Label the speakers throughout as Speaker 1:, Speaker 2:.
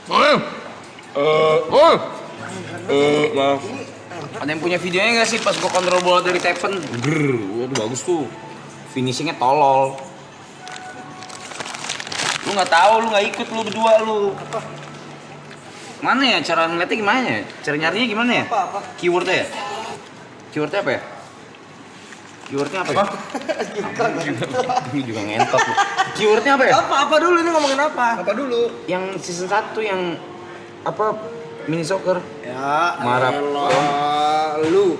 Speaker 1: Maaf.
Speaker 2: Ada yang punya videonya nggak sih pas gua kontrol bola dari Tepen?
Speaker 1: Waduh bagus tuh.
Speaker 2: Finishingnya tolol. Lu nggak tahu, lu nggak ikut, lu berdua lu.
Speaker 3: Apa?
Speaker 2: Mana ya cara ngeliatnya gimana ya? Cara nyarinya gimana ya?
Speaker 3: Apa?
Speaker 2: Keywordnya ya? Keywordnya apa ya? Keywordnya apa ya? Ini juga ngentot lu. Keywordnya apa ya?
Speaker 3: Apa dulu ini ngomongin apa? Apa dulu?
Speaker 2: Yang season 1 yang apa? Mini soccer.
Speaker 3: Ya,
Speaker 2: Marah.
Speaker 3: Lu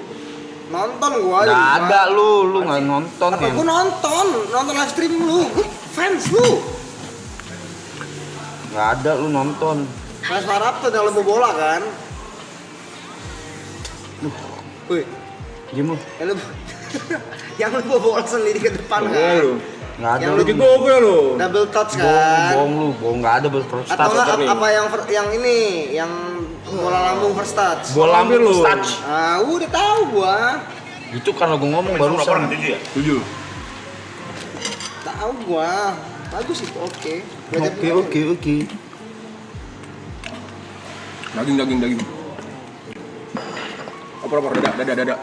Speaker 3: nonton gua aja.
Speaker 2: Nggak ada lu nggak nonton
Speaker 3: Apa
Speaker 2: ya?
Speaker 3: gua nonton live stream lu. Gua fans lu.
Speaker 2: Nggak ada lu nonton.
Speaker 3: Fans Marap tuh yang lebih bola kan? Wih,
Speaker 2: Diam lu.
Speaker 3: yang lu bola sendiri ke depan kan?
Speaker 2: Nggak ada
Speaker 3: Yang
Speaker 2: lu.
Speaker 3: lu
Speaker 1: Gue lu.
Speaker 3: Double touch kan?
Speaker 2: Bohong nggak ada first
Speaker 3: Atau
Speaker 2: touch.
Speaker 3: enggak apa yang ini yang bola lambung first touch?
Speaker 2: Bola ambil
Speaker 1: lu.
Speaker 2: first touch.
Speaker 3: Ah, udah tahu gua.
Speaker 2: Itu karena gua ngomong barusan.
Speaker 1: Tujuh.
Speaker 3: Tahu gua. Bagus itu, oke.
Speaker 2: Oke.
Speaker 1: Daging. Opor, dada.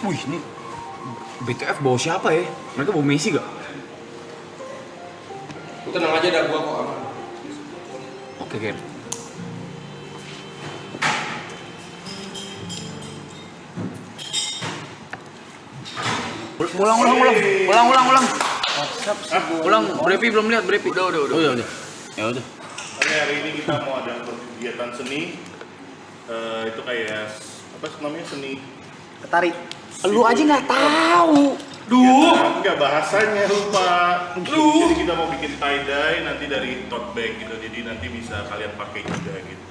Speaker 2: Wih, ini BTF bawa siapa ya? Mereka bawa Messi gak?
Speaker 1: Lu tenang aja dah, gua kok aman.
Speaker 2: Oke, Ken. Ulang. Ulang, Brepi belum lihat, Brepi. Udah. Ya udah.
Speaker 4: Oke, hari ini kita mau ada kegiatan seni. Itu kayak apa namanya, seni
Speaker 3: Ketarik.
Speaker 2: Lu aja nggak tahu.
Speaker 4: enggak bahasanya lupa. Jadi kita mau bikin tie dye nanti dari tote bag gitu. Jadi nanti bisa kalian pakai juga gitu.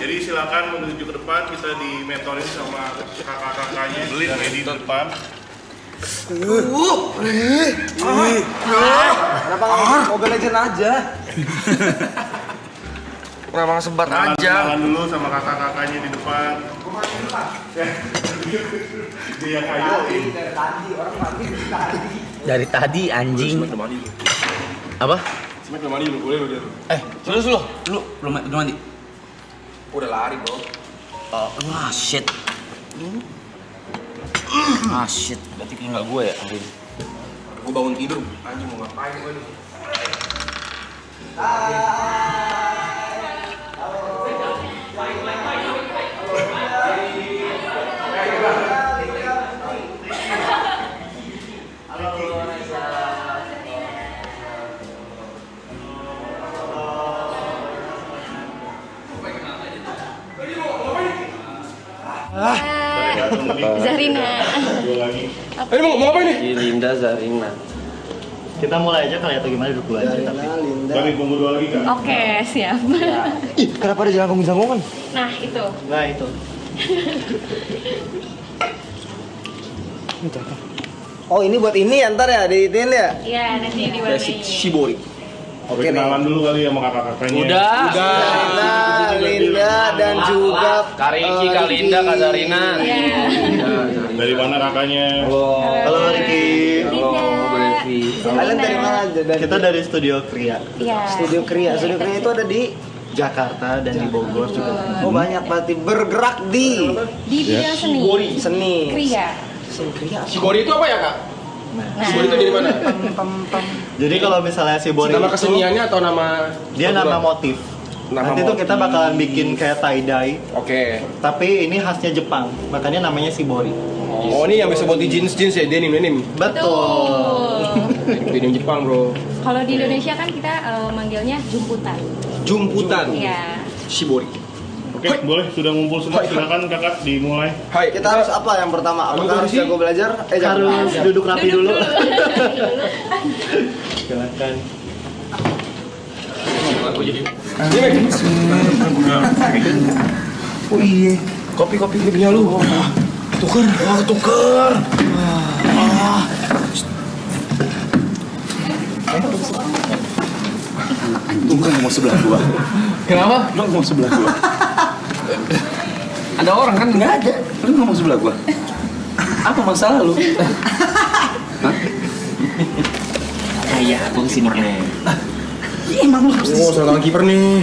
Speaker 4: Jadi silakan menuju ke depan, kita dimentorin sama kakak-kakaknya dan di depan.
Speaker 3: Kenapa nggak Mobile Legend aja?
Speaker 2: Kenapa nggak sebat aja?
Speaker 4: Kenalan dulu sama kakak-kakaknya di depan. Dia yang ayoin.
Speaker 2: Dari tadi anjing. Apa?
Speaker 1: Semet belum mandi lu, boleh lu dia.
Speaker 2: Lu belum mandi?
Speaker 1: Udah lari bro.
Speaker 2: Wah, shit. Berarti tinggal gue ya, anjing.
Speaker 1: Gue bangun tidur, anjing mau ngapain gue nih?
Speaker 5: Zarina.
Speaker 4: Dua lagi.
Speaker 1: Ini mau apa ini?
Speaker 6: Linda Zarina. Kita mulai aja kali atau gimana, duduk dulu aja tapi.
Speaker 4: Bagi tunggu dua lagi kan?
Speaker 5: Oke, siap.
Speaker 3: Ih, kenapa ada jangkung-jangkungan?
Speaker 5: Nah, itu.
Speaker 6: Nah itu.
Speaker 3: Oh, ini buat ini ya ntar ya, diitin ya?
Speaker 5: Iya, nanti diwarnai.
Speaker 1: Shibori.
Speaker 4: Oke, kenalan dulu kali sama kakak-kakaknya.
Speaker 3: Linda dan juga
Speaker 6: Kariki, Kak Linda, Kak Zarina.
Speaker 5: Iya.
Speaker 4: Dari mana kakaknya?
Speaker 6: Halo Riki.
Speaker 3: Kalian dari mana aja?
Speaker 6: Kita dari Studio Kria.
Speaker 5: Iya.
Speaker 3: Studio Kria. Studio Kria itu ada di
Speaker 6: Jakarta dan di Bogor juga.
Speaker 3: Oh, banyak berarti bergerak di
Speaker 5: Di bidang seni.
Speaker 3: seni.
Speaker 5: Kria.
Speaker 3: Seni Kria.
Speaker 1: Shibori itu apa ya kak?
Speaker 5: Nah,
Speaker 1: Shibori itu dari mana?
Speaker 6: Jadi kalau misalnya si Bori
Speaker 1: Nama
Speaker 6: itu,
Speaker 1: keseniannya atau nama?
Speaker 6: dia nama motif.
Speaker 1: Nama
Speaker 6: Nanti tuh
Speaker 1: motif.
Speaker 6: kita bakalan bikin kayak tie dye,
Speaker 1: Oke.
Speaker 6: tapi ini khasnya Jepang, makanya namanya Shibori.
Speaker 1: Oh ini yang bisa buat di jeans ya, denim.
Speaker 6: Betul.
Speaker 5: Tuh.
Speaker 1: Denim Jepang bro.
Speaker 5: Kalau di Indonesia kan kita manggilnya jumputan.
Speaker 1: Jumputan.
Speaker 5: Iya.
Speaker 1: Shibori.
Speaker 4: Oke, boleh. Sudah ngumpul semua. Silakan kakak dimulai.
Speaker 1: Hai.
Speaker 3: Kita harus apa yang pertama?
Speaker 1: Abang
Speaker 3: Apakah harus
Speaker 1: Kursi?
Speaker 3: jago belajar?
Speaker 6: Harus duduk rapi dulu. Silakan.
Speaker 3: Oh iya.
Speaker 1: Kopi punya lu. Tuker.
Speaker 2: Tunggu mau sebelah gua.
Speaker 1: Kenapa?
Speaker 2: Lu mau sebelah gua. Ada orang kan? Nggak ada. Lu nggak mau sebelah gua. Apa masalah lu? Hah? Iya, aku kesimar nih.
Speaker 7: Emang lu harus
Speaker 1: Oh, salah kiper nih.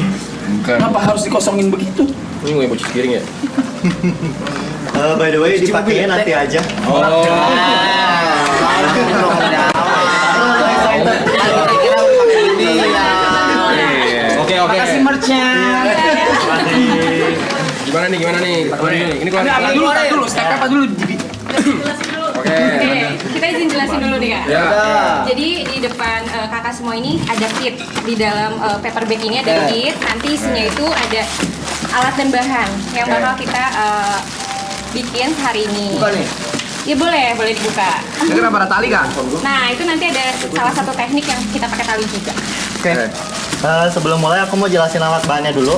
Speaker 7: kenapa harus dikosongin begitu?
Speaker 1: Ini gue bocor piring ya.
Speaker 6: By the way, dipakainya nanti aja.
Speaker 1: Oke.
Speaker 7: Makasih merchnya.
Speaker 1: Gimana nih? Ini keluar
Speaker 7: Dulu, step apa dulu?
Speaker 1: Oke.
Speaker 5: Kita izin jelasin dulu nih kak.
Speaker 1: Ya.
Speaker 5: Jadi di depan kakak semua ini ada kit. Di dalam paper bag ini ada kit. Nanti isinya itu ada alat dan bahan yang bakal kita bikin hari ini.
Speaker 3: Buka nih.
Speaker 5: Ya boleh dibuka.
Speaker 7: Ini kenapa ada tali kan?
Speaker 5: Nah itu nanti ada salah satu teknik yang kita pakai tali juga.
Speaker 6: Oke. Sebelum mulai aku mau jelasin alat bahannya dulu.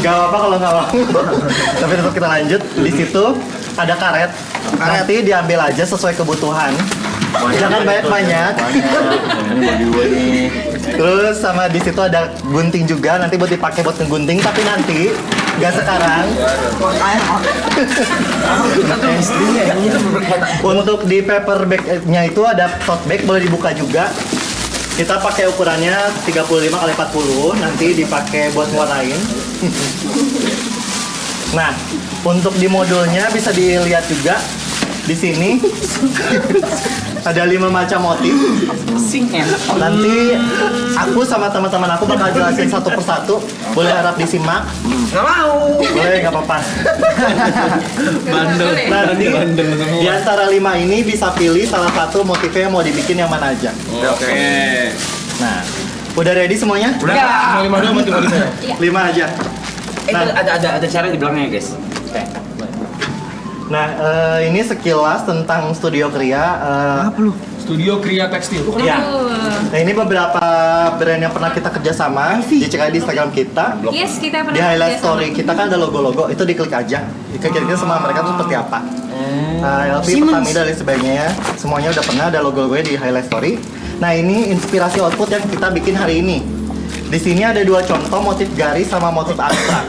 Speaker 6: Gak apa-apa kalau nggak mau. Tapi tetap kita lanjut. Di situ ada karet. Nanti diambil aja sesuai kebutuhan. Jangan banyak-banyak.
Speaker 2: Ini bagi gue nih.
Speaker 6: Terus sama di situ ada gunting juga. Nanti buat dipakai buat ngegunting. Tapi nanti nggak sekarang. Untuk di paper bag-nya itu ada tote bag, boleh dibuka juga. Kita pakai ukurannya 35 x 40, nanti dipakai buat warnain. Nah, untuk di modulnya bisa dilihat juga di sini ada 5 macam motif. Nanti aku sama teman-teman aku bakal jelasin satu persatu. Boleh harap disimak.
Speaker 7: Nggak mau.
Speaker 6: Boleh, nggak apa-apa.
Speaker 7: Bandel.
Speaker 6: Nah, nanti di antara 5 ini bisa pilih salah satu motifnya yang mau dibikin yang mana aja.
Speaker 1: Oke.
Speaker 6: Nah, udah ready semuanya?
Speaker 1: Udah. Mau 5 dulu motif-motifnya.
Speaker 6: 5 aja. Nah,
Speaker 2: Ada cara di belakangnya, guys.
Speaker 6: nah ini sekilas tentang Studio Kria.
Speaker 1: Studio Kria Tekstil. Itu
Speaker 6: Ya.
Speaker 1: kenapa?
Speaker 6: Nah, ini beberapa brand yang pernah kita kerjasama. Dicek aja di Instagram kita.
Speaker 5: Yes kita pernah
Speaker 6: Di highlight
Speaker 5: kerjasama.
Speaker 6: story kita kan ada logo-logo, itu diklik aja. Kira-kira sama mereka tuh seperti apa. LP, Pertamina dan sebagainya, semuanya udah pernah ada logo-logonya di highlight story. Nah, ini inspirasi output yang kita bikin hari ini. Di sini ada 2 contoh motif garis sama motif abstrak.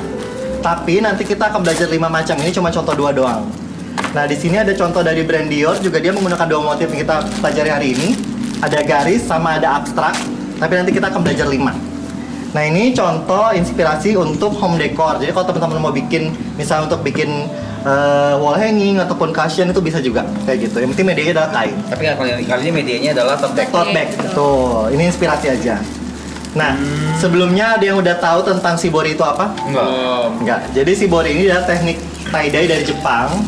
Speaker 6: Tapi nanti kita akan belajar 5 macam, ini cuma contoh 2 doang. Nah, di sini ada contoh dari brand Dior, juga dia menggunakan 2 motif yang kita pelajari hari ini. Ada garis sama ada abstrak, tapi nanti kita akan belajar 5. Nah, ini contoh inspirasi untuk home decor. Jadi kalau teman-teman mau bikin, misalnya untuk bikin wall hanging ataupun cushion itu bisa juga kayak gitu. Yang penting medianya adalah kain.
Speaker 2: Tapi kali ini medianya adalah tote bag.
Speaker 6: Tote bag, betul. Ini inspirasi aja. Nah, sebelumnya ada yang udah tahu tentang shibori itu apa? Enggak. Jadi shibori ini adalah teknik tie-dye dari Jepang.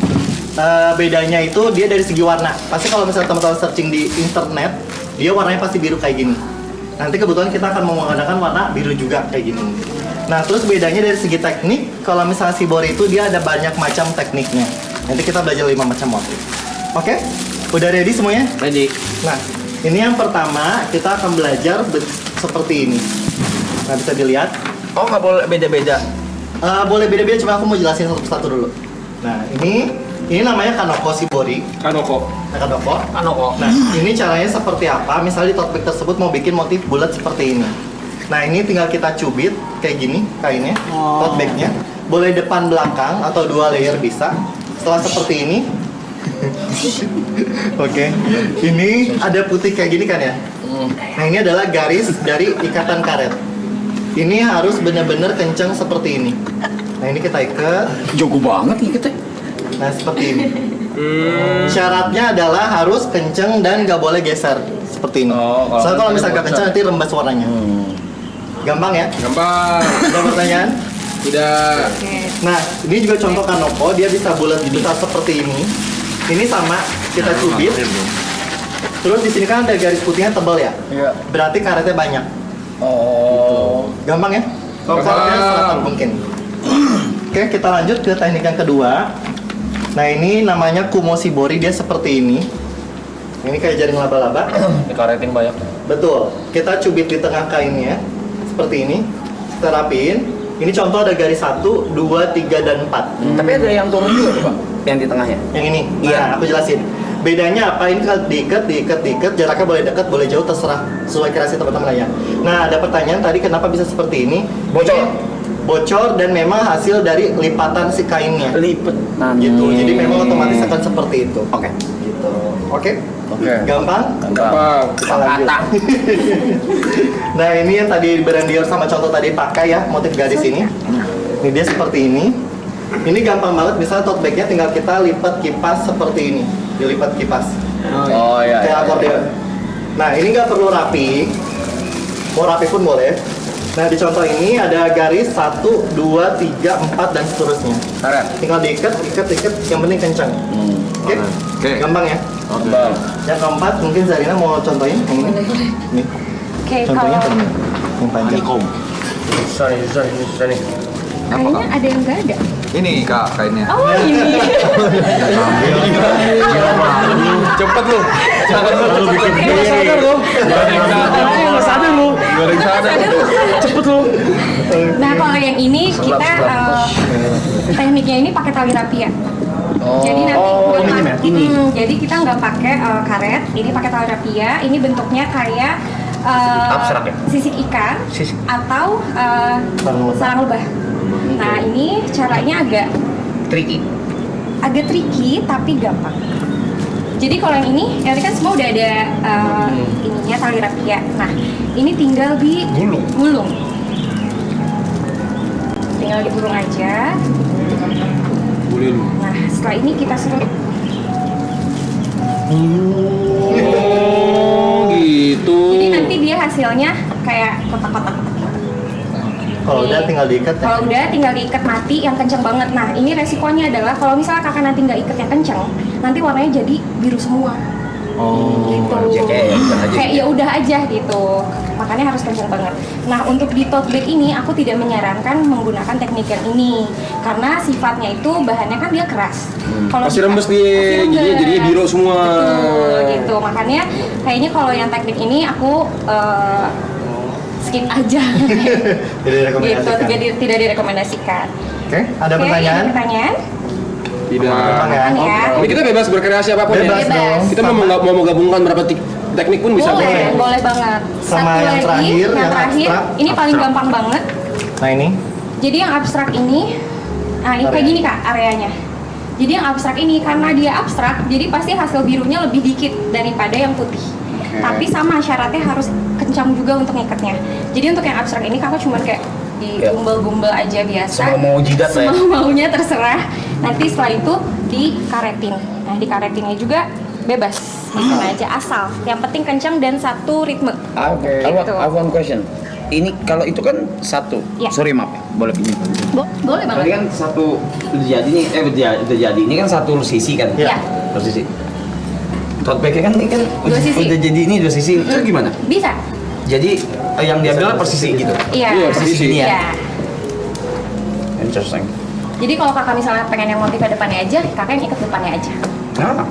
Speaker 6: Bedanya itu dia dari segi warna. Pasti kalau misalnya teman-teman searching di internet, dia warnanya pasti biru kayak gini. Nanti kebetulan kita akan menggunakan warna biru juga kayak gini. Nah, terus bedanya dari segi teknik, kalau misalnya shibori itu dia ada banyak macam tekniknya. Nanti kita belajar 5 macam motif. Oke? Udah ready semuanya?
Speaker 2: Ready.
Speaker 6: Nah, ini yang pertama kita akan belajar seperti ini. Nah, bisa dilihat.
Speaker 2: Oh, nggak boleh beda-beda.
Speaker 6: Boleh beda-beda, cuma aku mau jelasin satu persatu dulu. Nah, ini namanya kanoko shibori.
Speaker 1: Kanoko.
Speaker 6: Kanoko. Nah, ini caranya seperti apa? Misalnya di tote bag tersebut mau bikin motif bulat seperti ini. Nah, ini tinggal kita cubit kayak gini kainnya, tote bagnya. Boleh depan belakang atau 2 layer bisa. Setelah seperti ini, oke. Ini ada putih kayak gini kan ya? Nah, ini adalah garis dari ikatan karet. Ini harus benar-benar kencang seperti ini. Nah, ini kita ikat.
Speaker 7: Jago banget nih kita.
Speaker 6: Nah, seperti ini. Syaratnya adalah harus kenceng dan nggak boleh geser seperti ini. Soalnya kalau misalnya nggak kenceng nanti rembes warnanya. Gampang ya?
Speaker 1: Gampang.
Speaker 6: Ada pertanyaan?
Speaker 1: Tidak.
Speaker 6: Nah, ini juga contoh kanoko, dia bisa bulat bisa seperti ini. Ini sama kita cubit. Terus di sini kan ada garis putihnya tebal ya?
Speaker 7: Iya.
Speaker 6: Berarti karetnya banyak.
Speaker 7: Oh.
Speaker 6: Gampang ya? Caranya selatan mungkin. Oke, kita lanjut ke teknik yang kedua. Nah, ini namanya kumo shibori, dia seperti ini. Ini kayak jaring laba-laba.
Speaker 2: Dikaretin banyak.
Speaker 6: Betul. Kita cubit di tengah kainnya seperti ini. Kita rapiin. Ini contoh ada garis 1, 2, 3, dan 4.
Speaker 2: Tapi ada yang turun juga tuh, Pak. Yang di tengahnya.
Speaker 6: Yang ini. Nah,
Speaker 2: Iya.
Speaker 6: aku jelasin. Bedanya apa? Ini kan diikat, jaraknya boleh dekat, boleh jauh, terserah sesuai kreasi teman-teman ya. Nah, ada pertanyaan tadi kenapa bisa seperti ini?
Speaker 2: Bocor.
Speaker 6: Ini bocor dan memang hasil dari lipatan si kainnya.
Speaker 7: Lipetan.
Speaker 6: Gitu. Jadi memang otomatis akan seperti itu.
Speaker 2: Oke.
Speaker 6: Gitu. Oke?
Speaker 2: Oke.
Speaker 6: Gampang?
Speaker 2: Gampang.
Speaker 6: Kita lanjut. Nah, ini yang tadi Brandior sama contoh tadi pakai ya, motif garis ini. Ini dia seperti ini. Ini gampang banget, misalnya tote bag-nya tinggal kita lipat kipas seperti ini. Dilipat kipas.
Speaker 2: Oh iya.
Speaker 6: Kayak akordeon. Nah, ini nggak perlu rapi. Mau rapi pun boleh. Nah, di contoh ini ada garis 1, 2, 3, 4 dan seterusnya.
Speaker 2: Karet.
Speaker 6: Tinggal diikat, ikat, yang penting kencang. Oke?
Speaker 2: Oke.
Speaker 6: Gampang ya?
Speaker 2: Gampang.
Speaker 6: Yang keempat, mungkin Zarina mau contohin yang ini. Nih.
Speaker 5: Oke,
Speaker 6: Contohnya
Speaker 5: kalau
Speaker 6: tadi. Yang panjang.
Speaker 2: Susah nih.
Speaker 5: kayaknya ada yang nggak ada.
Speaker 2: Ini Kak kainnya.
Speaker 5: Oh ini.
Speaker 2: Cepet lu.
Speaker 5: Nggak
Speaker 2: sadar lu. Nggak sadar lu. Cepet lu.
Speaker 5: Nah kalau yang ini kita tekniknya ini pakai tali rapia. Jadi nanti jadi kita nggak pakai karet, ini pakai tali rapia. Ini bentuknya kayak
Speaker 2: Abstrak ya?
Speaker 5: sisik ikan atau sarang lebah. Nah ini caranya agak tricky tapi gampang. Jadi kalau yang ini kan semua udah ada ininya tali rapia. Nah ini tinggal di gulung. Tinggal digulung aja. Nah setelah ini kita serut.
Speaker 2: Gitu.
Speaker 5: Jadi nanti dia hasilnya kayak kotak-kotak.
Speaker 6: Kalau udah tinggal diikat ya.
Speaker 5: Kalau udah tinggal diikat mati yang kenceng banget. Nah ini resikonya adalah kalau misalnya kakak nanti nggak ikat yang kenceng, nanti warnanya jadi biru semua.
Speaker 6: Oh.
Speaker 5: Gitu. Kayak ya udah aja gitu. Makanya harus kenceng banget. Nah untuk di tote bag ini aku tidak menyarankan menggunakan teknik yang ini karena sifatnya itu bahannya kan dia keras. Kalau
Speaker 1: Pasti rembes dia, jadinya biru semua.
Speaker 5: Betul, gitu. Makanya kayaknya kalau yang teknik ini aku skip aja.
Speaker 6: Tidak direkomendasikan.
Speaker 5: Gitu, tidak direkomendasikan.
Speaker 6: Oke, ada
Speaker 5: Oke,
Speaker 6: pertanyaan?
Speaker 5: ada pertanyaan?
Speaker 1: Tidak.
Speaker 6: Gampang ya?
Speaker 5: Ya.
Speaker 1: Ini kita bebas berkreasi apapun
Speaker 6: Bebas
Speaker 1: ya.
Speaker 6: dong.
Speaker 1: Kita mau gabungkan berapa teknik pun bisa.
Speaker 5: Boleh banget.
Speaker 6: Sama
Speaker 5: Satu
Speaker 6: yang
Speaker 5: lagi,
Speaker 6: terakhir,
Speaker 5: yang
Speaker 6: yang
Speaker 5: terakhir,
Speaker 6: abstrak.
Speaker 5: ini paling gampang banget.
Speaker 6: Nah ini.
Speaker 5: Jadi yang abstrak ini, nah ini kayak gini kak areanya. Jadi yang abstrak ini karena dia abstrak, jadi pasti hasil birunya lebih dikit daripada yang putih. Tapi sama syaratnya harus kencang juga untuk ngikatnya. Jadi untuk yang abstrak ini kakak cuma kayak digumbel-gumbel aja biasa.
Speaker 2: Semua mau jidat lah ya.
Speaker 5: Semua maunya terserah. Nanti setelah itu dikaretin. Nah dikaretinnya juga bebas, bikin aja asal. Yang penting kencang dan satu ritme.
Speaker 2: Oke.
Speaker 5: Gitu.
Speaker 2: I have one question. Ini kalau itu kan satu.
Speaker 5: Ya.
Speaker 2: Sorry maaf ya. Boleh pinjam.
Speaker 5: Boleh
Speaker 2: Tadi
Speaker 5: banget.
Speaker 2: kan satu udah jadi nih, udah jadi. Ini kan satu sisi kan?
Speaker 5: Iya.
Speaker 2: Satu sisi. Tote bag-nya kan ini kan
Speaker 5: Dua sisi.
Speaker 2: udah jadi ini dua sisi. Itu gimana?
Speaker 5: Bisa.
Speaker 2: Jadi yang diambil per sisi gitu.
Speaker 5: Iya.
Speaker 2: Per sisi ini ya.
Speaker 5: Iya.
Speaker 2: Interesting.
Speaker 5: Jadi kalau kakak misalnya pengen yang motifnya depannya aja, kakak yang ikat depannya aja.
Speaker 2: Nah,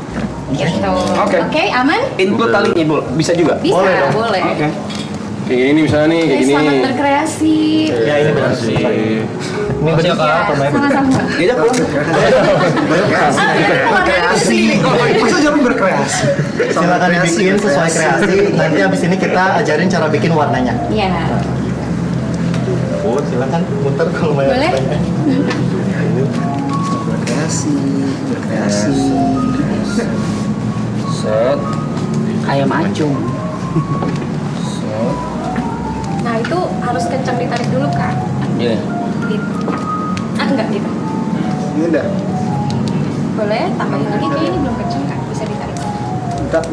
Speaker 5: Gitu.
Speaker 2: Oke.
Speaker 5: Oke, aman?
Speaker 2: include talinya, Bu. Bisa juga?
Speaker 5: Bisa,
Speaker 6: Boleh dong.
Speaker 5: boleh.
Speaker 2: Oke.
Speaker 1: Kayak gini misalnya nih, kayak gini.
Speaker 5: Selamat berkreasi.
Speaker 6: Ya ini benar. Ini benar
Speaker 5: Ya,
Speaker 6: atau main?
Speaker 5: sama-sama.
Speaker 2: Dia pulang.
Speaker 7: Masa jangan berkreasi?
Speaker 6: Silakan dibikin sesuai kreasi. Nanti habis ini kita ajarin cara bikin warnanya.
Speaker 5: Iya.
Speaker 6: Oh, silakan muter kalau mau.
Speaker 5: Boleh?
Speaker 7: Berkreasi.
Speaker 2: Set.
Speaker 7: Ayam acung.
Speaker 2: Set.
Speaker 5: Nah, itu harus kencang ditarik dulu, Kak.
Speaker 2: Iya.
Speaker 5: Gitu. Ah, enggak gitu.
Speaker 7: Ini udah.
Speaker 5: Boleh, tambahin lagi. Kayaknya ini belum kencang, Kak. Bisa ditarik.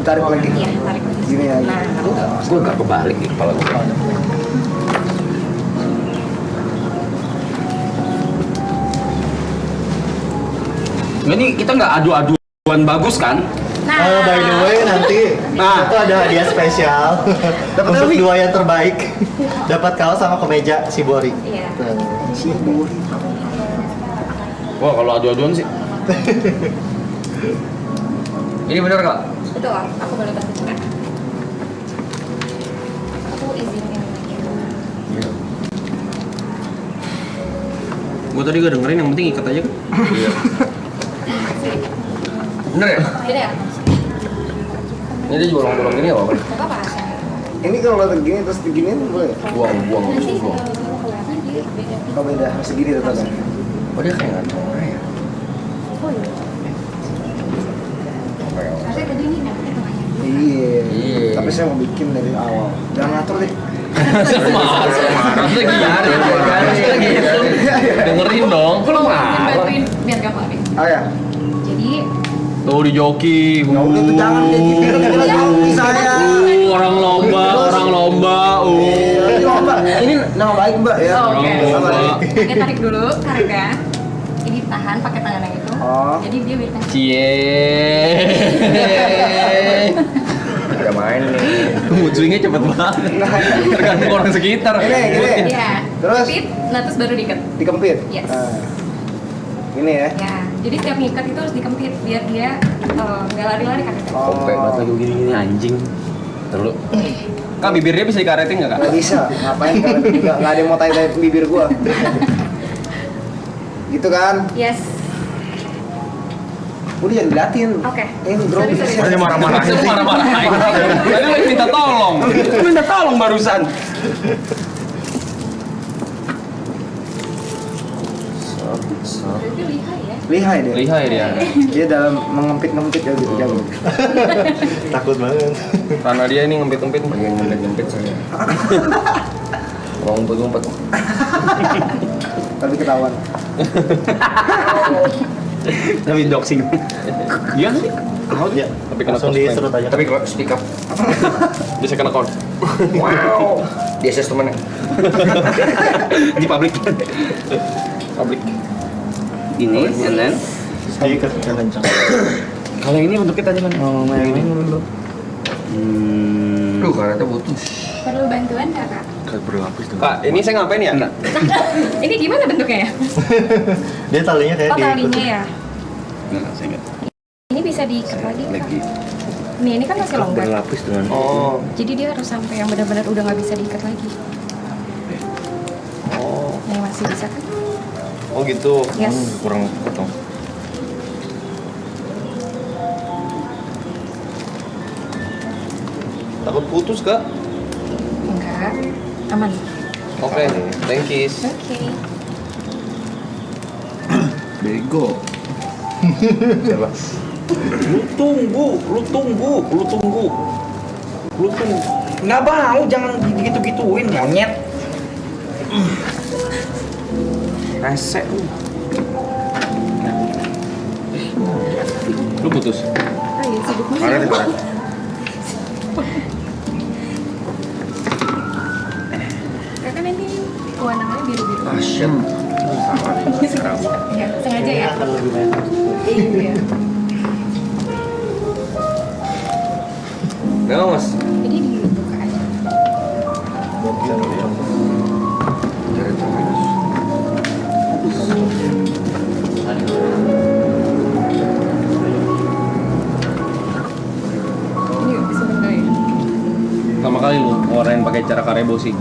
Speaker 7: Tarik lagi.
Speaker 5: Iya, tarik lagi.
Speaker 7: Gini aja.
Speaker 5: Nah,
Speaker 2: Gue gak kebalik di kepala gue. Ini kita nggak adu-aduan bagus kan?
Speaker 6: Oh, by the way nanti
Speaker 2: Nah.
Speaker 6: itu ada hadiah spesial untuk dua yang terbaik. Dapat kaos sama kemeja Shibori.
Speaker 5: iya.
Speaker 2: Wah kalau adu-aduan sih. Ini benar kak?
Speaker 5: Betul, aku boleh bantu Kak. Aku izinin lagi.
Speaker 1: Gue tadi gak dengerin, yang penting ikat aja kan.
Speaker 2: Bener ya?
Speaker 5: Beda ya?
Speaker 1: Ini dia bolong-bolong gini apa?
Speaker 5: Gak apa-apa.
Speaker 7: Ini kalau begini terus begini boleh?
Speaker 2: Buang.
Speaker 5: Nanti kalau kelihatan Jadi beda.
Speaker 7: Oh beda, segini tetap kan?
Speaker 2: Oh dia kayak nggak tahu ya.
Speaker 5: Oh iya. Harusnya tadi ini dapetnya tengahnya.
Speaker 7: Iya. Tapi saya mau bikin dari awal. Jangan ngatur deh.
Speaker 2: Maksudnya gitu. Dengerin dong.
Speaker 5: Kalau bantuin biar gampang deh.
Speaker 7: Oh ya.
Speaker 5: Jadi
Speaker 2: Tuh di joki.
Speaker 7: Ya udah tuh jangan kayak gitu. Kita joki saya.
Speaker 2: Orang lomba.
Speaker 7: Ini lomba. Ini nama baik Mbak ya.
Speaker 5: Oh, oke.
Speaker 2: Orang lomba.
Speaker 5: Oke, tarik dulu karga. Ini tahan pakai tangan yang itu.
Speaker 7: Oh.
Speaker 5: Jadi dia beda.
Speaker 2: Cie.
Speaker 3: Udah main nih.
Speaker 2: Mood swingnya cepet banget. Tergantung orang sekitar.
Speaker 7: Gini.
Speaker 5: Iya.
Speaker 7: Terus?
Speaker 5: Kempit, nah terus baru diikat.
Speaker 7: Dikempit.
Speaker 5: Yes.
Speaker 7: Nah. Ini ya.
Speaker 5: Ya, jadi setiap ngikat itu harus dikempit biar dia nggak lari-lari kan.
Speaker 2: Komplek banget lagi gini-gini anjing. Terus. Kak bibirnya bisa dikaretin nggak kak?
Speaker 7: Gak bisa. Ngapain kalian juga nggak ada yang mau tai-tai bibir gua. Gitu kan?
Speaker 5: Yes.
Speaker 7: Udah jangan diliatin.
Speaker 5: Oke.
Speaker 7: Ini bro.
Speaker 5: Sorry.
Speaker 4: Makanya marah-marah.
Speaker 2: Saya marah-marah. Tadi lagi minta tolong. Minta tolong barusan.
Speaker 5: Berarti lihai ya.
Speaker 7: Lihai deh.
Speaker 2: Lihai dia.
Speaker 7: Dia dalam mengempit-ngempit ya gitu jago.
Speaker 6: Takut banget.
Speaker 2: Karena dia ini ngempit-ngempit. Bagian ngempit-ngempit saya. Mau ngumpet-ngumpet.
Speaker 7: Tapi ketahuan.
Speaker 2: Tapi doxing. Iya sih.
Speaker 6: Ya,
Speaker 2: Tapi kena
Speaker 6: langsung
Speaker 2: cosplay.
Speaker 6: diserut aja.
Speaker 2: Tapi kalau speak up. Bisa kena kon. Wow. Di SS temennya. Di publik. Publik. Ini, and then
Speaker 6: Diikat kencang.
Speaker 2: kalau ini untuk kita aja kan. Oh, main dulu. Duh, karetnya putus.
Speaker 5: Perlu bantuan nggak kak?
Speaker 2: Karet berlapis tuh. Kak, ini saya ngapain ya?
Speaker 5: Ini gimana bentuknya ya?
Speaker 6: Dia talinya kayak
Speaker 5: Oh talinya ya.
Speaker 2: Enggak, saya enggak.
Speaker 5: Ini bisa diikat lagi kak.
Speaker 2: Lagi.
Speaker 5: Nih ini kan masih longgar.
Speaker 2: Berlapis dengan. Oh.
Speaker 5: Jadi dia harus sampai yang benar-benar udah nggak bisa diikat lagi.
Speaker 2: Oh.
Speaker 5: Nih masih bisa kan?
Speaker 2: Oh gitu.
Speaker 5: Yes.
Speaker 2: Kurang potong. Takut putus, Kak?
Speaker 5: Enggak. Aman.
Speaker 2: Oke, thank you.
Speaker 5: Oke.
Speaker 2: Bego. Siapa? Lu tunggu.
Speaker 3: Nggak mau, jangan gitu-gituin monyet.
Speaker 2: Resek lu. Lu putus.
Speaker 5: Oh iya sibuk banget. Kakak nanti warnanya biru-biru.
Speaker 2: Ah, shit.
Speaker 5: Ya, sengaja ya.
Speaker 6: Akan lebih banyak.
Speaker 5: Iya.
Speaker 2: Nggak, Mas.
Speaker 5: Jadi dibuka aja. Ini sebenarnya.
Speaker 2: Pertama kali lu warnain pakai cara karebosi.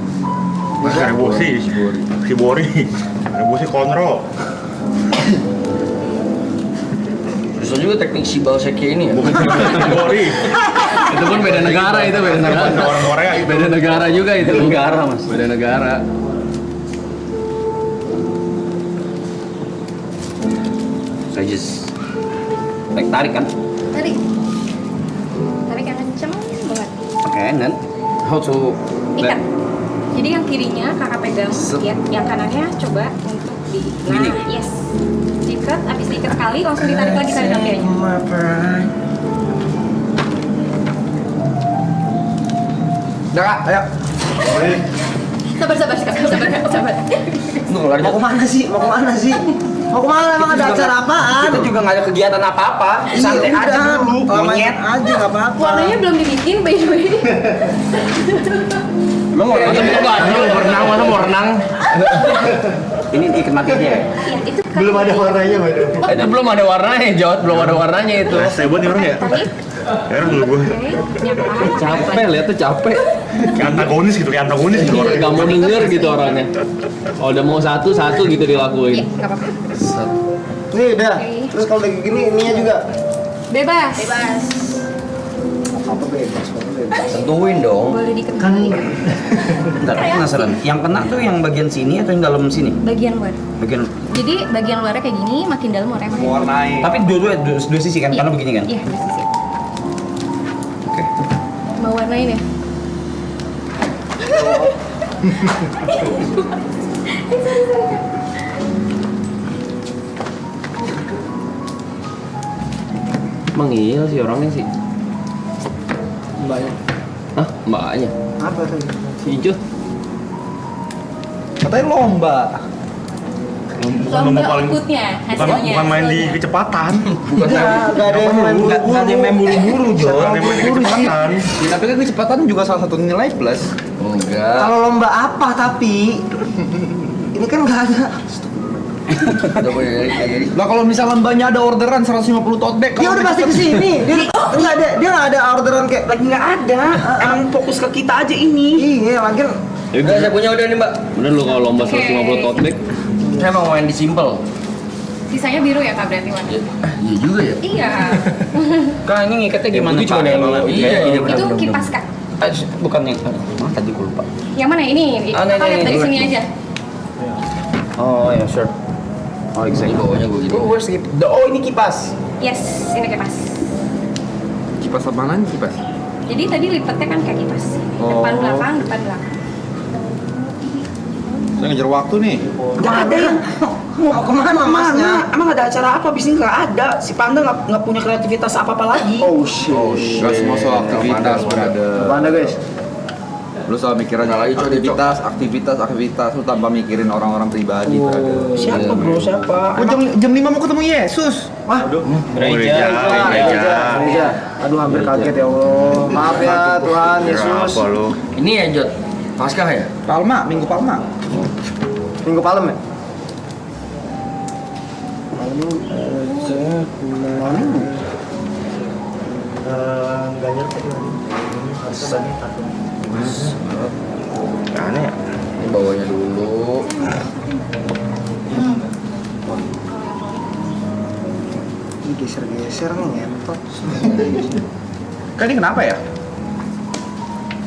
Speaker 4: Karebosi, si Bori. Karebosi konro.
Speaker 3: Bisa juga teknik Shibaoseki ini ya.
Speaker 4: Bukan si Bori.
Speaker 2: Itu pun beda negara itu, beda negara.
Speaker 4: Orang Korea itu.
Speaker 2: Beda negara juga itu. Negara, Mas. Beda negara.
Speaker 3: Saya just tarik kan.
Speaker 5: Tarik. Tarik yang kenceng banget.
Speaker 3: Oke, dan how to
Speaker 5: Ikat. Jadi yang kirinya kakak pegang, ya, yang kanannya coba untuk di. Nah, yes. Diikat, habis diikat sekali langsung ditarik lagi tali rantai-nya.
Speaker 3: Udah Kak, ayo.
Speaker 5: Sabar.
Speaker 3: Mau kemana sih? Mau kemana? Emang ada acara apaan? Kita juga nggak ada kegiatan apa-apa. Santai aja dulu. Monyet
Speaker 7: aja nggak apa-apa.
Speaker 5: Warnanya belum dibikin by the way.
Speaker 2: Emang warnanya mau renang?
Speaker 3: Ini ikat mati aja ya?
Speaker 5: Iya, itu kan.
Speaker 6: Belum ada warnanya, Mbak.
Speaker 2: Itu belum ada warnanya, Jod. Belum ada warnanya itu.
Speaker 4: Saya buat nih orang ya.
Speaker 5: Tarik.
Speaker 4: Heran dulu gue.
Speaker 2: Capek, lihat tuh capek.
Speaker 4: Kayak antagonis gitu orangnya.
Speaker 2: Gak mau denger gitu orangnya. Oh, udah mau satu gitu
Speaker 5: Iya,
Speaker 2: dilakuin.
Speaker 5: nggak apa-apa.
Speaker 7: Nih udah.
Speaker 5: Oke.
Speaker 7: Terus kalau lagi gini ininya juga.
Speaker 5: Bebas.
Speaker 7: Apa bebas,
Speaker 2: Tentuin dong.
Speaker 5: Boleh diketuk.
Speaker 6: Kan
Speaker 3: Bentar, aku penasaran. Yang kena tuh yang bagian sini atau yang dalam sini?
Speaker 5: Bagian luar.
Speaker 3: Bagian.
Speaker 5: Jadi bagian luarnya kayak gini, makin dalam warnanya makin.
Speaker 2: Warnai.
Speaker 3: Tapi dua sisi kan,
Speaker 5: Iya.
Speaker 3: karena begini kan.
Speaker 5: Iya, di sisi.
Speaker 3: Oke.
Speaker 5: Mau warnain ya?
Speaker 2: Emang iya sih orangnya sih.
Speaker 7: Mbaknya.
Speaker 2: Hah? Mbaknya?
Speaker 7: Apa tuh?
Speaker 2: Si Ijo?
Speaker 6: katanya lomba.
Speaker 5: Lomba outputnya, hasilnya.
Speaker 1: Bukan main di kecepatan.
Speaker 2: Bukan
Speaker 6: Gak ada yang main
Speaker 3: Nggak ada yang main buru-buru, Jo.
Speaker 1: Bukan yang main di kecepatan.
Speaker 2: Ya, tapi kan kecepatan juga salah satu nilai plus. Enggak.
Speaker 3: Kalau lomba apa tapi? Ini kan nggak ada.
Speaker 2: Udah boleh jadi.
Speaker 3: Lah kalau misal lombanya ada orderan 150 tote bag,
Speaker 7: Dia udah pasti kesini. Dia nggak ada orderan kayak
Speaker 3: lagi nggak ada. Emang fokus ke kita aja ini.
Speaker 7: iya lagi.
Speaker 2: Udah saya punya udah nih, Mbak.
Speaker 1: Bener lu kalau lomba
Speaker 5: Oke.
Speaker 1: 150 tote bag.
Speaker 2: Saya mau main di simple.
Speaker 5: Sisanya biru ya Kak berarti Wan?
Speaker 2: Iya juga ya.
Speaker 5: Iya.
Speaker 3: Kak ini ngikatnya gimana?
Speaker 2: Putih cuma
Speaker 3: Pak?
Speaker 2: yang
Speaker 3: Kalau-
Speaker 2: iya, iya, benar,
Speaker 5: Itu
Speaker 2: benar,
Speaker 5: kipas
Speaker 2: benar.
Speaker 5: Kak.
Speaker 3: Bukan yang mana tadi gue lupa.
Speaker 5: Yang mana ini?
Speaker 3: Ah, ini,
Speaker 5: Kakak lihat
Speaker 3: ini,
Speaker 5: dari
Speaker 3: ini.
Speaker 5: sini aja.
Speaker 3: Oh ya sure. Oh
Speaker 2: Ini
Speaker 3: exactly.
Speaker 2: bawahnya gue gitu.
Speaker 3: Where's the oh ini kipas.
Speaker 5: Yes, ini kipas.
Speaker 2: Kipas apaan kipas?
Speaker 5: Jadi tadi lipatnya kan kayak kipas.
Speaker 2: Oh.
Speaker 5: Depan belakang, depan belakang.
Speaker 1: Saya ngejar waktu nih.
Speaker 3: Nggak ada yang
Speaker 7: Mau kemana masnya?
Speaker 3: Emang ada acara apa? Abis ini nggak ada. Si Panda nggak punya kreativitas apa lagi.
Speaker 7: Oh shit.
Speaker 1: Gak semua soal aktivitas, brother.
Speaker 7: Mana guys?
Speaker 8: Lu soal mikirin
Speaker 2: Nyalain, Cok.
Speaker 8: aktivitas lu tanpa mikirin orang-orang pribadi brother.
Speaker 3: Siapa bro? Siapa?
Speaker 6: Oh, jam 5 mau ketemu Yesus. Wah,
Speaker 1: Gereja.
Speaker 7: Gereja. Aduh hampir kaget ya Allah. Maaf ya Tuhan Yesus.
Speaker 1: Apa lu?
Speaker 2: Ini ya Jod. Paskah ya?
Speaker 3: Palma, Minggu Palma.
Speaker 7: Minggu malam ya?
Speaker 6: nggak ngerti lagi.
Speaker 1: Aneh ya.
Speaker 2: Ini bawahnya dulu.
Speaker 7: Ini geser-geser nih ngentot.
Speaker 3: Kan ini kenapa ya?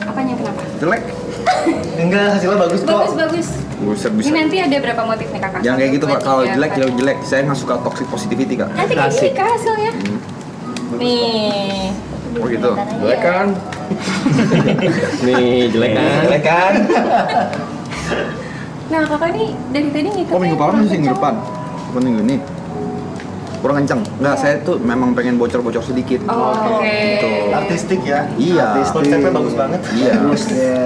Speaker 5: Apanya kenapa?
Speaker 3: Jelek.
Speaker 6: Enggak, hasilnya bagus kok.
Speaker 5: Bagus, bagus.
Speaker 8: Buset
Speaker 5: Ini
Speaker 8: bisa.
Speaker 5: nanti ada berapa motif nih kakak?
Speaker 8: Jangan kayak gitu Pak, kalau
Speaker 5: Tiga,
Speaker 8: jelek
Speaker 5: empat.
Speaker 8: jauh jelek. Saya nggak suka toxic positivity Kak.
Speaker 5: Nanti kayak gini kak hasilnya. Nih.
Speaker 8: Oh gitu.
Speaker 2: Jelek kan?
Speaker 1: Nih, jelek kan?
Speaker 2: Jelek kan?
Speaker 5: Nah kakak ini dari tadi ngikatnya.
Speaker 8: Oh minggu malam sih minggu depan. Bukan minggu ini. Kurang kenceng. Enggak, saya tuh memang pengen bocor-bocor sedikit.
Speaker 5: Oh, oke.
Speaker 6: Artistik ya.
Speaker 8: Iya.
Speaker 6: Konsepnya bagus banget.
Speaker 8: Iya.
Speaker 7: Terus ya.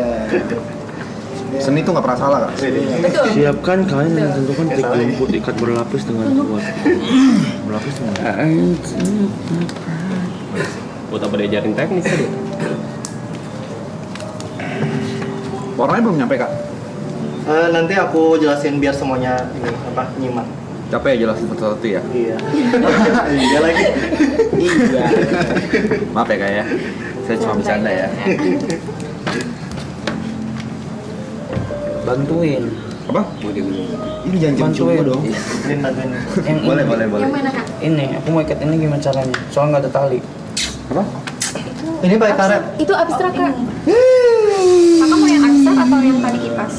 Speaker 8: Seni tuh nggak pernah salah Kak.
Speaker 5: Betul.
Speaker 1: Siapkan kain yang tentukan trik lumpur ikat berlapis dengan kuat. Berlapis dengan buat apa diajarin teknik tadi?
Speaker 8: Warnanya belum nyampe Kak.
Speaker 6: Nanti aku jelasin biar semuanya ini apa nyimak.
Speaker 8: Capek ya jelasin satu-satu ya.
Speaker 6: Iya. Iya lagi.
Speaker 7: Iya.
Speaker 8: Maaf ya Kak ya. Saya cuma bercanda ya.
Speaker 3: Bantuin.
Speaker 8: Apa? Ini jangan cium-cium gua dong.
Speaker 6: Bantuin.
Speaker 3: Yang
Speaker 8: Boleh,
Speaker 3: ini.
Speaker 8: boleh, boleh.
Speaker 5: Yang mana kak?
Speaker 3: Ini, aku mau ikat ini gimana caranya? Soalnya nggak ada tali.
Speaker 8: Apa?
Speaker 6: Ini pakai karet.
Speaker 5: Itu abstrak kak. Kakak mau yang abstrak atau yang tadi kipas?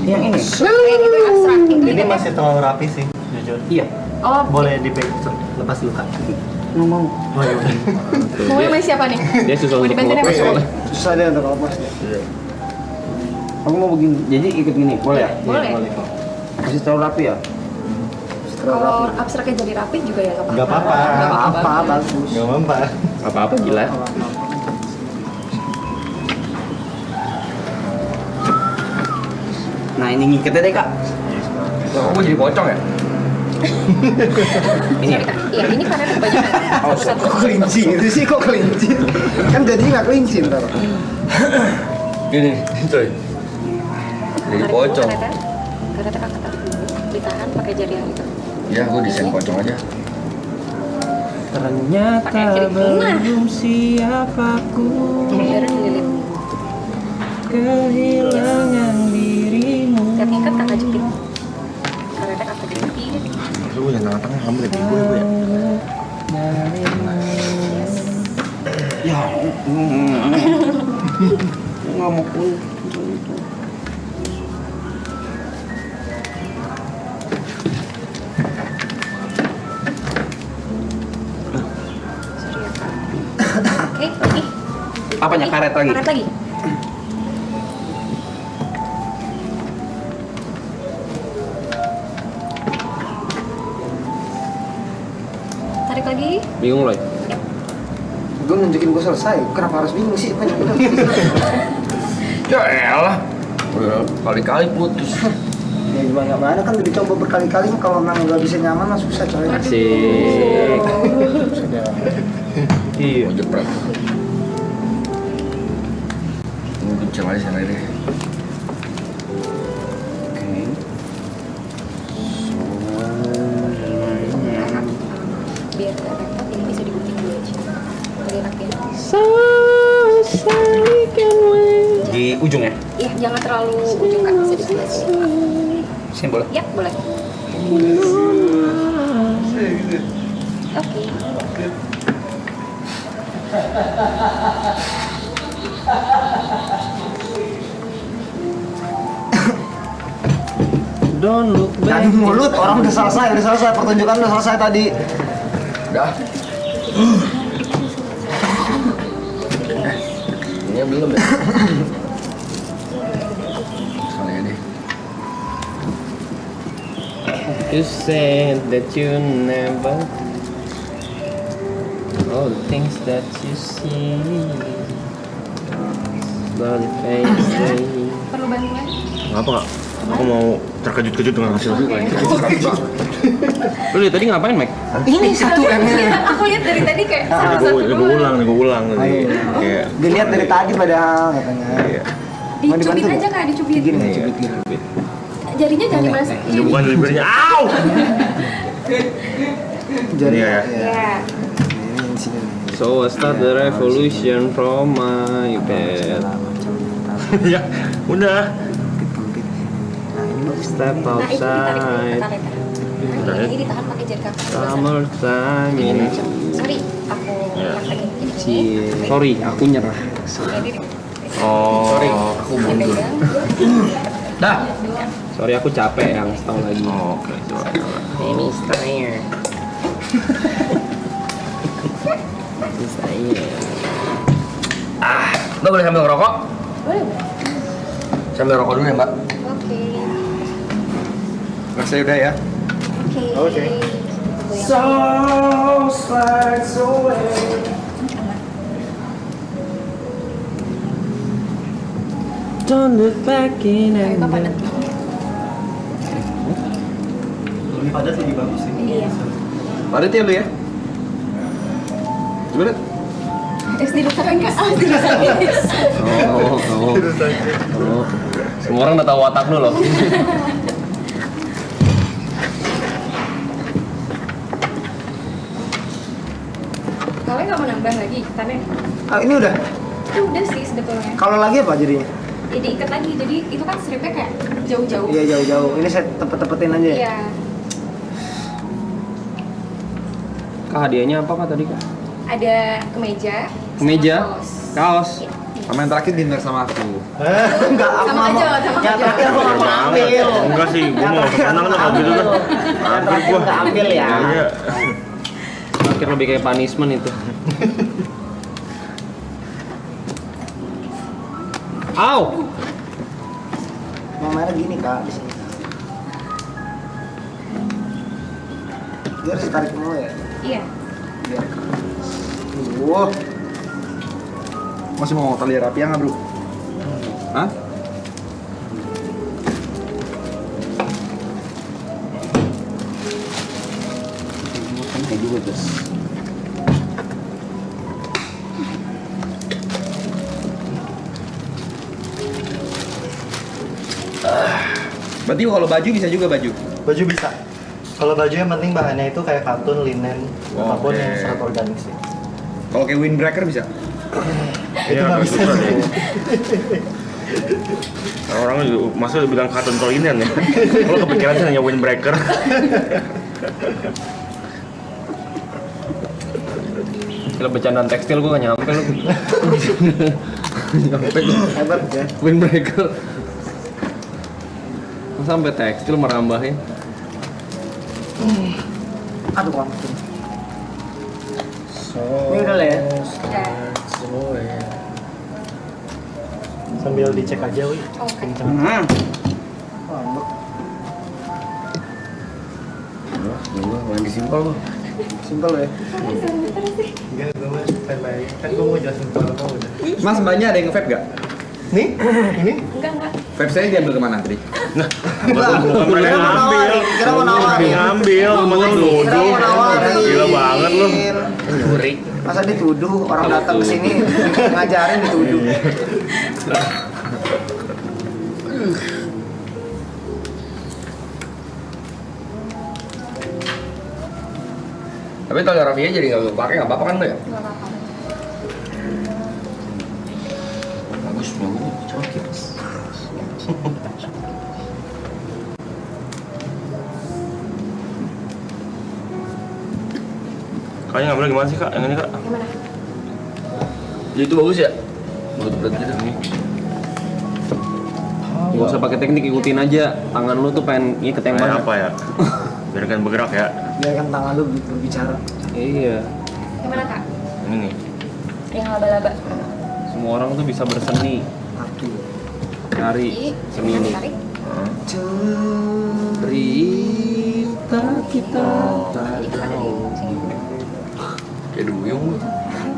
Speaker 3: Yang ini?
Speaker 5: Yang itu yang abstrak. Itu
Speaker 6: Ini
Speaker 5: ikatnya.
Speaker 6: masih terlalu rapi sih, jujur.
Speaker 3: Iya.
Speaker 5: Oh,
Speaker 6: Boleh lepas dulu kak.
Speaker 3: Nggak mau.
Speaker 6: Oh iya.
Speaker 5: mau yang siapa nih?
Speaker 1: Dia susah
Speaker 5: Mau
Speaker 1: untuk
Speaker 5: dibantuin
Speaker 1: ngelepas
Speaker 5: apa?
Speaker 1: soalnya.
Speaker 7: Susah deh untuk lepas deh.
Speaker 3: Aku mau begini. Jadi ikut gini, boleh ya?
Speaker 5: Boleh.
Speaker 3: Masih terlalu rapi ya?
Speaker 5: Kalau abstraknya jadi rapi juga ya nggak
Speaker 6: Nggak apa-apa.
Speaker 5: Nggak
Speaker 7: Apa bagus.
Speaker 6: Gak apa-apa.
Speaker 1: Apa-apa gila.
Speaker 3: Nah ini ngikatnya deh kak.
Speaker 2: Kok gue jadi pocong ya?
Speaker 3: Ini ya?
Speaker 5: Iya, ini karena kebanyakan. Satu-satu.
Speaker 7: Kok kelinci itu sih kok kelinci? Kan jadinya nggak kelinci ntar.
Speaker 2: Gini, coy. Jadi
Speaker 5: Tarik dulu
Speaker 2: pocong.
Speaker 5: karetnya. Karetnya kakak tarik dulu. Ditahan pakai jari yang itu.
Speaker 2: Ya, gue desain pocong aja.
Speaker 5: Pakai jari belum
Speaker 3: siap aku
Speaker 5: Biar dililit.
Speaker 3: kehilangan dirimu.
Speaker 5: Tiap ngikat kakak jepit. Karetnya kakak jepit.
Speaker 8: Lu jangan tengah-tengah kamu lebih gue ya.
Speaker 2: Ya, nggak mau pun.
Speaker 5: Oke, lagi.
Speaker 2: Apanya karet lagi?
Speaker 5: Karet lagi. Tarik lagi.
Speaker 2: Bingung loh.
Speaker 3: Gue nunjukin gue selesai, kenapa harus bingung sih?
Speaker 2: Ya elah. Kali-kali putus.
Speaker 3: Ya gimana kan udah dicoba berkali-kali, kalau memang nggak bisa nyaman mah susah coy.
Speaker 2: Asik.
Speaker 3: Sudah.
Speaker 2: Iya. Mau jepret. Ini kencang aja sana deh. Oke.
Speaker 5: Biar nggak repot, ini bisa digunting dulu aja. Lebih enak ya.
Speaker 2: Di ujung ya?
Speaker 5: Iya, jangan terlalu ujung Kak, bisa di sebelah sini.
Speaker 2: Sini boleh?
Speaker 5: Ya, boleh. Oke.
Speaker 2: Don't look
Speaker 3: Jangan mulut, orang udah selesai, pertunjukan udah selesai tadi.
Speaker 2: Udah. Ini belum ya? Soalnya deh. You said that you never all the things that you see slowly fading.
Speaker 5: Perlu bantuan?
Speaker 1: Apa kak? Aku mau terkejut-kejut dengan hasil aku kayak
Speaker 2: Lu dari tadi ngapain, Mike?
Speaker 3: Ini satu
Speaker 5: Aku lihat dari tadi kayak satu-satu
Speaker 1: gue ulang nih. Kayak
Speaker 3: Dilihat dari tadi padahal katanya.
Speaker 1: iya.
Speaker 3: Mau
Speaker 5: Dicubit
Speaker 3: dibantu
Speaker 5: aja Kak, dicubit.
Speaker 3: Gini,
Speaker 1: Iya.
Speaker 3: cubit gini.
Speaker 5: Jarinya jangan dimasukin.
Speaker 1: Ini bukan bibirnya. Au!
Speaker 3: Jari
Speaker 1: Iya, ya.
Speaker 5: Ya.
Speaker 3: Ini sini.
Speaker 2: So I start the revolution from my bed.
Speaker 1: Ya, udah.
Speaker 2: Step
Speaker 5: Nah, itu ditarik,
Speaker 2: outside.
Speaker 5: tarik. Nah, ini ditahan pakai jari kakak.
Speaker 2: Summertime in.
Speaker 5: Sorry, aku lagi gini.
Speaker 2: Cie. Sorry, aku nyerah.
Speaker 5: Jadi,
Speaker 1: Oh.
Speaker 2: Sorry, aku mundur.
Speaker 5: dipegang.
Speaker 2: Dah. Sorry, aku capek yang setahun lagi.
Speaker 1: Oh, oke, coba.
Speaker 2: Ini tired. Mbak boleh sambil ngerokok?
Speaker 5: Boleh.
Speaker 2: Sambil rokok dulu ya, Mbak.
Speaker 5: Oke.
Speaker 8: Rasanya udah ya.
Speaker 5: Oke.
Speaker 3: So slides away.
Speaker 2: Don't look back in
Speaker 5: Kayak
Speaker 2: and
Speaker 5: padat.
Speaker 6: Lebih padat lebih bagus sih.
Speaker 5: Iya.
Speaker 2: Padat ya lu ya? Coba lihat.
Speaker 5: Tidak sampai enggak? Tidak sampai.
Speaker 2: Oh. Semua orang udah tahu watak lu loh.
Speaker 5: Kalau nggak mau nambah lagi, tannya
Speaker 3: Ini udah.
Speaker 5: udah sih sebetulnya.
Speaker 3: Kalau lagi apa jadinya?
Speaker 5: Ya diikat lagi, jadi itu kan stripnya kayak jauh-jauh.
Speaker 3: Iya jauh-jauh. Ini saya tepet-tepetin aja ya.
Speaker 5: Iya.
Speaker 2: Kak, hadiahnya apa Kak tadi Kak?
Speaker 5: Ada kemeja.
Speaker 2: Kemeja?
Speaker 5: sama kaos.
Speaker 2: Kaos?
Speaker 5: Iya.
Speaker 8: Sama yang terakhir dinner sama aku.
Speaker 3: Enggak, aku
Speaker 5: Sama
Speaker 3: nggak
Speaker 5: aja,
Speaker 3: mau.
Speaker 5: sama
Speaker 3: Yang
Speaker 5: aja.
Speaker 3: terakhir aku nggak mau ambil.
Speaker 1: Enggak sih, gue mau senang tuh kalau gitu kan.
Speaker 3: Yang terakhir nggak ambil ya.
Speaker 1: Iya.
Speaker 2: Akhir lebih kayak punishment itu. Au!
Speaker 3: Yang merah gini kak di sini. Dia harus tarik dulu ya.
Speaker 5: Iya.
Speaker 3: Biar. Wah.
Speaker 8: Masih mau tali rapiah nggak bro?
Speaker 2: Hah? Kayak juga terus.
Speaker 8: Berarti kalau baju bisa juga baju?
Speaker 6: Baju bisa. Kalau baju yang penting bahannya itu kayak katun, linen, apapun
Speaker 8: Oke.
Speaker 6: yang serat organik sih.
Speaker 8: Kalau kayak windbreaker bisa?
Speaker 6: Itu nggak bisa sih.
Speaker 1: Orang juga masa udah bilang kartun toinan ya. Kalau kepikiran sih hanya windbreaker.
Speaker 2: Kalau bercandaan tekstil gue gak nyampe lu. Nyampe gue.
Speaker 7: Hebat ya.
Speaker 2: Windbreaker. Sampai tekstil merambahin.
Speaker 7: Aduh bang. Ini udah lah ya.
Speaker 6: Sambil dicek aja, Wi.
Speaker 5: Oke.
Speaker 2: Lagi simpel lu.
Speaker 7: Simpel ya.
Speaker 6: Enggak, gue mah standby. Kan gue mau jelasin kalau mau udah.
Speaker 8: Mas mbaknya ada yang nge-vape gak?
Speaker 6: Nih, ini
Speaker 5: Enggak.
Speaker 8: Vape saya diambil kemana tadi?
Speaker 4: Bukan mereka ngambil.
Speaker 7: Kira mau nawarin.
Speaker 4: Ngambil, temen lu
Speaker 7: Kira mau nawarin.
Speaker 4: Gila banget lu.
Speaker 2: Nyuri.
Speaker 7: Masa dituduh orang datang ke sini ngajarin dituduh.
Speaker 2: Tapi toleransinya jadi nggak pakai nggak apa-apa kan tuh ya?
Speaker 5: Enggak apa-apa.
Speaker 2: Bagus banget, coba kipas.
Speaker 4: Kayaknya ngambil gimana sih kak? Yang ini kak?
Speaker 5: Yang mana?
Speaker 2: Jadi itu bagus ya? Berat gitu nih. Gak usah pakai teknik, ikutin aja. Tangan lu tuh pengen ngiket yang
Speaker 4: Kayak
Speaker 2: mana?
Speaker 4: apa ya? Biarkan bergerak ya.
Speaker 7: Biarkan tangan lu berbicara.
Speaker 2: Iya.
Speaker 5: Yang mana kak?
Speaker 4: Ini nih.
Speaker 5: Yang laba-laba.
Speaker 2: Semua orang tuh bisa berseni,
Speaker 7: Aku.
Speaker 2: nyari seni ini.
Speaker 5: Tarik.
Speaker 2: Cerita kita tak
Speaker 5: Jadi ada di sini.
Speaker 2: kayak duyung lu.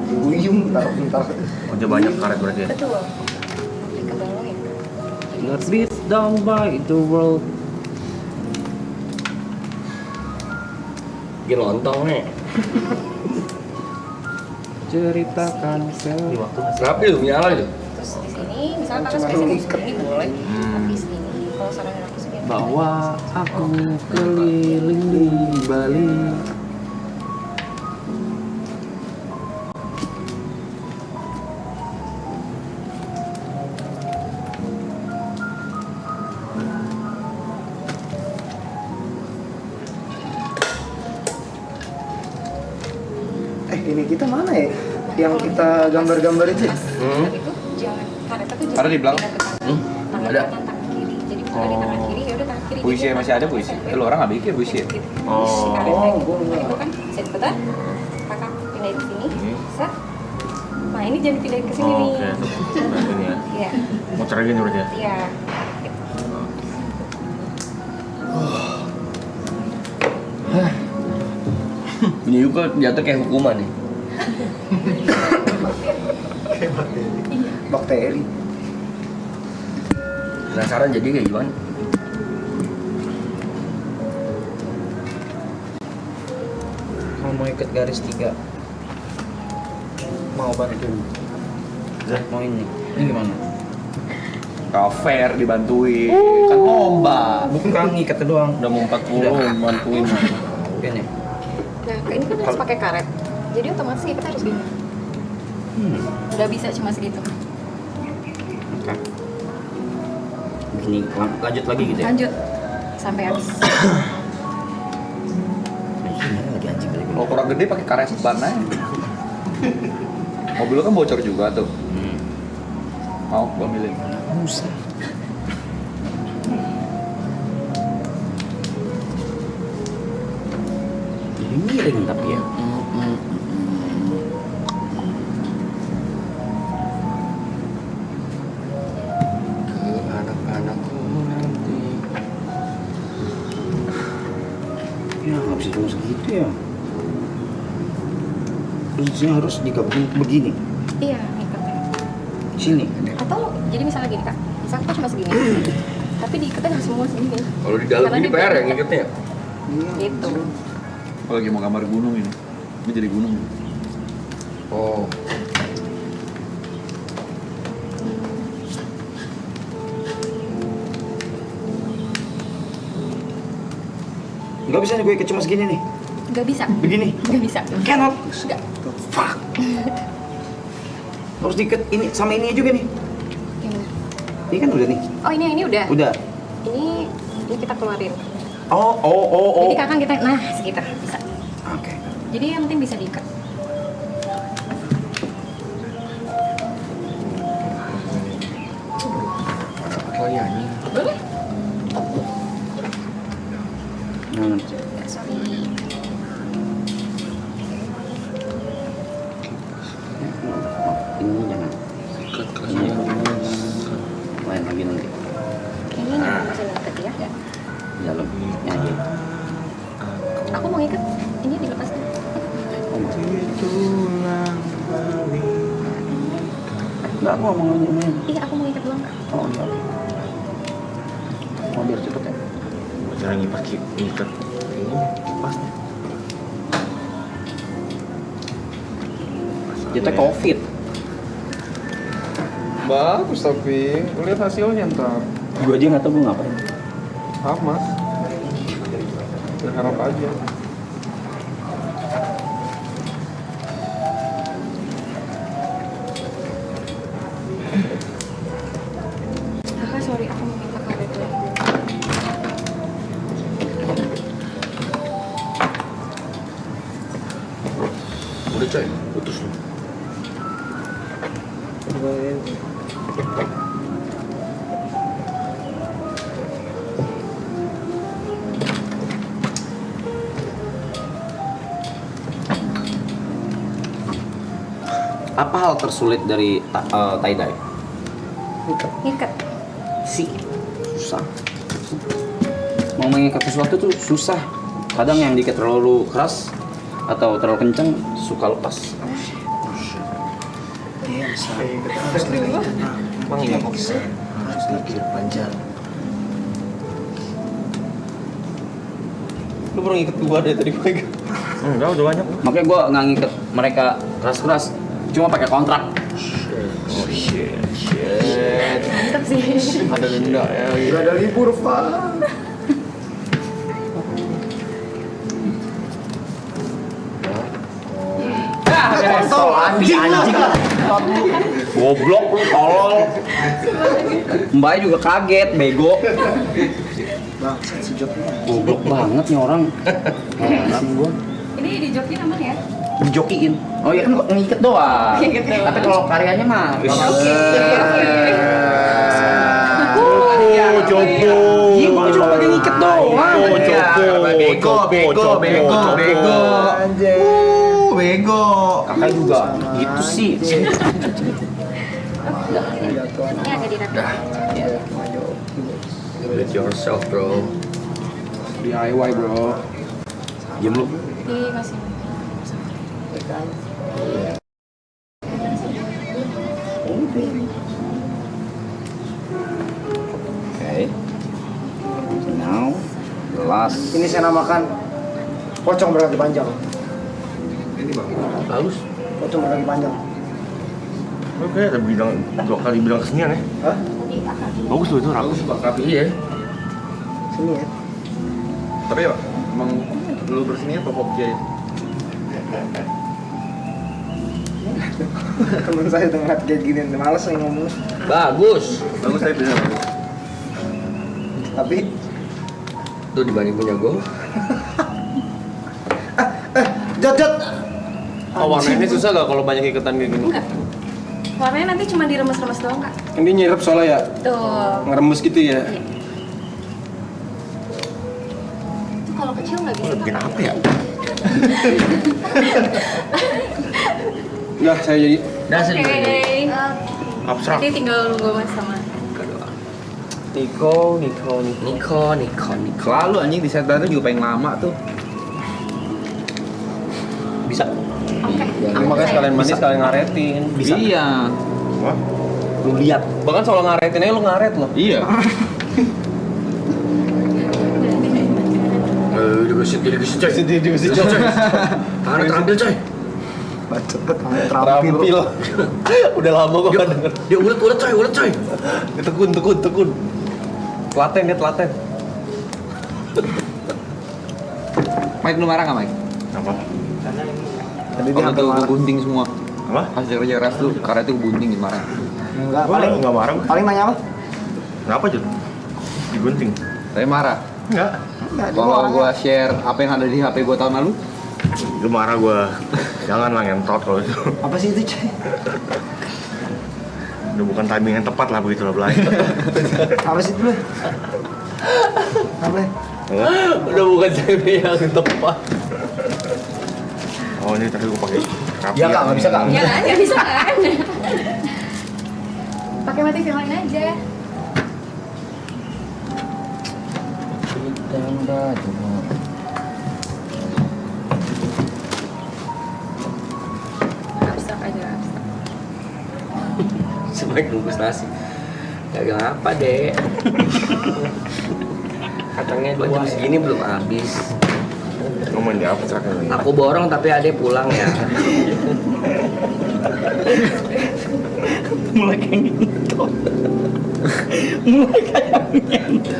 Speaker 7: Buyung bentar.
Speaker 4: Aja banyak karet berarti ya.
Speaker 5: Betul. Di kebalau ya.
Speaker 2: Not beat down by the world. Gini lontong nih. Ceritakan rapi lu, nyala itu.
Speaker 5: Terus di sini misalnya kakak spesialis ini boleh. Tapi sini kalau saran aku sih
Speaker 2: Bahwa aku keliling di Bali.
Speaker 7: Ini kita mana ya? Yang kita gambar-gambar itu.
Speaker 5: itu jangan karetnya tuh jangan
Speaker 2: Ada di belakang?
Speaker 5: pindah ke kanan. Tangan
Speaker 2: Ada.
Speaker 5: kanan, tangan kiri. Jadi misalnya di tangan kiri ya udah tangan kiri.
Speaker 2: Puisi
Speaker 5: Jadi
Speaker 2: masih ada puisi. Lu orang nggak bikin puisi.
Speaker 4: Oh.
Speaker 5: Karetnya gitu. Nah, itu kan set betul. Kakak pindahin ke sini. Set. Nah ini jangan pindahin ke sini
Speaker 4: Oh,
Speaker 5: nih.
Speaker 4: oke. Nah, ini ya.
Speaker 5: Iya.
Speaker 4: Mau cara gini berarti ya?
Speaker 5: Iya.
Speaker 2: Punya Yuka jatuh kayak hukuman nih.
Speaker 7: Bakteri.
Speaker 2: Penasaran jadi kayak gimana?
Speaker 3: Kalau mau ikat garis 3 mau bantu. Mau ini gimana?
Speaker 2: Cover dibantuin. Kan lomba.
Speaker 3: Bukan ikat doang.
Speaker 2: Udah mau 40 bantuin.
Speaker 3: Bukan ya?
Speaker 5: Nah ini kan harus pakai karet. Jadi otomatis kita harus gini. Udah bisa cuma segitu.
Speaker 3: Oke. Begini lanjut lagi gitu ya?
Speaker 5: Lanjut sampai habis.
Speaker 3: Ini lagi anjing kali.
Speaker 2: Kalau kurang gede pakai karet ban aja. Mobil lu kan bocor juga tuh. Mau gua milih.
Speaker 3: Musa. Ini miring tapi ya.
Speaker 2: Ke anak-anakku nanti.
Speaker 3: Ya nggak bisa cuma segitu ya. Terusnya harus digabung begini.
Speaker 5: Iya, ikatnya.
Speaker 3: Sini.
Speaker 5: Atau jadi misalnya gini kak, misalnya aku cuma segini, tapi diikatnya harus semua segini.
Speaker 2: Kalau di dalam
Speaker 5: Karena
Speaker 2: ini
Speaker 5: di-
Speaker 2: PR yang ngiketnya.
Speaker 5: Gitu.
Speaker 8: Oh, lagi mau gambar gunung ini. Ini jadi gunung.
Speaker 2: Oh.
Speaker 3: Nggak bisa nih gue ikat cuma segini nih.
Speaker 5: Gak bisa.
Speaker 3: Begini.
Speaker 5: Gak bisa.
Speaker 3: Cannot.
Speaker 5: Gak.
Speaker 3: Fuck. Harus diikat ini sama ini juga nih.
Speaker 5: Gimana?
Speaker 3: Ini kan udah nih.
Speaker 5: Oh ini udah.
Speaker 3: Udah.
Speaker 5: Ini kita keluarin.
Speaker 3: Oh.
Speaker 5: Jadi kakak kita, nah segitu bisa.
Speaker 3: Oke.
Speaker 5: Jadi yang penting bisa diikat.
Speaker 2: Ini jangan. Ini main lagi nanti.
Speaker 5: Kayaknya nggak bisa diikat ya.
Speaker 2: Di dalamnya aja.
Speaker 5: Aku mau ikat. Ini dilepas dulu.
Speaker 2: Enggak, aku mau ngomongin.
Speaker 5: Iya, aku mau ikat doang.
Speaker 2: Oh, iya. Mau biar cepet ya.
Speaker 1: Cara ngikat ini pas.
Speaker 2: Kita COVID.
Speaker 8: Bagus tapi lihat hasilnya ntar.
Speaker 2: Gue aja nggak tahu gue ngapain.
Speaker 8: Sama. Berharap aja.
Speaker 5: Kakak, sorry, aku mau minta karet dulu.
Speaker 1: Udah coy, putus lu.
Speaker 2: Apa hal tersulit dari tie-dye?
Speaker 5: Ikat.
Speaker 2: Susah. Mau mengikat sesuatu tuh susah. Kadang yang diikat terlalu keras atau terlalu kencang suka lepas.
Speaker 6: Emang iya bisa. Harus dikir panjang.
Speaker 1: Lu baru ngikat gua deh tadi gue. Enggak, udah banyak.
Speaker 2: Makanya gue nggak ngikat mereka keras-keras. Cuma pakai kontrak.
Speaker 1: Oh shit.
Speaker 5: Mantap sih.
Speaker 8: Ada denda ya.
Speaker 6: Gak ada libur, Pak.
Speaker 2: Anjing. Goblok lu tolol. Mbak juga kaget, bego.
Speaker 6: Bangsat si Joknya.
Speaker 2: Goblok banget nih orang. Heran gua.
Speaker 5: Ini dijokin aman ya?
Speaker 2: Dijokiin. Oh iya kan ngiket doang.
Speaker 5: Ngiket doang.
Speaker 2: Tapi kalau karyanya mah
Speaker 5: Oke.
Speaker 1: Joko.
Speaker 2: Iya, gua cuma pakai ngiket doang.
Speaker 8: Bego. Bego.
Speaker 2: Kakak juga gitu sih.
Speaker 5: Ini agak dirapikan.
Speaker 1: Do it yourself, bro.
Speaker 8: DIY bro.
Speaker 2: Diam lu.
Speaker 5: Dikasih.
Speaker 2: Okay. Now, last.
Speaker 3: Ini saya namakan pocong berkaki panjang.
Speaker 1: Bagus.
Speaker 3: Pocong berkaki panjang.
Speaker 1: Oke, ada bilang 2 kali bilang kesenian ya.
Speaker 3: Hah?
Speaker 1: Bagus lu itu rakus.
Speaker 8: Tapi iya.
Speaker 3: Sini ya.
Speaker 8: Tapi ya emang lu bersini apa pop jahit?
Speaker 3: Temen saya tuh ngeliat kayak gini, males nih ngomong.
Speaker 2: Bagus.
Speaker 8: Bagus tapi bener.
Speaker 3: Tapi
Speaker 2: Tuh dibanding punya gue.
Speaker 3: jat.
Speaker 1: Oh, warnanya susah gak kalau banyak iketan kayak gini?
Speaker 5: Enggak. Warnanya nanti cuma diremes-remes doang, Kak.
Speaker 8: Ini nyirep soalnya ya,
Speaker 5: Tuh.
Speaker 8: ngeremes gitu ya.
Speaker 5: Iya. Itu kalau kecil nggak bisa.
Speaker 1: Bikin apa ya?
Speaker 8: Udah saya jadi.
Speaker 5: Oke.
Speaker 1: Abstrak.
Speaker 5: Nanti tinggal nunggu Mas sama.
Speaker 1: Niko.
Speaker 8: Selalu anjing di set itu juga pengen lama tuh.
Speaker 2: Bisa.
Speaker 5: Oke.
Speaker 1: Makanya sekalian mandi sekalian ngaretin.
Speaker 2: Bisa. Iya.
Speaker 1: Wah.
Speaker 2: Lu lihat.
Speaker 1: Bahkan soal ngaretin aja lu ngaret loh.
Speaker 8: Iya.
Speaker 1: Digesit coy. Tangan terampil coy.
Speaker 6: Bacot terampil.
Speaker 1: Udah lama gua gak denger. Dia ulet coy. Tekun. Telaten.
Speaker 8: Mike lu marah nggak Mike?
Speaker 1: Apa?
Speaker 6: Tadi dia
Speaker 8: Kalau
Speaker 6: hampir
Speaker 8: tuh
Speaker 6: marah.
Speaker 8: gunting semua.
Speaker 1: Apa?
Speaker 8: Hasil kerja keras tuh karena itu gunting marah.
Speaker 3: Enggak,
Speaker 1: Gua nggak marah.
Speaker 3: paling nanya apa?
Speaker 1: Kenapa Jun? Digunting?
Speaker 8: Saya marah.
Speaker 1: Enggak.
Speaker 8: Kalau gua share apa yang ada di HP gua tahun lalu,
Speaker 1: Gue marah gue. Jangan lah ngentot kalau itu.
Speaker 3: Apa sih itu, Coy?
Speaker 1: Udah bukan timing yang tepat lah begitu lah Blay.
Speaker 3: Apa sih itu, Blay? Apa?
Speaker 1: Udah bukan timing yang tepat. Oh ini tadi gue pakai rapi.
Speaker 2: Iya, Kak, nggak bisa, Kak.
Speaker 5: Ya kan? Nggak bisa kan? otomatis yang lain aja. Abstrak aja, abstrak.
Speaker 2: Sebaik bungkus nasi. Dagang apa deh? Kacangnya dua jam segini belum habis.
Speaker 8: Ngomongin di abstrak lagi.
Speaker 2: Aku borong tapi Ade pulang ya.
Speaker 3: Mulai kayak gitu. Mulai kayak gitu.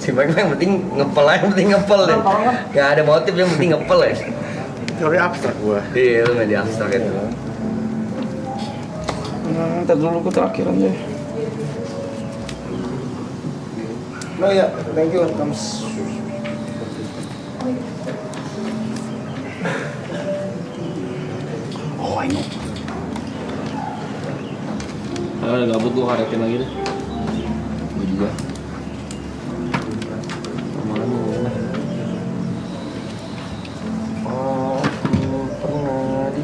Speaker 2: Si Mike yang penting ngepel aja, yang penting ngepel deh. Gak ada motif, yang penting ngepel ya.
Speaker 8: Teori abstrak gua.
Speaker 2: Iya, lu gak di abstrak itu.
Speaker 3: Ntar dulu ke terakhir aja. No ya, thank you. Comes. Oh, I know.
Speaker 1: Gabut gua karetin lagi deh.
Speaker 2: Gue juga.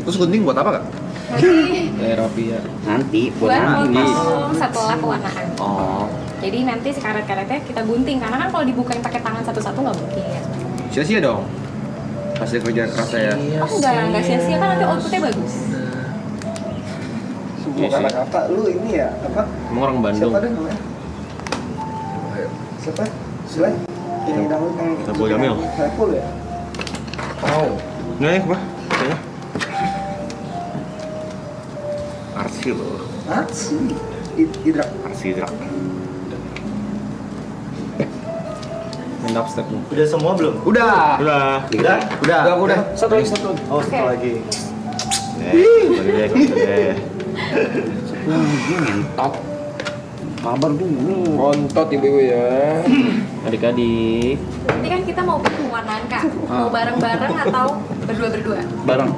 Speaker 8: Terus gunting buat apa kak?
Speaker 5: Nanti
Speaker 1: Terapi ya.
Speaker 3: Nanti
Speaker 5: buat
Speaker 3: nanti.
Speaker 5: potong setelah pewarnaan.
Speaker 2: Oh.
Speaker 5: Jadi nanti si karet-karetnya kita gunting karena kan kalau dibukain pakai tangan satu-satu nggak mungkin ya.
Speaker 8: Sia-sia dong. Pasti kerja keras ya.
Speaker 5: Oh enggak sia-sia kan nanti outputnya bagus.
Speaker 3: Semua kata-kata lu ini ya apa?
Speaker 1: Emang orang Bandung.
Speaker 3: Siapa deh namanya? Siapa? Silai? Yang dangdut yang
Speaker 8: Saiful Jamil.
Speaker 3: Saiful ya?
Speaker 2: Oh.
Speaker 8: Nggak ya, Pak? Kayaknya. Arsi loh.
Speaker 3: Arsi. Idrak.
Speaker 8: Arsi Idrak.
Speaker 1: Main abstrak nih.
Speaker 6: Udah semua belum?
Speaker 3: Udah.
Speaker 6: Udah?
Speaker 3: Udah. Satu lagi.
Speaker 6: Oh, satu lagi.
Speaker 8: Sorry deh.
Speaker 3: Ngentot. Kabar dulu.
Speaker 2: Montot ibu-ibu ya.
Speaker 1: Adik-adik.
Speaker 5: Nanti kan kita mau pewarnaan kak. Mau bareng-bareng atau berdua-berdua?
Speaker 3: Bareng.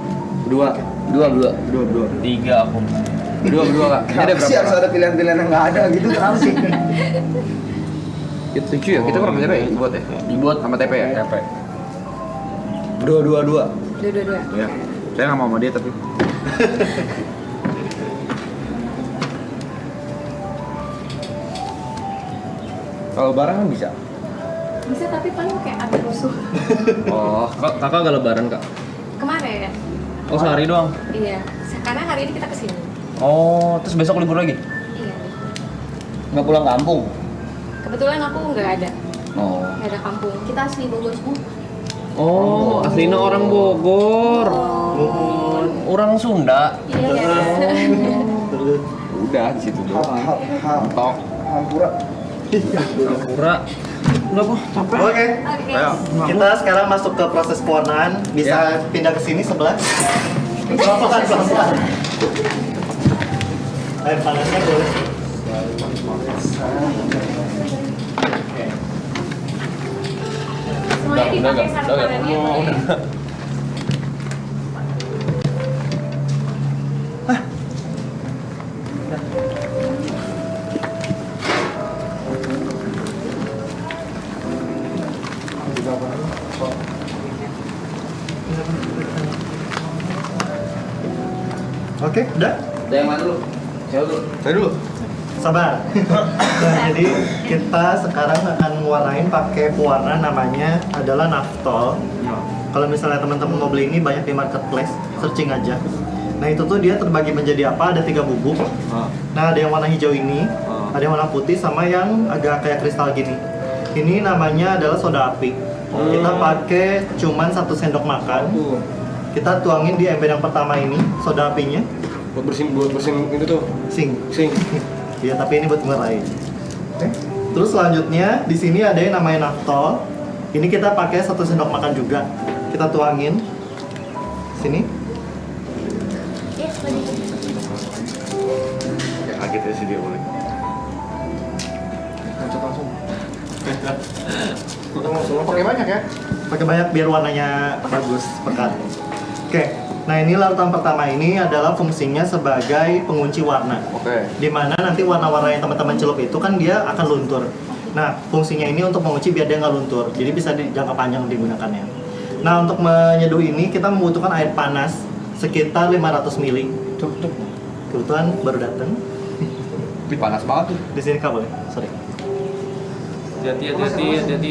Speaker 2: Dua.
Speaker 1: 3 aku.
Speaker 3: Berdua kak. Ini ada sih harus ada pilihan-pilihan yang nggak ada gitu kenapa sih?
Speaker 2: Itu 7 ya? Kita kurang TP ya? Dibuat ya?
Speaker 3: Dibuat
Speaker 2: Sama TP ya?
Speaker 1: TP.
Speaker 3: dua.
Speaker 5: Dua-dua.
Speaker 8: Ya. Saya nggak mau sama dia tapi.
Speaker 2: Kalau barang kan bisa.
Speaker 5: Bisa tapi paling kayak ada rusuh.
Speaker 1: Oh, kakak gak lebaran kak?
Speaker 5: Kemarin.
Speaker 1: Oh sehari doang?
Speaker 5: Iya. Karena hari ini kita kesini.
Speaker 1: Oh, terus besok libur lagi?
Speaker 5: Iya.
Speaker 1: Nggak pulang kampung?
Speaker 5: Kebetulan aku nggak ada.
Speaker 1: Oh.
Speaker 5: Nggak ada kampung. Kita asli Bogor semua.
Speaker 1: Oh, aslinya orang Bogor. Orang Sunda.
Speaker 5: Iya.
Speaker 2: Udah di situ doang. Tok.
Speaker 3: Hampura.
Speaker 1: Pura. Udah kok, capek.
Speaker 6: Oke.
Speaker 5: Oke.
Speaker 8: Ayo.
Speaker 6: Kita sekarang masuk ke proses pewarnaan. Bisa pindah ke sini sebelah. Pelan-pelan. Air panasnya boleh.
Speaker 5: Semuanya dipakai sarung tangannya.
Speaker 6: Oke, udah.
Speaker 2: Ada yang mana dulu?
Speaker 8: Saya dulu.
Speaker 6: Sabar. Nah, jadi kita sekarang akan mewarnain pakai pewarna namanya adalah naftol. Kalau misalnya teman-teman mau beli ini banyak di marketplace, searching aja. Nah itu tuh dia terbagi menjadi apa? Ada 3 bubuk. Nah ada yang warna hijau ini, ada yang warna putih, sama yang agak kayak kristal gini. Ini namanya adalah soda api. Kita pakai cuman 1 sendok makan. Kita tuangin di ember yang pertama ini, soda apinya.
Speaker 2: Buat bersihin itu tuh.
Speaker 6: Sing.
Speaker 2: Sing.
Speaker 6: Iya, tapi ini buat ngerain. Oke. Terus selanjutnya di sini ada yang namanya naftol. Ini kita pakai 1 sendok makan juga. Kita tuangin sini.
Speaker 5: Yes, lagi.
Speaker 8: Ya kaget ya sih dia boleh.
Speaker 3: Langsung pakai banyak ya.
Speaker 6: Pakai banyak biar warnanya bagus, pekat. Oke. Nah ini larutan pertama ini adalah fungsinya sebagai pengunci warna.
Speaker 2: Oke.
Speaker 6: Dimana nanti warna-warna yang teman-teman celup itu kan dia akan luntur. Nah fungsinya ini untuk mengunci biar dia nggak luntur. Jadi bisa di jangka panjang digunakannya. Nah untuk menyeduh ini kita membutuhkan air panas sekitar 500 ml. Kebetulan baru datang.
Speaker 8: Tapi panas banget tuh.
Speaker 6: Di sini Kak boleh. Sorry.
Speaker 9: Hati-hati.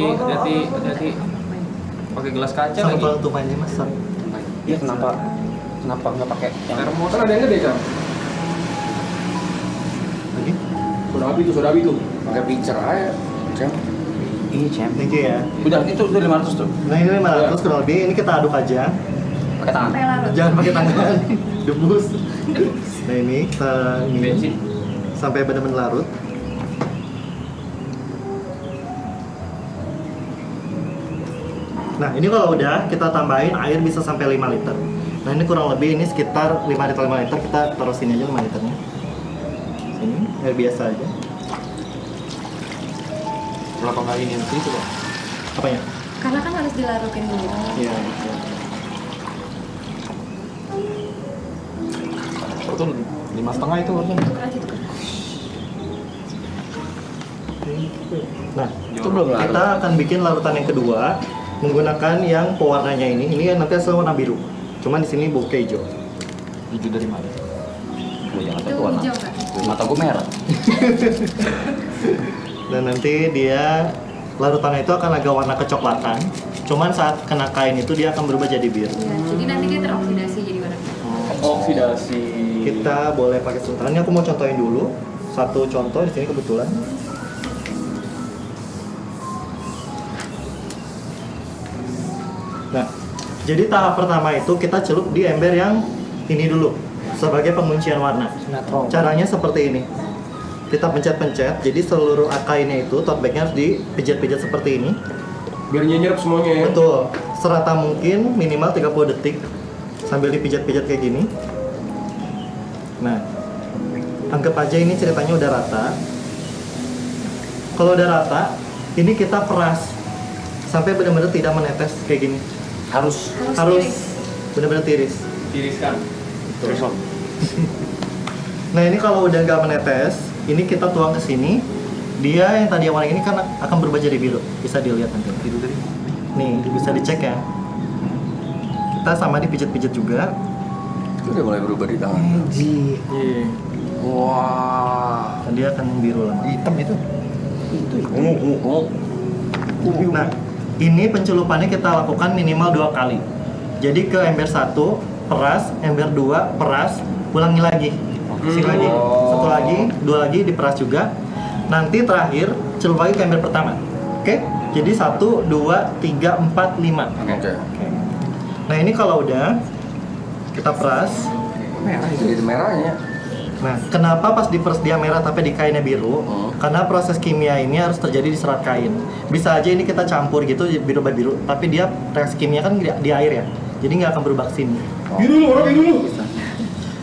Speaker 9: Pakai gelas kaca
Speaker 6: Sama
Speaker 9: lagi.
Speaker 6: penutupannya mas. Sorry.
Speaker 2: Iya kenapa nggak pakai yang
Speaker 9: Termos kan ada yang gede, Cam.
Speaker 6: Lagi.
Speaker 9: Soda api tuh.
Speaker 2: pakai pitcher aja. Cem.
Speaker 3: Iya, Cem.
Speaker 6: Thank you ya.
Speaker 2: Udah itu udah 500 tuh.
Speaker 6: Nah ini 500 kurang lebih. Ini kita aduk aja.
Speaker 2: Pakai tangan.
Speaker 5: Sampai larut.
Speaker 6: Jangan pakai tangan. Debus. Nah ini kita
Speaker 9: Bensin.
Speaker 6: sampai benar-benar larut. Nah ini kalau udah kita tambahin air bisa sampai 5 liter. Nah ini kurang lebih ini sekitar 5 liter kita taruh sini aja 5 liternya. Sini air biasa aja.
Speaker 9: Berapa kali ini itu Pak?
Speaker 6: Apanya?
Speaker 5: Karena kan harus dilarutin dulu.
Speaker 6: Iya.
Speaker 8: Itu 5,5 itu harusnya.
Speaker 5: Tuker aja tuker.
Speaker 6: Nah
Speaker 2: Itu belum larut.
Speaker 6: kita akan bikin larutan yang kedua menggunakan yang pewarnanya ini. Ini yang nanti asal warna biru. Cuman di sini bokeh hijau.
Speaker 8: Hijau dari mana?
Speaker 2: Gua jangan
Speaker 5: Itu
Speaker 2: tahu warna.
Speaker 5: hijau kan?
Speaker 2: Mata gua merah.
Speaker 6: Dan nanti dia larutannya itu akan agak warna kecoklatan. Cuman saat kena kain itu dia akan berubah jadi biru.
Speaker 5: Iya, jadi nanti dia teroksidasi jadi warna.
Speaker 9: Oksidasi.
Speaker 6: Kita boleh pakai sultan. Ini aku mau contohin dulu. Satu contoh di sini kebetulan. Nah, jadi tahap pertama itu kita celup di ember yang ini dulu sebagai penguncian warna. Caranya seperti ini. Kita pencet-pencet, jadi seluruh kainnya itu tote bagnya harus dipijat-pijat seperti ini.
Speaker 9: Biar nyerap semuanya ya.
Speaker 6: Betul, serata mungkin minimal 30 detik sambil dipijat-pijat kayak gini. Nah, anggap aja ini ceritanya udah rata. Kalau udah rata, ini kita peras sampai benar-benar tidak menetes kayak gini.
Speaker 2: Harus
Speaker 6: Harus
Speaker 5: tiris.
Speaker 6: benar-benar tiris.
Speaker 9: Tiriskan.
Speaker 6: Nah ini kalau udah nggak menetes, ini kita tuang ke sini. Dia yang tadi warna ini kan akan berubah jadi biru. Bisa dilihat nanti. Biru tadi. Nih bisa dicek ya. Kita sama dipijat-pijat juga.
Speaker 2: itu udah mulai berubah di tangan.
Speaker 6: Magic.
Speaker 9: Iya.
Speaker 2: Wah.
Speaker 6: Dan dia akan biru lama.
Speaker 8: Hitam itu.
Speaker 6: Nah, ini pencelupannya kita lakukan minimal 2 kali. Jadi ke ember 1 peras, ember 2 peras, ulangi lagi. Sini lagi, 1 lagi, 2 lagi diperas juga. Nanti terakhir celup lagi ke ember pertama. Oke? Jadi 1, 2, 3, 4, 5.
Speaker 2: Oke.
Speaker 6: Nah, ini kalau udah kita peras.
Speaker 2: Merah itu jadi merahnya.
Speaker 6: Nah, kenapa pas diperas dia merah tapi di kainnya biru? Karena proses kimia ini harus terjadi di serat kain. Bisa aja ini kita campur gitu biru, tapi dia reaksi kimia kan di air ya. Jadi nggak akan berubah ke sini.
Speaker 9: Biru dulu.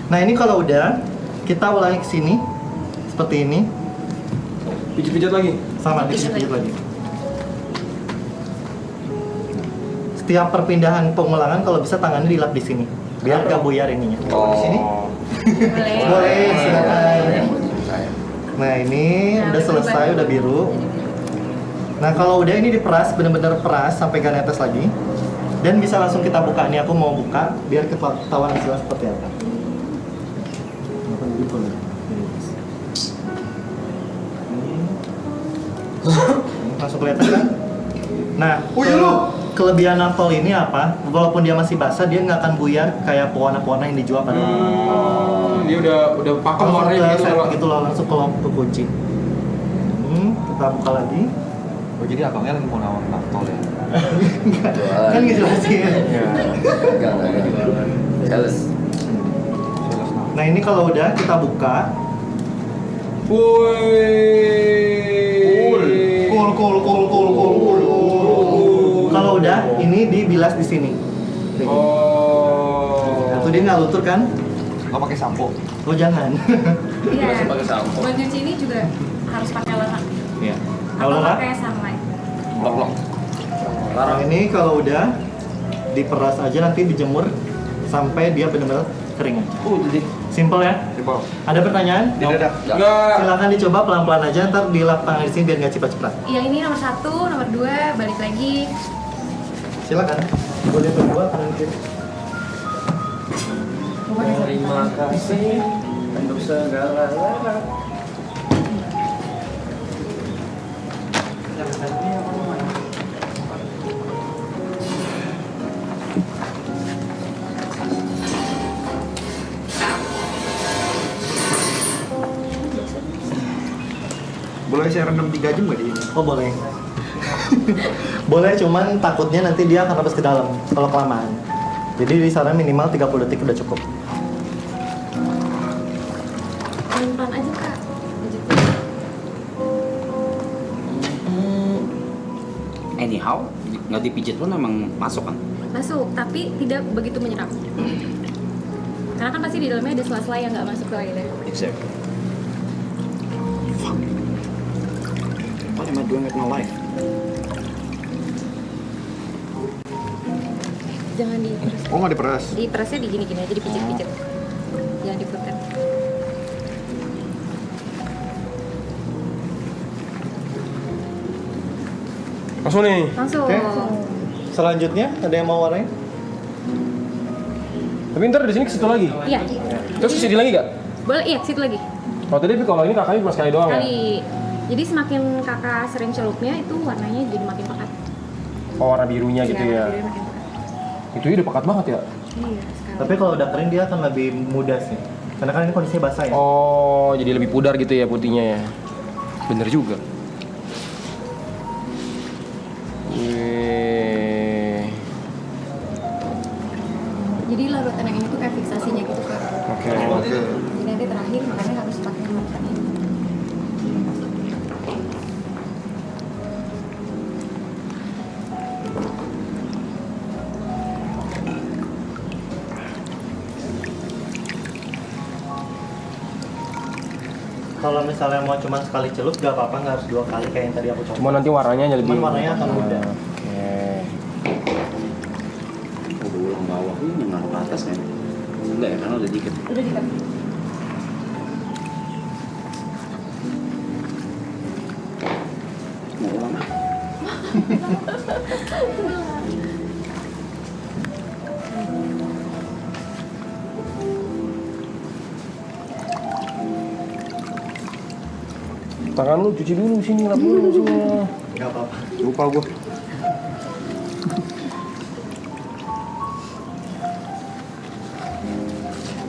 Speaker 6: Nah, ini kalau udah kita ulangi ke sini seperti ini,
Speaker 9: Pijat-pijat lagi.
Speaker 6: sama dipijit lagi. Setiap perpindahan pengulangan kalau bisa tangannya dilap di sini biar nggak buyar ininya. Di sini?
Speaker 5: Boleh.
Speaker 6: Boleh, silakan.
Speaker 2: Saya.
Speaker 6: Nah, ini
Speaker 5: Nah,
Speaker 6: udah selesai, udah biru. Nah, kalau udah ini diperas, bener-bener peras sampai gak netes lagi. Dan bisa langsung kita buka. Nih aku mau buka biar ketahuan hasilnya seperti apa. Langsung kelihatan kan? Nah, kelebihan naftol ini apa? Walaupun dia masih basah, dia nggak akan buyar kayak pewarna-pewarna yang dijual pada
Speaker 9: Dia udah pakem
Speaker 6: langsung
Speaker 9: warnanya
Speaker 6: ke
Speaker 9: gitu
Speaker 6: set
Speaker 9: Pak.
Speaker 6: gitu loh, langsung ke kunci. Kita buka lagi.
Speaker 8: Oh jadi abangnya lagi mau nawar naftol ya?
Speaker 6: Kan ngejelasin.
Speaker 2: Enggak. Sales.
Speaker 6: Nah ini kalau udah kita buka. Kalau udah, ini dibilas di sini.
Speaker 9: Oh.
Speaker 6: Tuh dia nggak luntur kan?
Speaker 8: Nggak pakai sampo?
Speaker 6: Oh jangan.
Speaker 5: Iya.
Speaker 9: Pakai sampo.
Speaker 5: Buat nyuci ini juga harus pakai lengkap.
Speaker 6: Iya.
Speaker 5: Atau
Speaker 6: Kalau nggak,
Speaker 5: pakai sunlight.
Speaker 2: Blok.
Speaker 6: nah ini kalau udah diperas aja nanti dijemur sampai dia benar-benar kering.
Speaker 2: Jadi
Speaker 6: Simple ya.
Speaker 8: Simple.
Speaker 6: Ada pertanyaan?
Speaker 1: Tidak.
Speaker 9: Enggak.
Speaker 6: Silakan dicoba pelan-pelan aja, ntar dilap tangan di sini biar nggak cepat-cepat.
Speaker 5: Iya, ini nomor 1, nomor 2, balik lagi.
Speaker 6: Silakan. Boleh berdua kanan kiri.
Speaker 2: terima kasih untuk segala larang.
Speaker 8: Boleh saya rendam 3 jam nggak di ini?
Speaker 6: Oh boleh. Boleh, cuman takutnya nanti dia akan habis ke dalam kalau kelamaan. Jadi di sana minimal 30 detik udah cukup.
Speaker 5: Pelan-pelan aja kak.
Speaker 2: Anyhow, nggak dipijit pun emang masuk kan?
Speaker 5: Masuk, tapi tidak begitu menyerap. Karena kan pasti di dalamnya ada sela-sela yang nggak masuk ke airnya.
Speaker 2: Exactly. Fuck. What am I doing with my life?
Speaker 5: Jangan diperes.
Speaker 8: Oh nggak diperas?
Speaker 5: Diperesnya di gini-gini aja, dipijit-pijit. Jangan diputar.
Speaker 9: Langsung nih.
Speaker 5: Langsung.
Speaker 6: Oke. Selanjutnya ada yang mau warnain?
Speaker 9: Tapi ntar di sini ke situ lagi.
Speaker 5: Iya.
Speaker 9: Terus ke sini lagi gak?
Speaker 5: Boleh, iya, situ lagi.
Speaker 9: Oh tadi kalau ini kakaknya cuma sekali doang ya?
Speaker 5: Kali. Jadi semakin kakak sering celupnya itu warnanya jadi makin pekat.
Speaker 9: Oh warna birunya gitu
Speaker 5: Iya,
Speaker 9: ya?
Speaker 5: birunya makin pekat.
Speaker 9: Itu udah pekat banget ya?
Speaker 5: Iya, sekarang.
Speaker 6: Tapi kalau udah kering dia akan lebih mudah sih. Karena kan ini kondisinya basah ya.
Speaker 9: Oh jadi lebih pudar gitu ya putihnya ya? Bener juga. Wih.
Speaker 5: Jadi larutan yang ini tuh kayak fiksasinya gitu kak.
Speaker 9: Oke.
Speaker 5: Jadi nanti terakhir makanya harus pakai larutan ini.
Speaker 6: Kalau misalnya mau cuma sekali celup gak apa-apa, nggak harus 2 kali kayak yang tadi aku coba.
Speaker 9: Cuma nanti warnanya lebih.
Speaker 6: Cuman warnanya akan mudah.
Speaker 9: Oke.
Speaker 2: Udah ulang bawah ini ngaruh ke atas kan? Enggak ya, karena udah dikit.
Speaker 5: Udah dikat.
Speaker 2: Mau ulang ah?
Speaker 9: Tangan lu cuci dulu sini, lap dulu sini.
Speaker 6: Gak apa-apa.
Speaker 8: Lupa gua.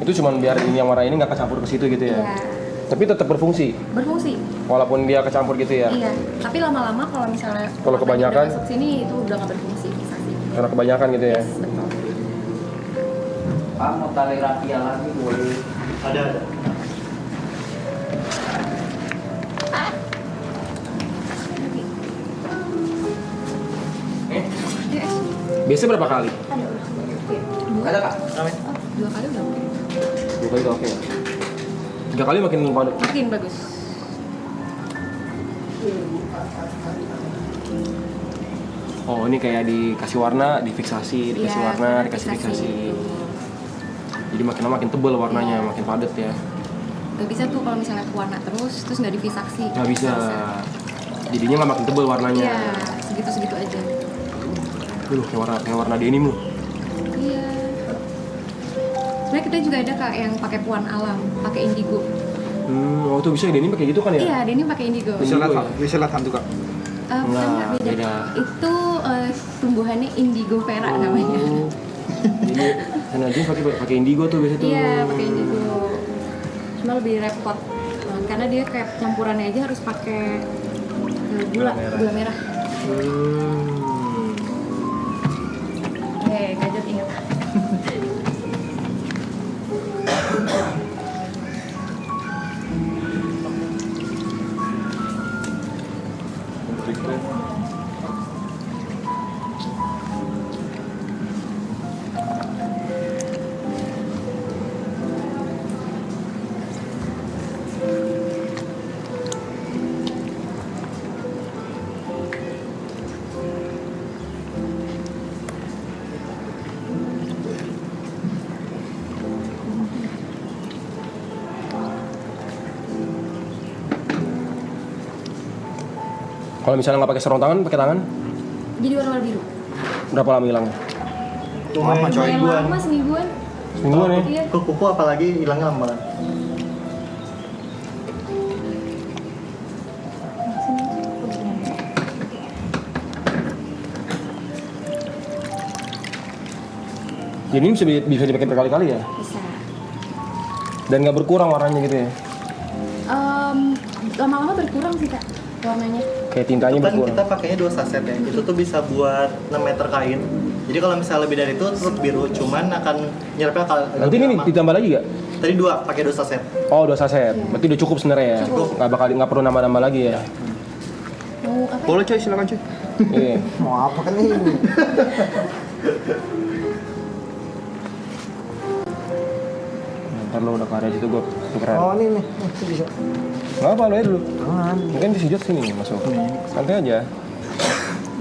Speaker 9: Itu cuman biar ini yang warna ini nggak kecampur ke situ gitu ya?
Speaker 5: Iya.
Speaker 9: Tapi tetap berfungsi,
Speaker 5: Berfungsi.
Speaker 9: walaupun dia kecampur gitu ya?
Speaker 5: Iya. Tapi lama-lama kalau misalnya
Speaker 9: Kalau
Speaker 5: warnanya
Speaker 6: kan?
Speaker 9: kebanyakan?
Speaker 5: udah masuk sini itu udah nggak berfungsi fiksasi.
Speaker 9: Karena kebanyakan gitu ya?
Speaker 5: Yes, betul.
Speaker 2: Pak mau tali rapiah lagi boleh.
Speaker 6: Ada.
Speaker 9: Biasanya berapa kali?
Speaker 2: Ada kak?
Speaker 5: Oh, 2 kali udah oke.
Speaker 9: 2 kali itu oke ya? 3 kali makin padat.
Speaker 5: Makin bagus.
Speaker 9: Oh ini kayak dikasih warna, difiksasi, dikasih
Speaker 5: Iya,
Speaker 9: warna, dikasih fiksasi. Jadi makin lama makin tebal warnanya,
Speaker 5: Iya.
Speaker 9: makin padat ya.
Speaker 5: Gak bisa tuh kalau misalnya warna terus nggak difiksasi.
Speaker 9: Nggak bisa. Jadinya nggak makin tebal warnanya.
Speaker 5: Iya, segitu-segitu aja.
Speaker 9: Duh, kayak warna denim loh.
Speaker 5: Iya. Sebenarnya kita juga ada kak yang pakai pewarna alam, pakai indigo.
Speaker 9: Oh itu bisa denim pakai gitu kan ya?
Speaker 5: Iya, denim pakai indigo.
Speaker 8: Bisa
Speaker 9: Indigo
Speaker 8: lihat, bisa lihat hantu kak.
Speaker 5: Bukan,
Speaker 9: Enggak,
Speaker 5: Kak, beda.
Speaker 9: beda.
Speaker 5: Itu tumbuhannya indigo vera namanya.
Speaker 9: Jadi sana jeans pakai indigo tuh biasa tuh.
Speaker 5: Iya, pakai indigo. Cuma lebih repot karena dia kayak campurannya aja harus pakai gula merah. Gadget ingat.
Speaker 9: Kalau misalnya nggak pakai sarung tangan, pakai tangan,
Speaker 5: Jadi warna biru.
Speaker 9: berapa lama hilangnya?
Speaker 6: Lama coy.
Speaker 5: Lumayan lama, semingguan.
Speaker 9: Semingguan ya?
Speaker 5: Iya.
Speaker 6: Ke kuku apalagi hilangnya lama banget.
Speaker 9: Jadi ini bisa dipakai berkali-kali ya?
Speaker 5: Bisa.
Speaker 9: Dan nggak berkurang warnanya gitu ya?
Speaker 5: Lama-lama berkurang sih kak warnanya.
Speaker 9: Kayak tintanya
Speaker 6: Itu kan
Speaker 9: berkurang.
Speaker 6: kita pakainya 2 saset ya. Itu tuh bisa buat 6 meter kain. Jadi kalau misalnya lebih dari itu tetap biru, cuman akan nyerapnya
Speaker 9: Nanti ini ditambah lagi nggak?
Speaker 6: Tadi 2, pakai 2 saset.
Speaker 9: Oh, 2 saset. Berarti udah cukup sebenarnya ya?
Speaker 5: Cukup.
Speaker 9: Nggak perlu nambah-nambah lagi ya?
Speaker 5: Mau apa?
Speaker 8: Boleh coy, silakan coy.
Speaker 9: Iya.
Speaker 7: Mau apa kan ini?
Speaker 9: Ntar lo udah kelar situ gue tukeran.
Speaker 7: Oh ini nih, bisa.
Speaker 9: Nggak apa, lo aja dulu.
Speaker 7: Jangan.
Speaker 9: Mungkin disijat sini nih masuk. Santai aja.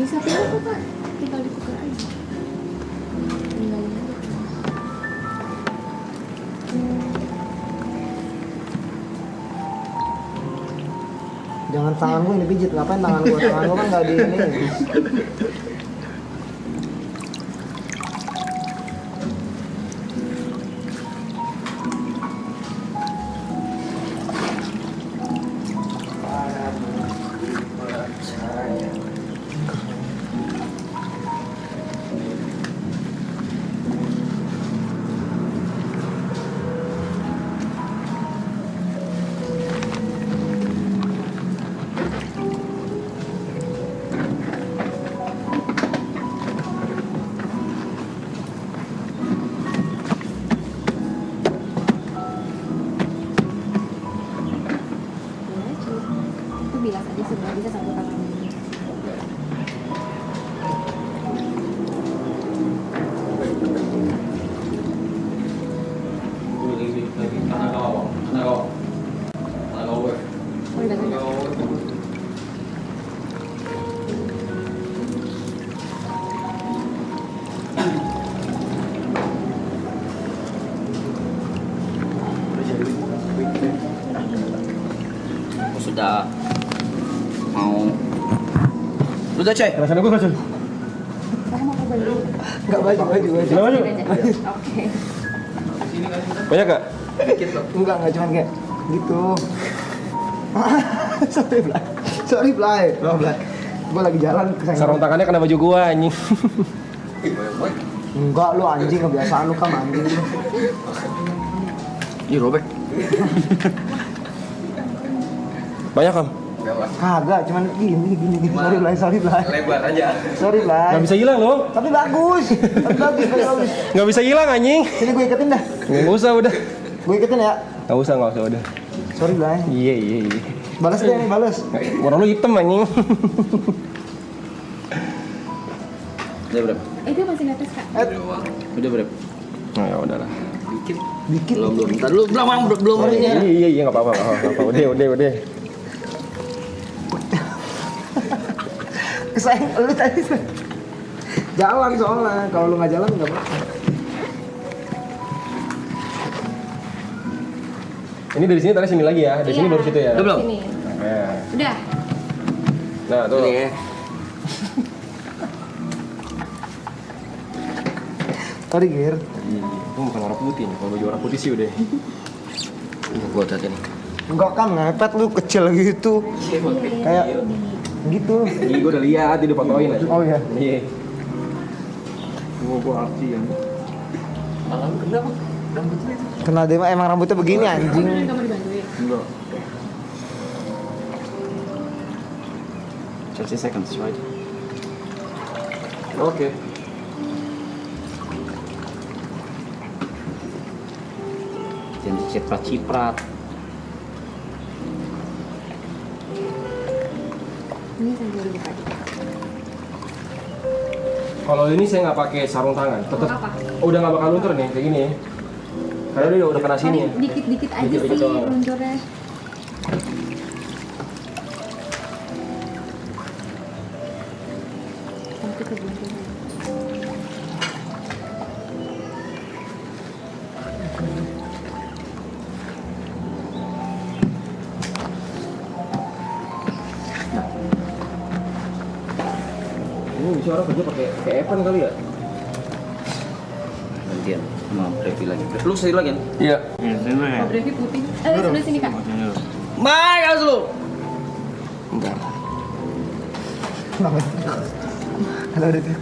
Speaker 5: Bisa pilih kok kak. Tinggal ditukar aja. Tinggalin aja.
Speaker 7: Jangan tangan gue yang dipijit, ngapain tangan gue? Tangan gue kan nggak di ini.
Speaker 5: Itu bilas aja sebenarnya bisa satu kali. Oh, udah kan?
Speaker 2: Aku sudah mau. Udah coy.
Speaker 9: Rasanya gue kasih.
Speaker 5: Saya mau coba dulu.
Speaker 7: Nggak baju.
Speaker 9: Gila baju.
Speaker 5: Oke.
Speaker 9: Banyak gak?
Speaker 7: Enggak cuma kayak gitu. Sorry Blay. Gue lagi jalan ke sana.
Speaker 9: Sarung tangannya kena baju gua anjing.
Speaker 7: Enggak lu anjing, kebiasaan lu kan anjing.
Speaker 2: Ih robek.
Speaker 9: Banyak kan?
Speaker 7: Kagak, cuman gini. Sorry Blay.
Speaker 2: Lebar aja.
Speaker 7: Sorry Blay.
Speaker 9: Nggak bisa hilang loh.
Speaker 7: Tapi bagus. Bagus.
Speaker 9: Nggak bisa hilang anjing.
Speaker 7: Sini gue iketin dah.
Speaker 9: Nggak usah udah.
Speaker 7: Gue iketin ya.
Speaker 9: Nggak usah udah.
Speaker 7: Sorry Blay.
Speaker 9: Iya.
Speaker 7: Balas deh nih, balas.
Speaker 9: Warna lu hitam anjing.
Speaker 2: Udah berapa?
Speaker 5: Itu masih netes kak.
Speaker 2: Udah berapa?
Speaker 9: Nah, ya udahlah.
Speaker 7: Dikit.
Speaker 2: Belum. Ntar lu belum ini ya.
Speaker 9: Iya, nggak apa-apa. Udah.
Speaker 7: Sayang lu tadi. Jalan soalnya. Kalau lu nggak jalan nggak apa-apa.
Speaker 9: Ini dari sini tarik sini lagi ya. Dari sini
Speaker 5: Iya.
Speaker 9: baru situ ya.
Speaker 2: Udah belum?
Speaker 5: Sini.
Speaker 9: Ya.
Speaker 5: Udah.
Speaker 9: Nah, tuh.
Speaker 2: Ini ya.
Speaker 7: Sorry Gir.
Speaker 9: Itu bukan warna putih nih. Kalau baju warna putih sih udah.
Speaker 2: Gua lihat ini.
Speaker 7: Enggak kan ngepet lu kecil gitu. Kayak gitu.
Speaker 9: Iya, gue udah lihat, dia fotoin aja.
Speaker 7: Oh iya.
Speaker 9: Iya.
Speaker 8: Gua arti ya.
Speaker 7: Kena dia emang rambutnya begini anjing.
Speaker 5: Nggak mau dibantuin.
Speaker 8: Enggak.
Speaker 9: 30 seconds, right? Oke.
Speaker 2: Jangan ciprat-ciprat.
Speaker 5: Ini sambil dibuka.
Speaker 9: Kalau ini saya nggak pakai sarung tangan, tetap
Speaker 5: Apa?
Speaker 9: udah nggak bakal luntur nih kayak gini ya. Karena dia udah kena sini ya.
Speaker 5: Dikit-dikit aja
Speaker 9: Dikit-dikit
Speaker 5: sih
Speaker 9: doang.
Speaker 5: lunturnya. Tapi kebetulan.
Speaker 9: sih orang kerja pakai Evan kali ya?
Speaker 2: Gantian sama Brevi lagi. Lu sendiri lagi kan?
Speaker 9: Iya.
Speaker 5: Oh, Brevi putih. Sebelah sini kak.
Speaker 2: Mai, harus lu.
Speaker 9: Enggak.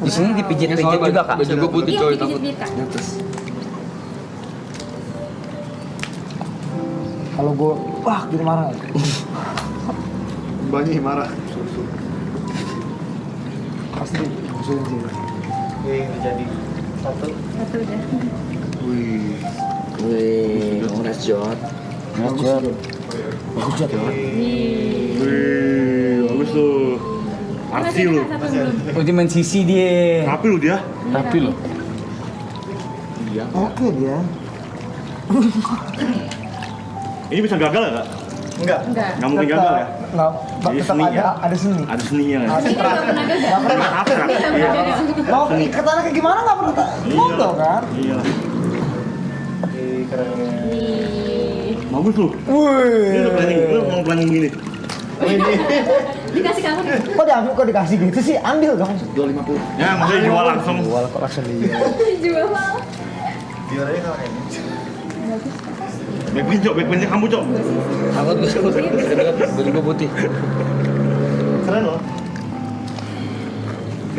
Speaker 2: Di sini dipijit-pijit juga kak.
Speaker 9: Baju gue putih
Speaker 5: Iya,
Speaker 9: coy,
Speaker 5: dikit
Speaker 9: takut.
Speaker 5: biar kak.
Speaker 7: Kalau gue, wah gitu marah.
Speaker 8: Banyak marah.
Speaker 7: Pasti musuhin sih.
Speaker 6: Ini jadi satu.
Speaker 5: Satu udah.
Speaker 8: Wih.
Speaker 2: Wih, nice job.
Speaker 8: Wih, bagus tuh. Arti lu.
Speaker 5: Satu belum.
Speaker 2: Oh, dia main sisi dia.
Speaker 8: Rapi lu dia.
Speaker 9: Rapi loh.
Speaker 7: Oke dia.
Speaker 8: Ini bisa gagal ya, Kak?
Speaker 6: Enggak.
Speaker 5: Enggak.
Speaker 8: Nggak mungkin gagal ya?
Speaker 7: Nggak,
Speaker 8: Jadi
Speaker 7: tetap
Speaker 8: seni ya?
Speaker 7: ada seni.
Speaker 8: Ada seninya kan?
Speaker 5: Ini nggak pernah gagal.
Speaker 8: Abstrak.
Speaker 5: Nggak pernah gagal.
Speaker 7: Mau ikatannya kayak gimana nggak pernah ngobrol kan?
Speaker 8: Iya.
Speaker 6: Keren.
Speaker 5: Nih.
Speaker 8: Bagus lu. Ini lu planning, lu mau planning begini.
Speaker 5: Dikasih kamu.
Speaker 7: Kok diambil, kok dikasih gitu sih? Ambil kamu.
Speaker 8: 250. Ya, maksudnya jual langsung.
Speaker 7: Jual kok langsung dia.
Speaker 5: Jual.
Speaker 6: Biarnya kalau ini.
Speaker 8: Backbench kamu, Cok.
Speaker 2: Aku tuh baju gue putih.
Speaker 6: Keren loh.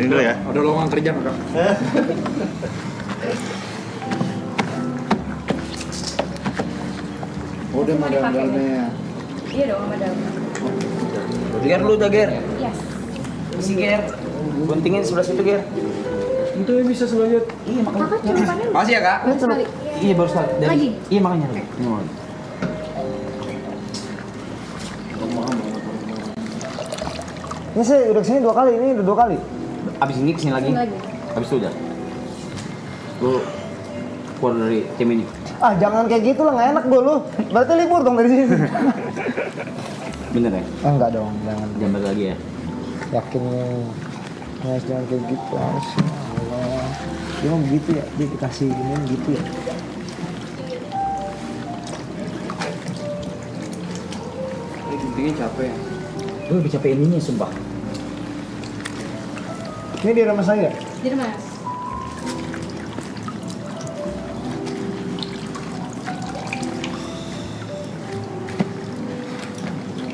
Speaker 8: Ini dulu ya.
Speaker 9: Ada lowongan kerja nggak, Kak?
Speaker 7: Oh, dia
Speaker 5: Semua dipakai,
Speaker 7: modal-modalnya.
Speaker 5: Iya dong, sama dalam.
Speaker 2: Ger lu udah Ger.
Speaker 5: Yes.
Speaker 2: Isi Ger. Guntingin sebelah situ Ger.
Speaker 9: Itu yang bisa selanjut.
Speaker 2: Iya makanya.
Speaker 5: Kakak celupannya
Speaker 2: Makasih ya kak.
Speaker 5: baru sekali.
Speaker 2: Iya baru sekali.
Speaker 5: Lagi?
Speaker 2: Iya makanya.
Speaker 7: Ini sih udah kesini 2 kali, ini udah 2 kali.
Speaker 2: Abis ini kesini lagi.
Speaker 5: Lagi.
Speaker 2: Abis itu udah. Lu keluar dari tim ini.
Speaker 7: Ah jangan kayak gitu lah, nggak enak gue lu. Berarti libur dong dari sini.
Speaker 2: Bener ya?
Speaker 7: Ah enggak dong, jangan.
Speaker 2: Jangan balik lagi ya.
Speaker 7: Yakin nih. Mas jangan kayak gitu, Masya Allah. Dia mah begitu ya, dia dikasih gini gitu ya.
Speaker 9: Ini guntingnya capek ya.
Speaker 2: Lu lebih capek ininya sumpah.
Speaker 7: Ini di rumah saya.
Speaker 5: Jadi mas.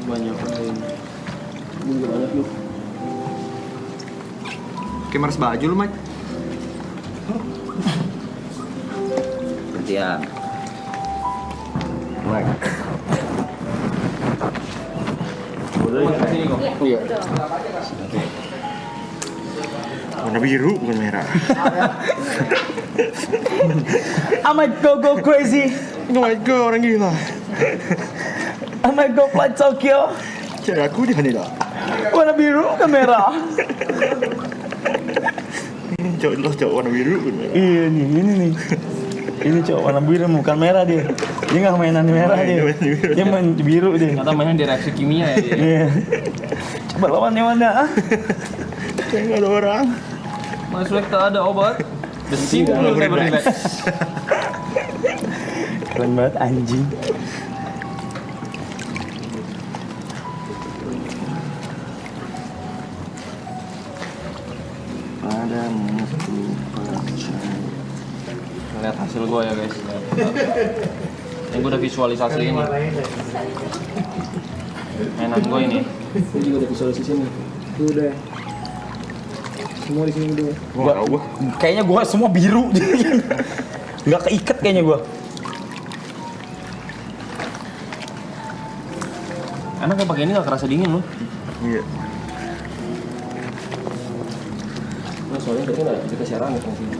Speaker 9: Banyak kan. Juga banyak lu.
Speaker 8: Kayak maras baju lu, Mike.
Speaker 2: Gantian. Mike.
Speaker 5: Iya. Betul.
Speaker 8: Warna biru bukan merah.
Speaker 2: I might go crazy.
Speaker 8: Oh my god, orang gila.
Speaker 2: I might go fly Tokyo.
Speaker 8: Cari aku di Haneda.
Speaker 2: Warna biru ke merah.
Speaker 8: Ini cowok warna biru bukan merah.
Speaker 2: Iya nih, ini nih. Ini cowok warna biru bukan merah dia. Dia nggak mainan merah dia. Dia main biru dia.
Speaker 9: Ternyata mainnya di reaksi kimia ya dia.
Speaker 2: Iya. Coba lawan yang mana?
Speaker 8: Kayak nggak ada orang.
Speaker 9: Mas Wek tak ada obat. Besi
Speaker 8: Kalau
Speaker 9: saya
Speaker 8: relax.
Speaker 2: Keren banget anjing.
Speaker 8: Ada musuh.
Speaker 9: Lihat hasil gue ya guys. Yang gue udah visualisasi ini. Mainan gue ini. Gue juga udah visualisasi nih.
Speaker 7: Udah. Semua di sini udah.
Speaker 2: Gua kayaknya gua semua biru. Nggak keikat kayaknya gua.
Speaker 9: Enak ya pakai ini nggak kerasa dingin loh.
Speaker 8: Iya.
Speaker 9: Nah, soalnya tadi nggak dikasih arang gitu sini.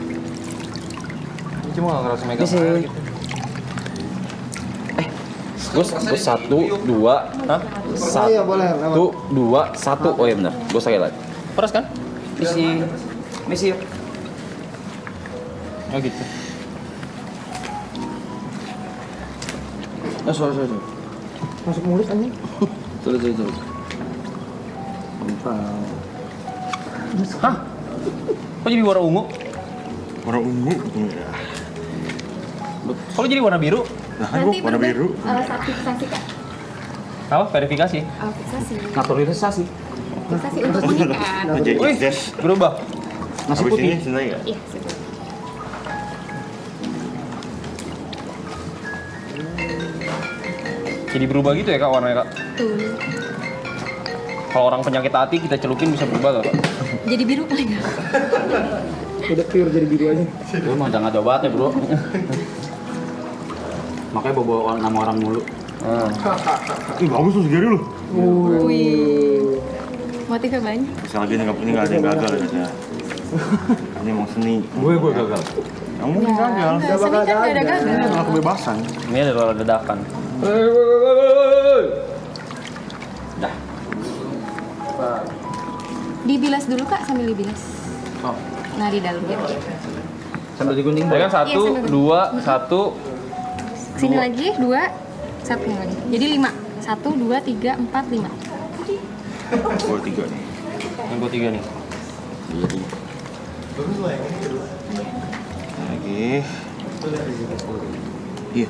Speaker 9: Cuma nggak kerasa megang.
Speaker 2: Ini sih.
Speaker 9: air gitu.
Speaker 2: Gue 1, 2,
Speaker 7: Oh iya boleh.
Speaker 2: 1, 2, 1. Oh iya benar. Gue sekali lagi.
Speaker 9: Peras kan?
Speaker 2: Misi.
Speaker 9: Oh gitu.
Speaker 2: Sorry.
Speaker 7: Masuk mulut anjing.
Speaker 2: Tulis.
Speaker 9: Hah? Kok jadi warna ungu?
Speaker 8: Warna ungu bukan merah.
Speaker 9: Kok lu jadi warna biru?
Speaker 8: Nah, kan gua warna biru.
Speaker 5: Saat fiksasi kak.
Speaker 9: Apa? Verifikasi?
Speaker 5: Fiksasi.
Speaker 2: Naturalisasi.
Speaker 5: Fiksasi untuk mengikat.
Speaker 8: Jadi
Speaker 9: Wih,
Speaker 8: Zes.
Speaker 9: berubah.
Speaker 8: Nasi
Speaker 4: Habis
Speaker 8: putih.
Speaker 4: ini sini ya?
Speaker 5: Iya, sudah.
Speaker 2: Jadi berubah gitu ya kak warnanya kak?
Speaker 5: Tuh.
Speaker 2: Kalau orang penyakit hati kita celukin bisa berubah gak kak?
Speaker 5: Jadi biru kan enggak?
Speaker 7: Udah pure jadi biru aja.
Speaker 9: Lu emang jangan coba ya bro. Makanya bawa nama orang mulu.
Speaker 4: Ih, bagus tuh segeri lu.
Speaker 5: Wih. Motifnya banyak.
Speaker 4: Bisa lagi nggak ada yang gagal ya. Ini emang seni.
Speaker 9: Gue gagal.
Speaker 4: Yang mungkin gagal.
Speaker 5: Enggak, seni kan enggak ada gagal.
Speaker 4: Ini adalah kebebasan.
Speaker 2: Ini adalah ledakan.
Speaker 9: Dah.
Speaker 5: Dibilas dulu Kak, sambil dibilas.
Speaker 9: Oh.
Speaker 5: Nah, di dalamnya.
Speaker 9: Sambil digunting
Speaker 2: Saya kan
Speaker 5: Iya,
Speaker 2: 1, 2, 1.
Speaker 5: Sini lagi, 2, 1 lagi. Jadi 5. 1, 2, 3, 4, 5.
Speaker 4: Gua 3 nih.
Speaker 2: Yang gue 3 nih.
Speaker 4: Lagi. Iya.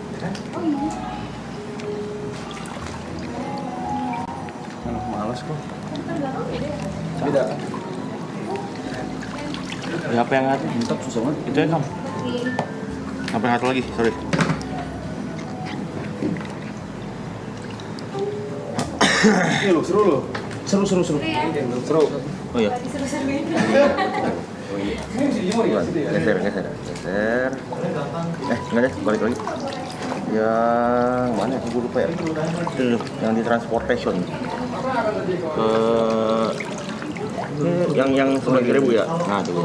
Speaker 2: Males kok.
Speaker 4: Ya, apa yang ada?
Speaker 9: Mantap susah banget.
Speaker 4: Itu ya kamu. Apa yang satu lagi? Sorry.
Speaker 9: Ini lo seru lo. Seru.
Speaker 4: Seru. Oh iya. Geser. Enggak deh, balik lagi. Yang mana? Gue lupa ya. Itu yang di transportation. Yang 11.000 ya. Nah, itu.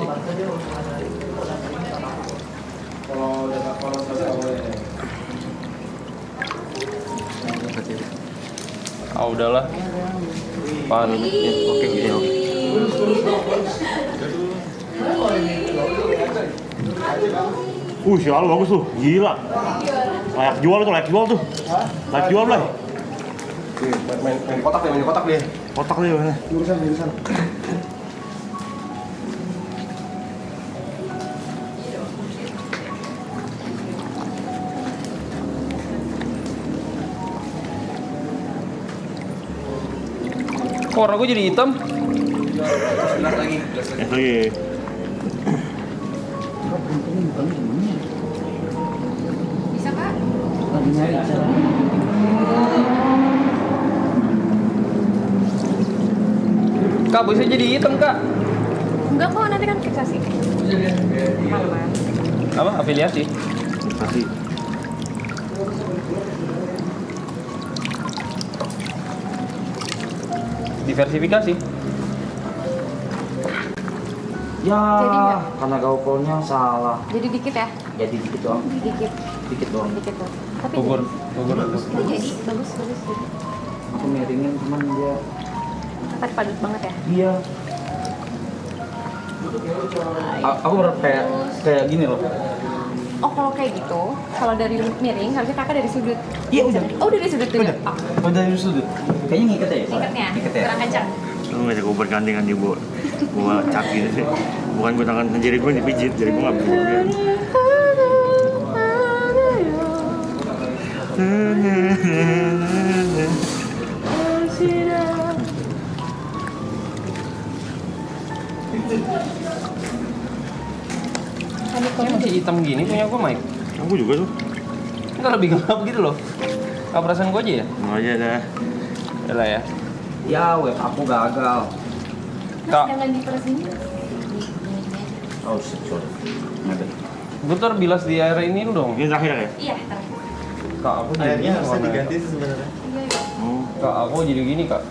Speaker 2: Ah udahlah. Apaan?
Speaker 4: Ya, oke, ya, oke. Sial bagus tuh, gila. Layak jual tuh. Layak jual lah.
Speaker 1: Main kotak deh.
Speaker 4: Kotak deh mana?
Speaker 7: Jurusan.
Speaker 2: Kok warna gue jadi hitam?
Speaker 4: Lagi.
Speaker 5: Bisa Kak?
Speaker 7: Lagi nyari cara.
Speaker 2: Kak, bisa jadi hitam kak?
Speaker 5: Enggak kok, nanti kan fiksasi. Aman.
Speaker 2: Apa? Afiliasi?
Speaker 4: Kasih.
Speaker 2: Diversifikasi?
Speaker 9: Ya,
Speaker 5: Jadi nggak?
Speaker 9: karena gaupolnya salah.
Speaker 5: Jadi dikit ya?
Speaker 9: Jadi dikit doang.
Speaker 5: Dikit
Speaker 9: Doang.
Speaker 5: tuh. Tapi
Speaker 2: Gugur.
Speaker 5: jadi bagus.
Speaker 9: Aku miringin cuman dia.
Speaker 5: Tapi padat banget ya?
Speaker 9: Iya. Aku bener kayak gini loh.
Speaker 5: Oh kalau kayak gitu, kalau dari miring harusnya kakak dari sudut.
Speaker 9: Iya udah.
Speaker 5: Oh dari sudut juga. Oh,
Speaker 9: Oh dari sudut. Kayaknya ngikat ya.
Speaker 5: ikatnya,
Speaker 9: Ngikat ya.
Speaker 5: kurang kencang.
Speaker 4: Lu ngajak gue bergandengan di gua caki sih. Bukan gue tangan jari gue dipijit, jadi gue nggak bisa bergerak.
Speaker 2: Ini masih hitam gini punya gue, Mike.
Speaker 4: Aku juga tuh.
Speaker 2: Enggak lebih gelap gitu loh. Apa perasaan gue aja ya?
Speaker 4: Mau aja dah.
Speaker 2: Yalah ya.
Speaker 9: Ya, web aku gagal.
Speaker 2: Kak,
Speaker 5: Jangan diperesin.
Speaker 9: Oh shit, sorry. Nggak.
Speaker 2: gue tuh bilas di air ini dong.
Speaker 4: Ini terakhir ya?
Speaker 5: Iya, terakhir.
Speaker 2: Kak, aku jadi
Speaker 6: Airnya
Speaker 2: gini
Speaker 6: harusnya
Speaker 2: warnanya.
Speaker 6: diganti sih sebenarnya.
Speaker 5: Iya.
Speaker 2: Kak, aku jadi gini kak.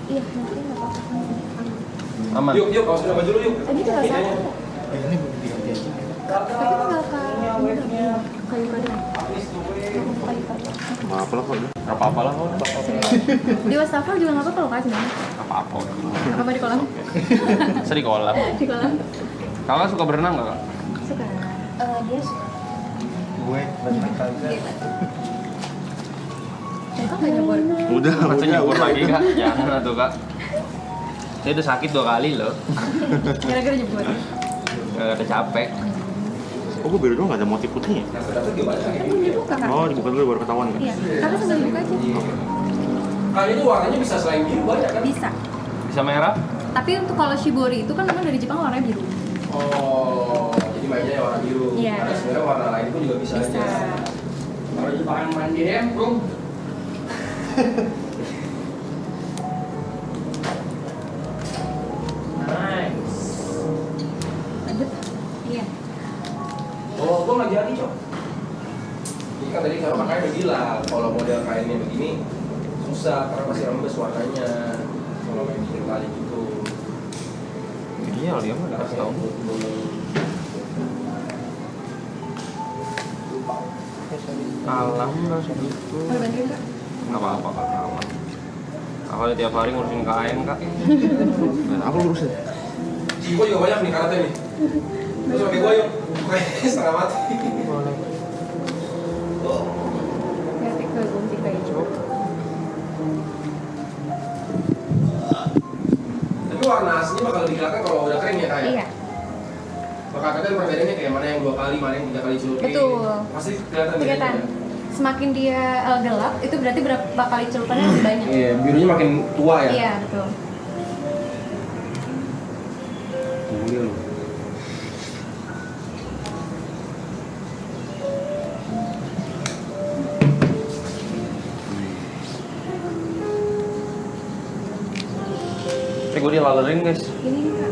Speaker 5: Iya, nanti nggak apa-apa.
Speaker 2: Aman.
Speaker 9: Yuk, kau sudah maju dulu yuk.
Speaker 5: Tadi tuh rasa.
Speaker 6: Ini belum diganti aja.
Speaker 5: Tapi tinggal kayu-kayu.
Speaker 4: Apa lah kok?
Speaker 2: Gak apa-apa lah kok.
Speaker 5: Di wastafel juga nggak apa-apa loh kak sebenarnya.
Speaker 2: Apa-apa.
Speaker 5: Apa di kolam?
Speaker 2: Seri kolam.
Speaker 5: Di kolam.
Speaker 2: Kakak suka berenang gak kak?
Speaker 5: Suka. Dia suka.
Speaker 6: Gue berenang kagak.
Speaker 5: Kakak nggak nyebur.
Speaker 4: Udah,
Speaker 2: Masa nyebur lagi kak? Jangan tuh kak. Saya udah sakit 2 kali loh.
Speaker 5: Gara-gara nyebur.
Speaker 2: Gak ada capek.
Speaker 4: Oh, gue biru doang nggak ada motif putihnya.
Speaker 5: Belum dibuka kak.
Speaker 4: Oh, dibuka dulu baru ketahuan kan?
Speaker 5: Iya. Kakak sambil dibuka aja.
Speaker 9: Kali ini warnanya bisa selain biru banyak kan?
Speaker 5: Bisa.
Speaker 2: Bisa merah?
Speaker 5: Tapi untuk kalau shibori itu kan memang dari Jepang warnanya biru.
Speaker 9: Oh, jadi mainnya ya warna biru.
Speaker 5: Iya.
Speaker 9: Ada sebenarnya warna lain pun juga bisa aja. Kalau Jepang main game, bro. Nice.
Speaker 5: Lanjut. Iya.
Speaker 9: Oh, gua nggak jadi, Cok. Ini kan tadi kalau makanya udah bilang, kalau model kainnya begini susah karena masih rembes warnanya. Kalau main bikin tali gitu.
Speaker 2: Iya, dia mah enggak tahu. Kalah enggak segitu.
Speaker 5: Mau bantuin Kak?
Speaker 2: Enggak apa-apa Kak, kalah. Awalnya tiap hari ngurusin kain Kak. Dan apa lu urusin?
Speaker 9: Si gua juga banyak nih karate nih. Terus pakai gua yuk, kayak setengah mati.
Speaker 5: Hati ke gunting kayak gitu.
Speaker 9: Tapi warna aslinya bakal lebih kelihatan kalau udah kering ya kayak.
Speaker 5: Iya.
Speaker 9: Bakal kelihatan perbedaannya kayak mana yang 2 kali, mana yang 3 kali celupin.
Speaker 5: Betul.
Speaker 9: Pasti kelihatan
Speaker 5: Kelihatan.
Speaker 9: bedanya.
Speaker 5: Semakin dia gelap, itu berarti berapa kali celupannya lebih banyak.
Speaker 9: Iya, birunya makin tua ya.
Speaker 5: Iya, betul.
Speaker 2: Kuil lu. Gue dilalerin guys.
Speaker 5: Ini Kak.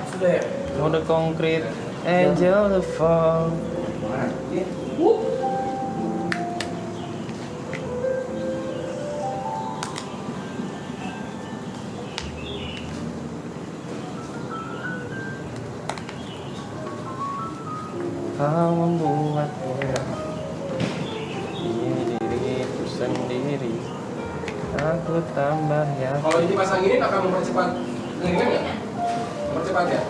Speaker 9: Sudah ya?
Speaker 2: Udah konkret. Angel the fall. Kau membuatku ini diriku sendiri. Aku tambah yakin.
Speaker 9: Kalau ini pasang ini akan mempercepat keringan nggak? Mempercepat ya?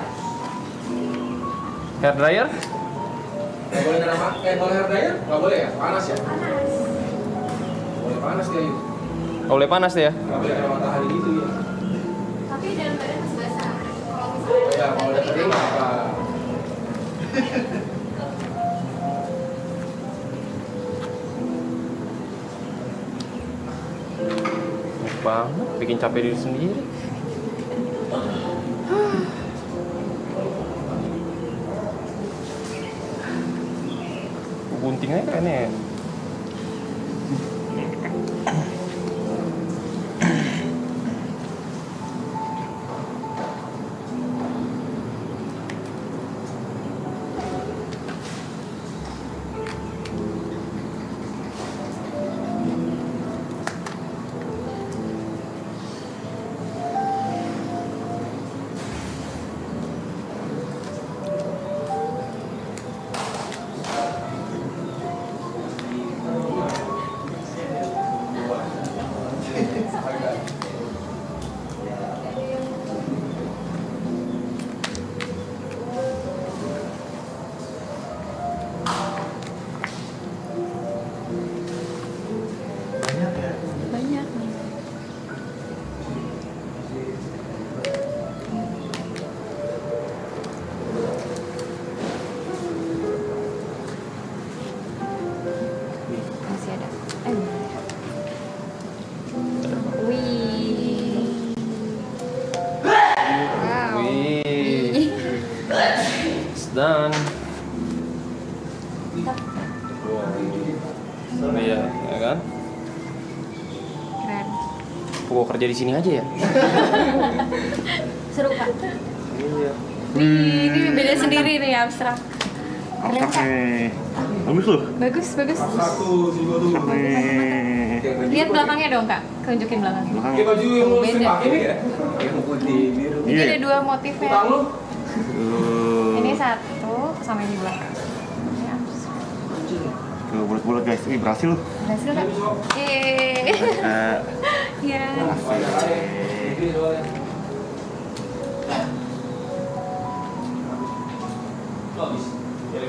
Speaker 2: Hair dryer?
Speaker 9: Nggak boleh kenapa? Kalau hair dryer nggak boleh ya? Panas ya? Panas. Boleh panas dia itu.
Speaker 2: Nggak boleh panas ya?
Speaker 9: Nggak boleh kena matahari gitu ya.
Speaker 5: Tapi dalam badan masih basah. Kalau
Speaker 9: Oh ya, kalau udah kering nggak apa.
Speaker 2: Banget, bikin capek diri sendiri. Guntingnya kayaknya.
Speaker 5: banyak nih. Masih ada. Wih. Wow.
Speaker 2: Wih. It's done. Iya, ya kan?
Speaker 5: Keren.
Speaker 2: Gua kerja di sini aja ya.
Speaker 5: Seru Kak.
Speaker 2: Iya.
Speaker 5: Ini beda sendiri nih abstrak. Keren Kak.
Speaker 1: Bagus loh.
Speaker 5: Bagus, bagus.
Speaker 9: Satu, sini gua tunggu.
Speaker 5: Lihat belakangnya dong Kak. Tunjukin belakangnya.
Speaker 9: Kayak baju yang lu
Speaker 5: Beda.
Speaker 9: pakai nih ya? Yang putih biru.
Speaker 5: Ini ada dua motifnya.
Speaker 9: Utang lu?
Speaker 5: Ini satu sama yang di belakang. Ini abstrak.
Speaker 1: Tuh bulat-bulat guys, ini berhasil loh.
Speaker 5: Berhasil Kak? Yeay. Iya.
Speaker 9: Ini soalnya. Lo habis. Jadi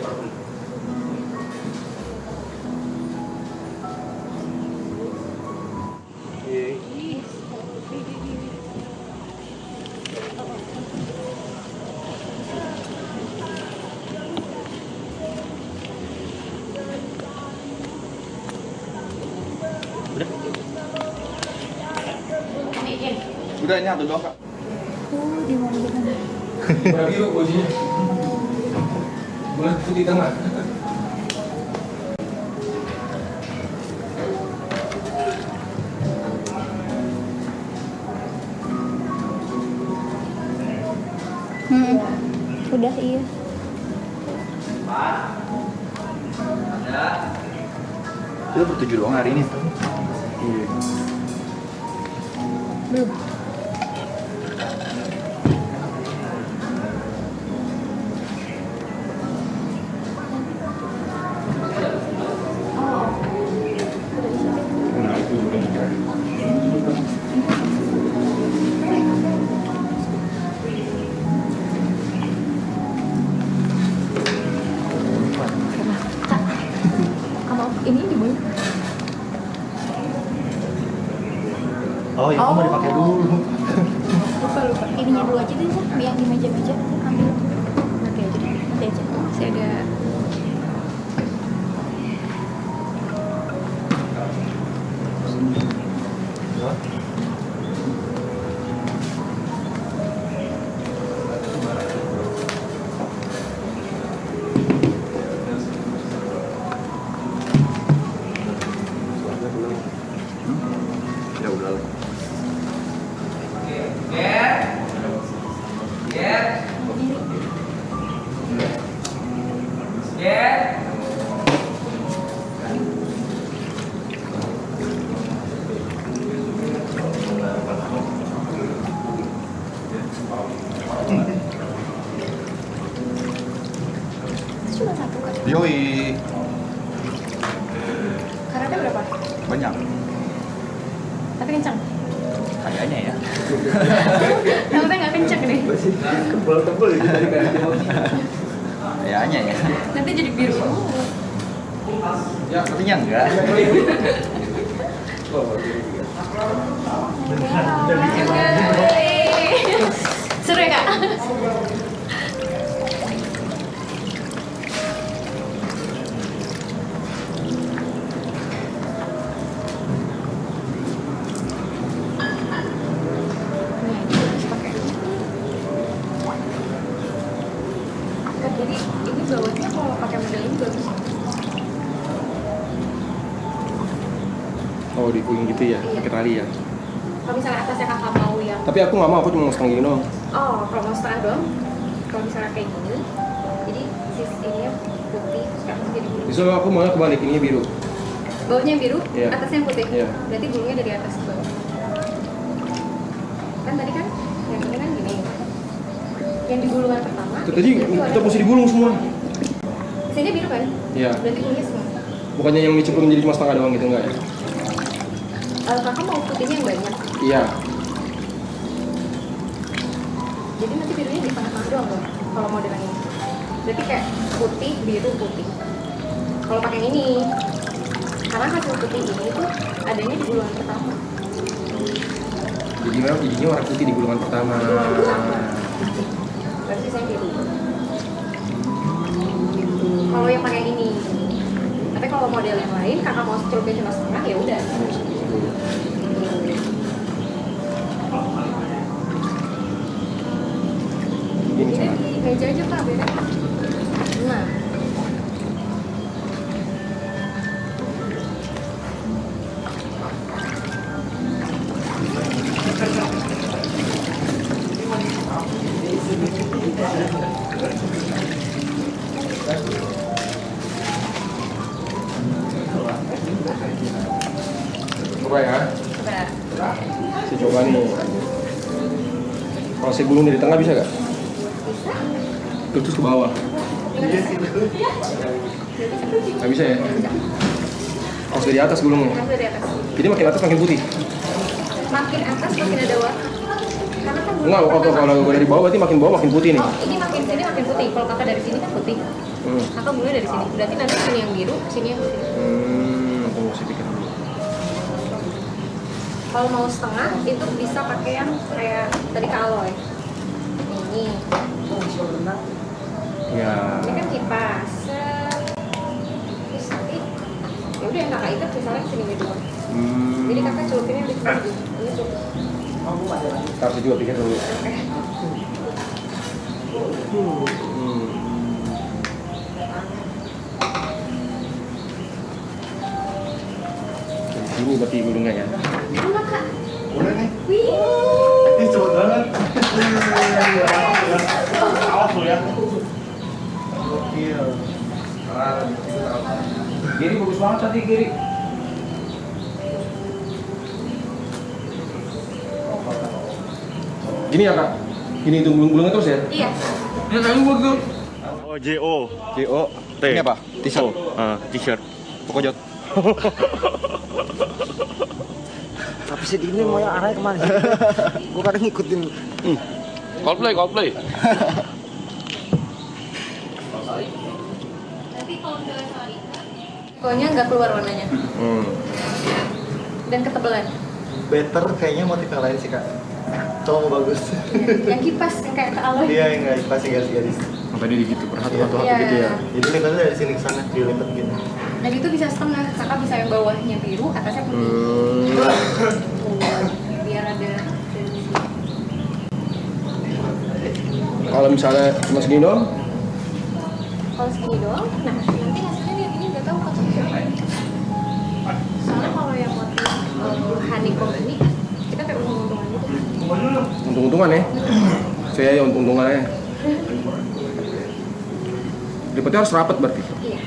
Speaker 8: Udah ini satu doang kak.
Speaker 5: Di mana kita?
Speaker 9: Warna biru bajunya. Bulan putih tengah.
Speaker 5: Udah iya.
Speaker 8: Kita bertujuh doang hari ini. Iya.
Speaker 5: Belum. Ini di mana?
Speaker 6: Oh, yang mau dipakai dulu.
Speaker 5: Lupa. Ininya dulu aja deh, yang di meja-meja ambil. Nanti aja deh, nanti aja. Masih ada.
Speaker 8: Ya udah lah.
Speaker 5: Cuma satu kan?
Speaker 8: Yoi.
Speaker 5: Karetnya berapa?
Speaker 8: Banyak.
Speaker 5: Tapi kencang.
Speaker 8: Kayaknya ya.
Speaker 5: Takutnya nggak kencang nih.
Speaker 9: Tebel-tebel itu tadi kan.
Speaker 8: Kayaknya ya.
Speaker 5: Nanti jadi biru.
Speaker 8: Ya, sepertinya enggak.
Speaker 5: Seru ya kak? Jadi ini bawahnya kalau pakai model ini bagus.
Speaker 9: Oh, dikuing gitu ya,
Speaker 5: Iya.
Speaker 9: pakai tali ya.
Speaker 5: Kalau misalnya atasnya kakak mau yang
Speaker 9: Tapi aku nggak mau, aku cuma mau setengah gini doang.
Speaker 5: kalau mau setengah doang, kalau misalnya kayak gini, jadi ininya putih, terus kamu jadi biru.
Speaker 9: Justru aku mau kebalik, ininya biru.
Speaker 5: Bawahnya biru,
Speaker 9: Iya.
Speaker 5: atasnya putih.
Speaker 9: Iya.
Speaker 5: Berarti bulunya dari atas ke bawah. Kan tadi kan yang ini kan gini. Yang di gulungan pertama.
Speaker 9: Itu tadi kita posisi digulung semua.
Speaker 5: Sini biru kan?
Speaker 9: Iya.
Speaker 5: Berarti bulunya semua.
Speaker 9: Bukannya yang dicemplung menjadi cuma setengah doang gitu enggak ya?
Speaker 5: Kakak mau putihnya yang banyak.
Speaker 9: Iya.
Speaker 5: Jadi nanti birunya di tengah-tengah doang loh. Kalau model yang ini. Berarti kayak putih, biru, putih. Kalau pakai yang ini, karena hasil putih ini tuh adanya di gulungan pertama.
Speaker 9: Jadi memang jadinya warna putih di gulungan pertama.
Speaker 5: Gulungan pertama. Berarti saya biru. Kalau yang pakai ini. Tapi kalau model yang lain, kakak mau celupnya cuma setengah ya udah.
Speaker 9: Ini
Speaker 5: Ini
Speaker 9: sana.
Speaker 5: di meja aja kak, beda. Nah.
Speaker 9: Coba ya.
Speaker 5: Coba.
Speaker 9: Saya coba nih. Kalau saya gulung dari tengah bisa gak? Terus ke bawah. Gak bisa ya? Harus dari atas gulungnya.
Speaker 5: Harus dari atas.
Speaker 9: Jadi makin atas makin putih.
Speaker 5: Makin atas makin ada warna. Karena kan
Speaker 9: Enggak, kalau gue dari bawah berarti makin bawah makin putih nih.
Speaker 5: Oh, ini makin sini makin putih. Kalau kakak dari sini kan putih. Kakak mulai dari sini. Berarti nanti sini yang biru, sini yang putih.
Speaker 9: Aku mesti pikir dulu.
Speaker 5: Kalau mau setengah itu bisa pakai yang kayak tadi ke aloe. Ini.
Speaker 9: Ya.
Speaker 5: Ini kan kipas. Terus nanti ya udah yang kakak ikat misalnya sini doang. Jadi kakak celupinnya di sini. Ini cukup.
Speaker 9: Harus juga pikir dulu. Ini berarti gulungnya ya.
Speaker 5: Enggak, Kak.
Speaker 6: Boleh nih.
Speaker 5: Wih.
Speaker 6: Ini cepet banget.
Speaker 4: Awas lo ya.
Speaker 6: Gokil.
Speaker 9: Giri bagus banget tadi Giri. Gini ya kak, gini itu gulung-gulungnya terus ya?
Speaker 5: Iya.
Speaker 9: Ya tadi gua gitu.
Speaker 4: Oh, JO.
Speaker 8: JO.
Speaker 4: T.
Speaker 8: Ini apa? T-shirt.
Speaker 4: T-shirt.
Speaker 8: Pokojot.
Speaker 7: Tapi sedih ini mau yang arahnya kemana? Gue kadang ngikutin.
Speaker 9: Coldplay.
Speaker 5: Nanti kalau misalnya soal itu, pokoknya nggak keluar warnanya. Dan ketebalan.
Speaker 6: Better kayaknya motif yang lain sih kak. Kalau mau bagus.
Speaker 5: Yang kipas, yang kayak ke aloe.
Speaker 6: Iya yang nggak pasti garis-garis.
Speaker 9: Tadi gitu,
Speaker 5: Iya.
Speaker 9: gitu ya.
Speaker 6: Jadi lipatnya dari sini ke sana dilipet gitu.
Speaker 5: Dan itu bisa setengah, kakak bisa yang bawahnya biru, atasnya putih. Biar ada.
Speaker 9: Kalau misalnya cuma segini doang,
Speaker 5: Kalau segini doang, nah nanti hasilnya lihat ini nggak tahu kakak siapa. Soalnya kalau yang motif honeycomb ini, kita kayak untung-untungan gitu.
Speaker 9: untung-untungan ya. Saya ya untung-untungan aja. Lipatnya harus rapat berarti.
Speaker 5: Iya.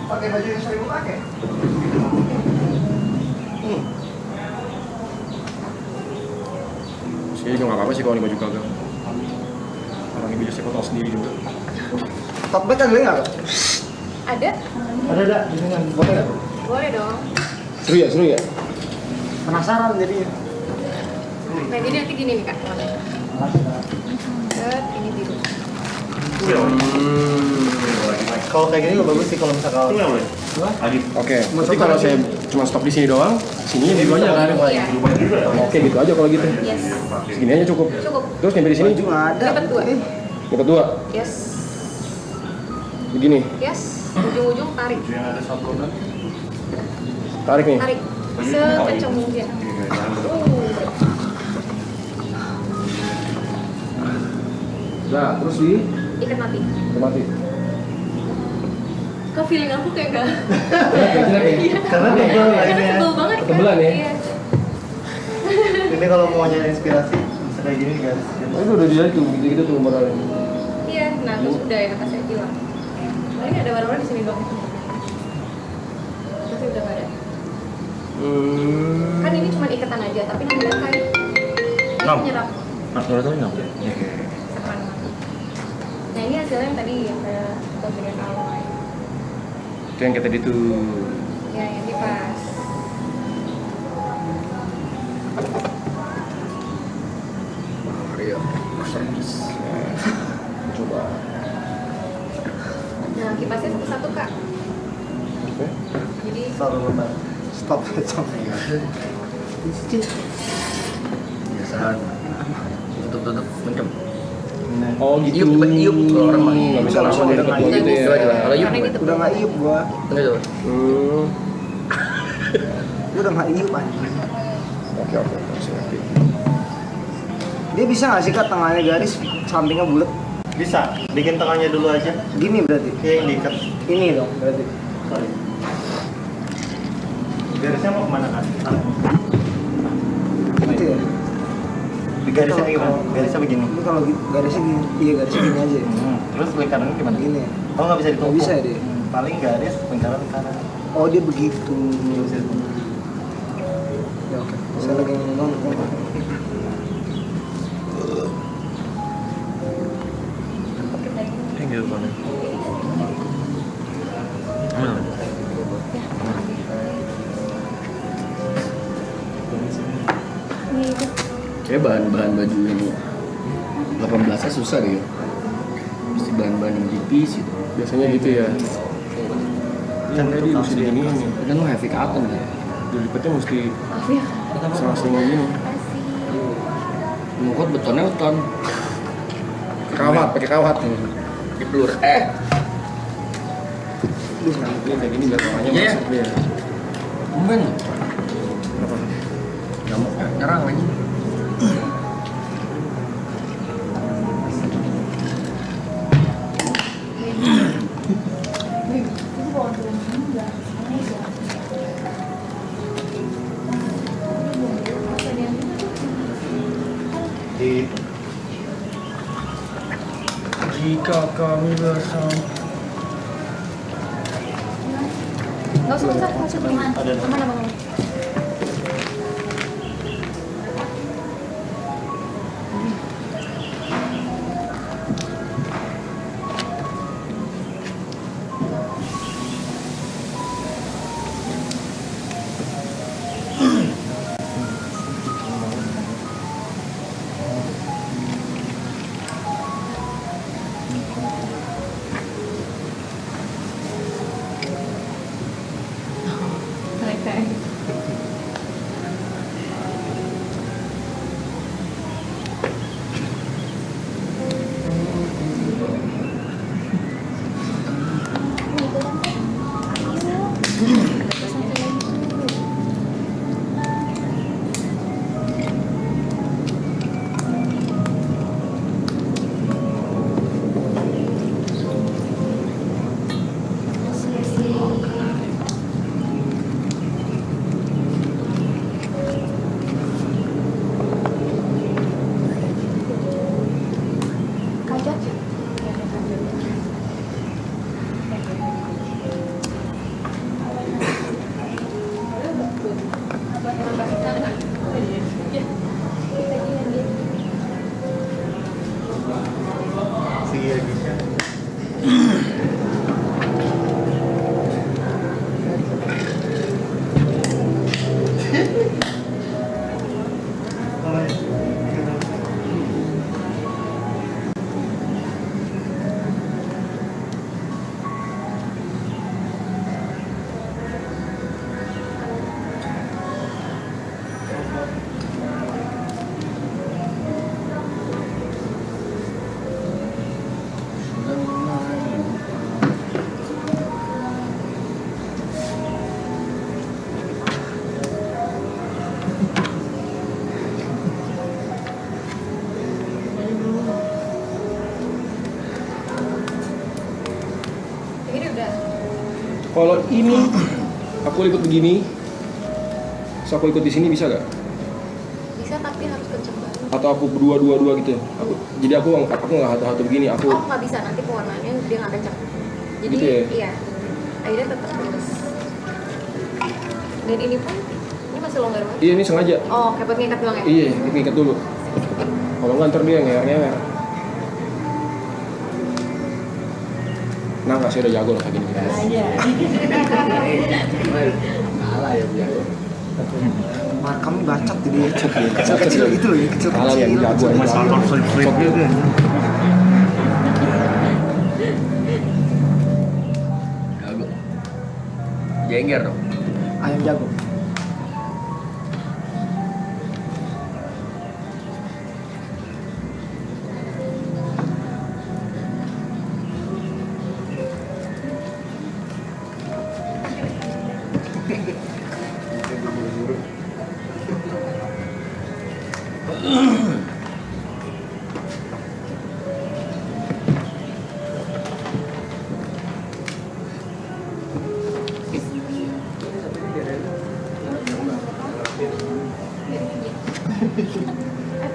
Speaker 6: Pakai baju yang sering pakai.
Speaker 9: Saya juga nggak apa-apa sih kalau ini baju kagak. Orang ini biasa tahu sendiri juga.
Speaker 3: Top bag ada nggak?
Speaker 5: Ada?
Speaker 6: Ada dengan boleh nggak?
Speaker 5: Boleh dong.
Speaker 9: Seru ya?
Speaker 7: Penasaran jadinya.
Speaker 5: Nah jadi nanti gini nih kak. Set, ini biru.
Speaker 6: Kalau kayak gini juga bagus sih kalau misalkan.
Speaker 9: Oke. Berarti kalau saya cuma stop di sini doang, sini biru aja kan?
Speaker 5: Iya.
Speaker 9: Oke gitu aja kalau gitu.
Speaker 5: Yes.
Speaker 9: Segini aja cukup.
Speaker 5: Cukup.
Speaker 9: Terus nyampe di sini
Speaker 3: Baju nggak ada.
Speaker 5: Dapat dua.
Speaker 9: dapat dua.
Speaker 5: Yes.
Speaker 9: Begini.
Speaker 5: Yes. Ujung-ujung tarik.
Speaker 9: Tarik nih.
Speaker 5: Tarik. Sekencang mungkin.
Speaker 9: Nah, terus di
Speaker 5: Ikat mati.
Speaker 9: mati.
Speaker 5: Ke feeling aku kayak enggak.
Speaker 6: Karena tebel
Speaker 5: Karena
Speaker 6: lainnya.
Speaker 5: tebel banget kan.
Speaker 9: Ketebelan ya?
Speaker 5: Iya.
Speaker 6: Ini kalau mau nyari inspirasi bisa kayak gini guys.
Speaker 9: Oh, itu udah dilihat tuh, gitu-gitu tuh modalnya.
Speaker 5: Iya, nah terus udah ya kata saya bilang. Paling ada warna-warna di sini dong. Tapi udah nggak ada. Kan ini cuma ikatan aja, tapi nanti kan kayak ini menyerap
Speaker 6: Menurut
Speaker 5: sekemana-mana. Nah ini hasilnya yang tadi yang kayak bagian aloe.
Speaker 9: Itu yang kayak tadi tuh.
Speaker 5: Ya yang dipas.
Speaker 9: Iya. Coba.
Speaker 5: Nah kipasnya satu-satu kak.
Speaker 9: Oke.
Speaker 5: Jadi
Speaker 6: selalu benar.
Speaker 3: Stop sampai.
Speaker 1: Biasaan. Tutup mencem.
Speaker 9: Oh gitu.
Speaker 1: Iup kalau orang mah.
Speaker 9: Nggak bisa langsung
Speaker 3: Udah
Speaker 9: deket
Speaker 3: nggak
Speaker 9: gitu ya.
Speaker 1: Kalau iup
Speaker 5: karena ini
Speaker 3: Udah nggak iup gua.
Speaker 1: enggak coba.
Speaker 3: Gua udah nggak iup anjing.
Speaker 9: Oke. Masih ngerti.
Speaker 3: Dia bisa nggak sih kak tengahnya garis, sampingnya bulat?
Speaker 6: Bisa. Bikin tengahnya dulu aja.
Speaker 3: Gini berarti.
Speaker 6: Kayak yang diikat.
Speaker 3: Ini dong berarti.
Speaker 6: Garisnya mau kemana kan?
Speaker 3: Gitu ya.
Speaker 6: Di garisnya gimana? Garisnya begini.
Speaker 3: Ini kalau garisnya gini, iya garisnya gini aja.
Speaker 6: Terus lingkarannya gimana?
Speaker 3: Gini.
Speaker 6: Oh nggak bisa ditumpuk?
Speaker 3: Nggak bisa dia.
Speaker 6: Paling garis lingkaran.
Speaker 3: Oh dia begitu. Ya oke. Saya lagi ngomong.
Speaker 1: Tinggal banget. Kayak bahan-bahan baju ini 18-nya susah deh. Mesti bahan-bahan yang tipis gitu.
Speaker 9: Biasanya gitu ya. Iya, tadi mesti gini nih.
Speaker 2: Kan lu heavy cotton ya.
Speaker 9: Dilipetnya mesti
Speaker 5: Maaf ya.
Speaker 9: setengah gini.
Speaker 2: Mukot betonnya beton.
Speaker 9: Kawat, pakai kawat.
Speaker 2: Diplur.
Speaker 9: Ini kayak gini biar warnanya
Speaker 2: Iya.
Speaker 9: masuk dia.
Speaker 2: Tumben.
Speaker 9: Apa?
Speaker 2: Nyamuk nyerang lagi.
Speaker 9: Jika kami bersama.
Speaker 5: Nggak usah, masuk aman. Aman, aman.
Speaker 9: Kalau ini aku ikut begini, terus aku ikut di sini bisa gak?
Speaker 5: Bisa, tapi harus kenceng banget.
Speaker 9: Atau aku berdua gitu? Jadi aku nggak hatu-hatu begini. Aku
Speaker 5: Oh, nggak bisa, nanti pewarnaannya dia nggak kenceng. Jadi
Speaker 9: Gitu ya?
Speaker 5: iya, akhirnya tetap lurus. Dan ini pun ini masih longgar banget.
Speaker 9: iya ini sengaja.
Speaker 5: Oh, kayak buat ngikat doang ya?
Speaker 9: Iya, ngikat dulu. Kalau nggak ntar dia ngewer. Nah, kasih udah jago lah kayak gini.
Speaker 2: Kalah ya biar.
Speaker 3: Kami bacot jadi kecil-kecil gitu loh ya,
Speaker 9: Kalah yang jago. Cocok dia.
Speaker 2: Jago. Jengger dong.
Speaker 3: Ayam jago.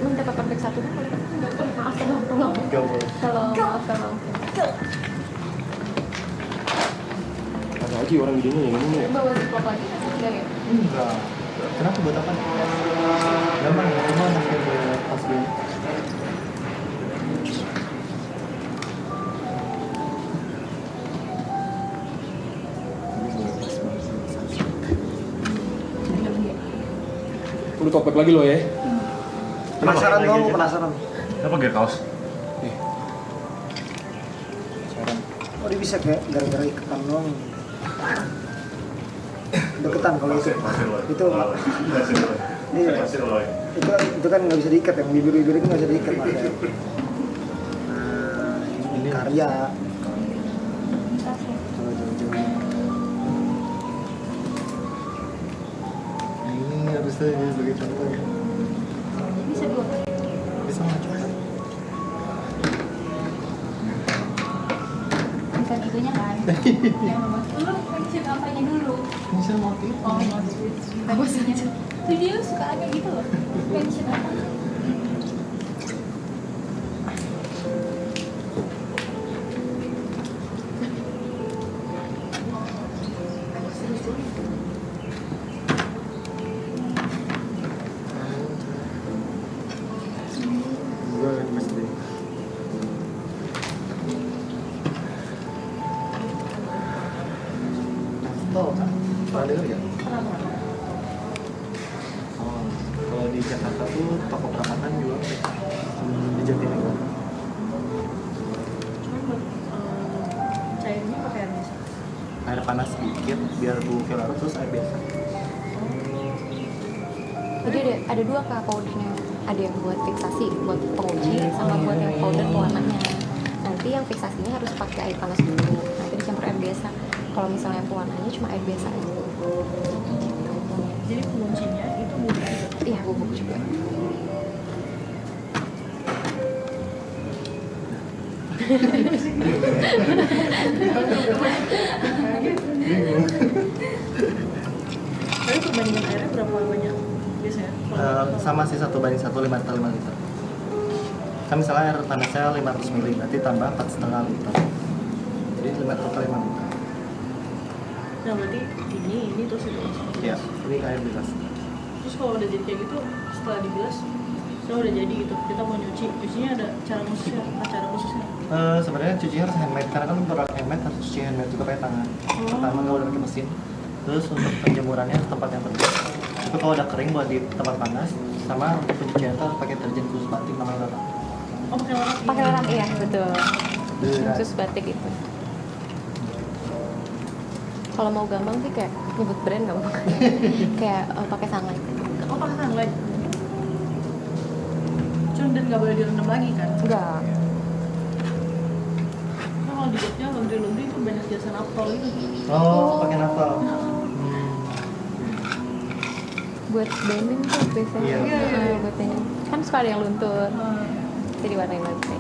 Speaker 5: Minta paper bag satu dong, maaf tolong. Tolong.
Speaker 9: Ada lagi orang videonya yang ini ya.
Speaker 5: Bawa ziplock lagi enggak ya?
Speaker 6: Enggak. Kenapa buat apa? Gampang, cuma pakai pas gini.
Speaker 9: Udah topek lagi lo ya.
Speaker 3: Penasaran dong, penasaran.
Speaker 4: Kenapa gear kaos?
Speaker 3: Oh dia bisa kayak gara-gara iketan doang.
Speaker 7: Deketan kalau itu. Itu iya.
Speaker 4: Masih loy.
Speaker 7: Itu kan nggak bisa diikat yang bibir-bibir itu nggak bisa diikat mas ya. Ini karya. Kalau jauh-jauh.
Speaker 6: Nah, ini harusnya ya sebagai contoh ya.
Speaker 5: Bisa dua.
Speaker 6: Bisa maju.
Speaker 5: Bukan itunya kan? Yang nomor lu mention apanya dulu?
Speaker 6: Bisa mati.
Speaker 5: Oh, bagusnya tuh dia suka kayak gitu loh. Mention apa?
Speaker 6: Gue mesti. Tol kan? Pernah dengar nggak? Oh, kalau di Jakarta tuh toko perapatan juga di Jatinegara.
Speaker 5: Cairnya pakai air biasa.
Speaker 6: Air panas sedikit biar bau larut terus air biasa.
Speaker 5: Jadi ada dua kak powdernya. Ada yang buat fiksasi, buat penguji, sama buat yang powder pewarnanya. Nanti yang fiksasinya harus pakai air panas dulu. Nanti dicampur air biasa. Kalau misalnya pewarnanya cuma air biasa aja.
Speaker 10: Jadi penguncinya itu bubuk juga?
Speaker 5: Iya, bubuk juga.
Speaker 10: Tapi perbandingan airnya berapa banyak biasanya?
Speaker 6: Sama sih 1:1 5 liter 5 liter. Kan misalnya air panasnya 500 ml, berarti tambah 4,5 liter. Jadi 5 total 5 liter.
Speaker 10: Nah berarti ini terus itu
Speaker 6: Iya, ini air bilas.
Speaker 10: Terus kalau udah jadi kayak gitu, setelah dibilas, saya udah jadi gitu. Kita mau nyucinya ada cara khususnya,
Speaker 6: Sebenarnya cuci harus handmade karena kan produk handmade harus cuci handmade juga pakai tangan. Pertama nggak boleh pakai mesin. Terus untuk penjemurannya tempat yang terbuka. Tapi kalau udah kering buat di tempat panas, sama untuk pencucian itu harus pakai deterjen khusus batik namanya larak.
Speaker 10: Oh pakai larak?
Speaker 5: Pakai larak iya betul. Khusus batik itu. Kalau mau gampang sih kayak nyebut brand nggak apa-apa. Kayak pakai sunlight.
Speaker 10: Oh pakai sunlight. Cuma dan nggak boleh direndam lagi kan?
Speaker 5: Enggak.
Speaker 10: Nah kalau di Jogja laundry itu banyak jasa naftol gitu.
Speaker 6: Oh, pakai naftol.
Speaker 5: Buat denim tuh biasanya.
Speaker 6: Iya.
Speaker 5: Buat denim. Kan suka ada yang luntur. Jadi warnain lagi.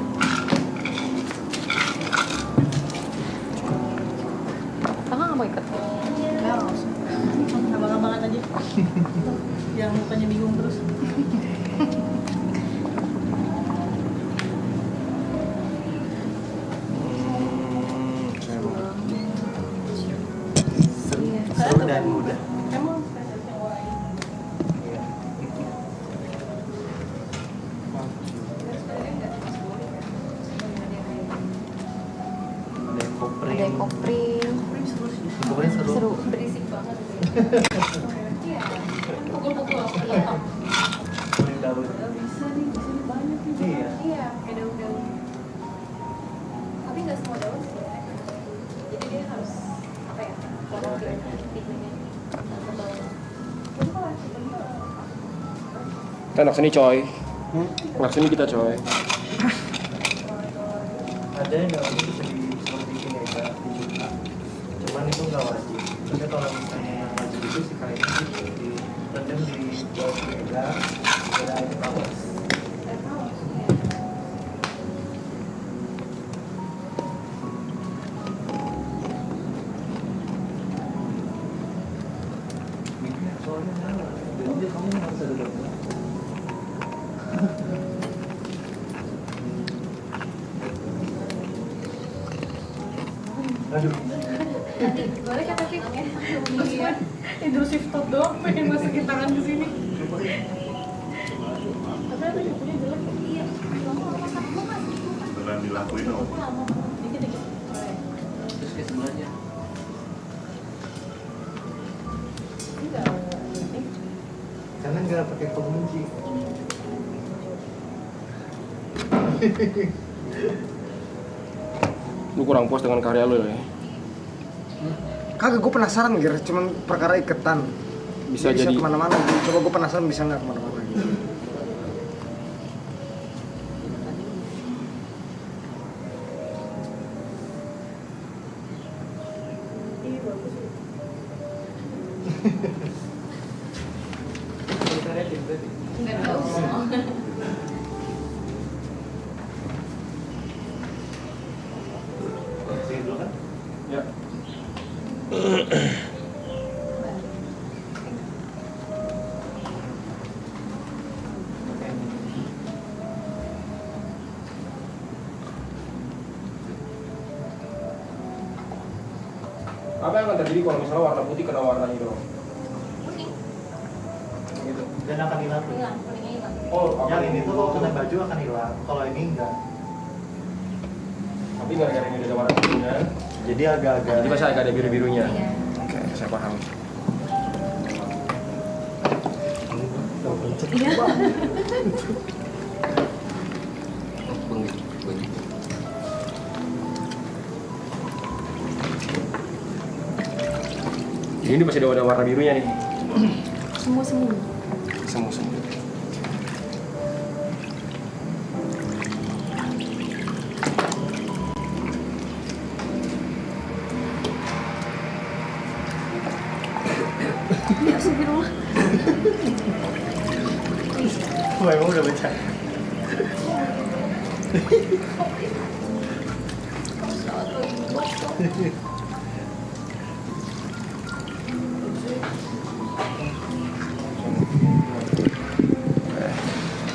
Speaker 5: Kakak nggak mau ikut?
Speaker 10: Nggak harus. Abang-abangan aja. Yang mukanya bingung terus.
Speaker 6: Seru dan mudah.
Speaker 10: Emang
Speaker 6: Ada yang kopring.
Speaker 5: Ada yang kopring.
Speaker 6: Kopring seru.
Speaker 5: Seru, berisik banget. Iya. Pukul-pukul.
Speaker 6: Kopring daun.
Speaker 10: bisa nih banyak nih.
Speaker 6: Iya.
Speaker 5: Iya, kayak daun-daun. Tapi nggak semua daun sih. Jadi dia harus apa ya? Kalau tipenya.
Speaker 9: Kita anak sini coy. Anak sini kita coy.
Speaker 6: Ada yang daunnya bisa seperti ini ya, dijuta. Cuman itu nggak wajib. Tapi kalau misalnya yang wajib itu si kainnya di rendam di bawah meja, ada air panas. Soalnya jadi kamu nggak bisa duduk. Aduh.
Speaker 5: Boleh kata Fit ya?
Speaker 10: Intrusive thought doang pengen masukin tangan ke sini. Tapi ada kukunya jelek. Iya.
Speaker 4: Beneran dilakuin dong.
Speaker 10: Dikit-dikit.
Speaker 2: Terus ke sebelahnya.
Speaker 6: Karena nggak pakai pengunci.
Speaker 9: Lu kurang puas dengan karya lu ya.
Speaker 3: Kagak, gue penasaran Ger, cuman perkara iketan.
Speaker 2: Bisa
Speaker 3: Dia
Speaker 2: jadi
Speaker 3: kemana-mana gitu. Coba gue penasaran bisa nggak kemana-mana gitu.
Speaker 5: Enggak tahu.
Speaker 2: ya. Apa yang akan terjadi kalau misalnya warna putih kena warna itu?
Speaker 5: Kuning.
Speaker 2: Gitu.
Speaker 6: Dan akan hilang.
Speaker 5: Hilang, kuningnya hilang.
Speaker 2: Oh,
Speaker 6: Yang ini tuh kalau kena baju akan hilang. Kalau ini enggak.
Speaker 2: Tapi gara-gara ini ada warna birunya,
Speaker 6: Jadi agak-agak.
Speaker 2: jadi masih agak ada biru-birunya.
Speaker 5: Iya.
Speaker 2: Oke, saya paham.
Speaker 5: Iya.
Speaker 2: Ini masih ada warna birunya nih.
Speaker 5: Semua semu.
Speaker 2: Semu-semu.
Speaker 5: Ya, astagfirullah.
Speaker 6: Memang udah baca.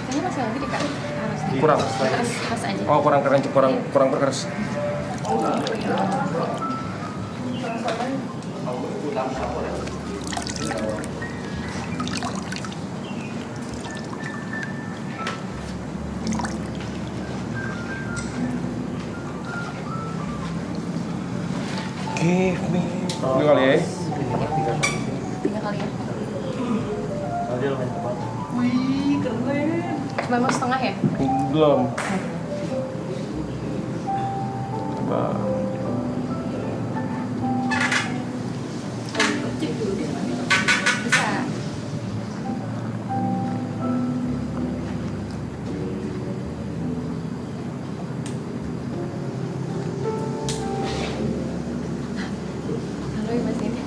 Speaker 5: Kayaknya masih lagi di harus
Speaker 2: Kurang.
Speaker 5: keras aja.
Speaker 2: Oh, kurang keren, kurang berkeras. Give me. Dua kali ya.
Speaker 5: 3 kali ya.
Speaker 6: Kalau dia lumayan tebal.
Speaker 10: Wih, keren.
Speaker 5: Cuma mau setengah ya?
Speaker 2: Belum. Coba.
Speaker 10: Cek dulu di sana.
Speaker 5: Bisa. Halo ya Mas ini.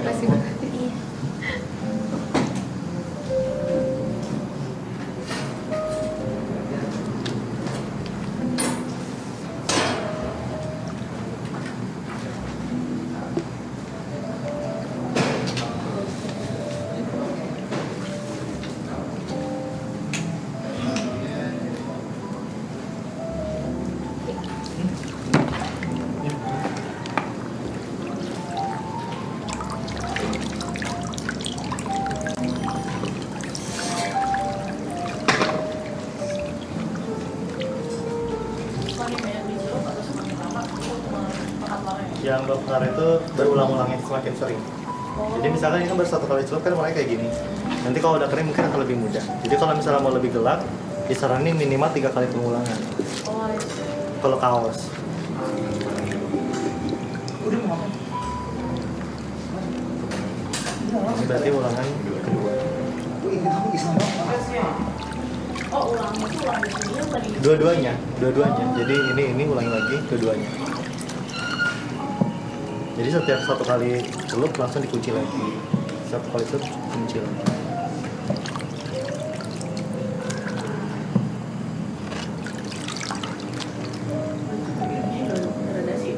Speaker 5: Masih banget. Iya.
Speaker 6: Yang dokter itu berulang-ulangnya semakin sering. Jadi misalkan ini kan baru 1 kali celup kan warnanya kayak gini. Nanti kalau udah kering mungkin akan lebih mudah. Jadi kalau misalnya mau lebih gelap, disaranin minimal 3 kali pengulangan. Kalau kaos. Ini berarti ulangan kedua.
Speaker 10: Oh, ulangnya tuh ulang di sini apa di
Speaker 6: Dua-duanya. Jadi ini ulangi lagi dua-duanya. Jadi setiap 1 kali celup langsung dikunci lagi. 1 kali celup kunci lagi.
Speaker 10: gradasi?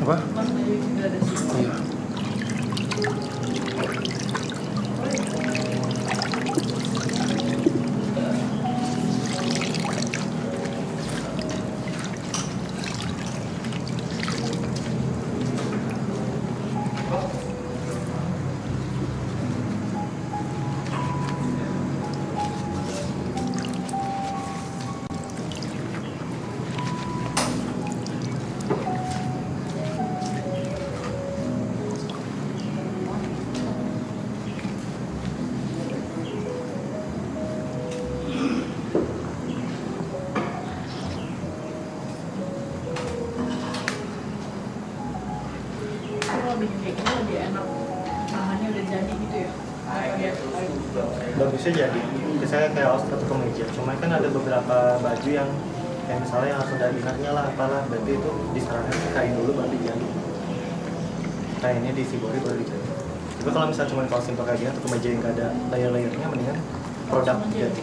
Speaker 2: Apa?
Speaker 10: Mas dari gradasi.
Speaker 2: Iya.
Speaker 10: kalau bikin kayak gini lebih enak. Bahannya udah jadi gitu ya.
Speaker 6: Bagusnya jadi. Misalnya kayak outfit atau kemeja. Cuma kan ada beberapa baju yang kayak misalnya yang harus ada innernya lah apalah. Berarti itu disarankan kain dulu baru dijadi. Kainnya disibori baru dijadi. Tapi kalau misalnya cuma kaos simpel kayak gini atau kemeja yang gak ada layer-layernya, mendingan produk jadi.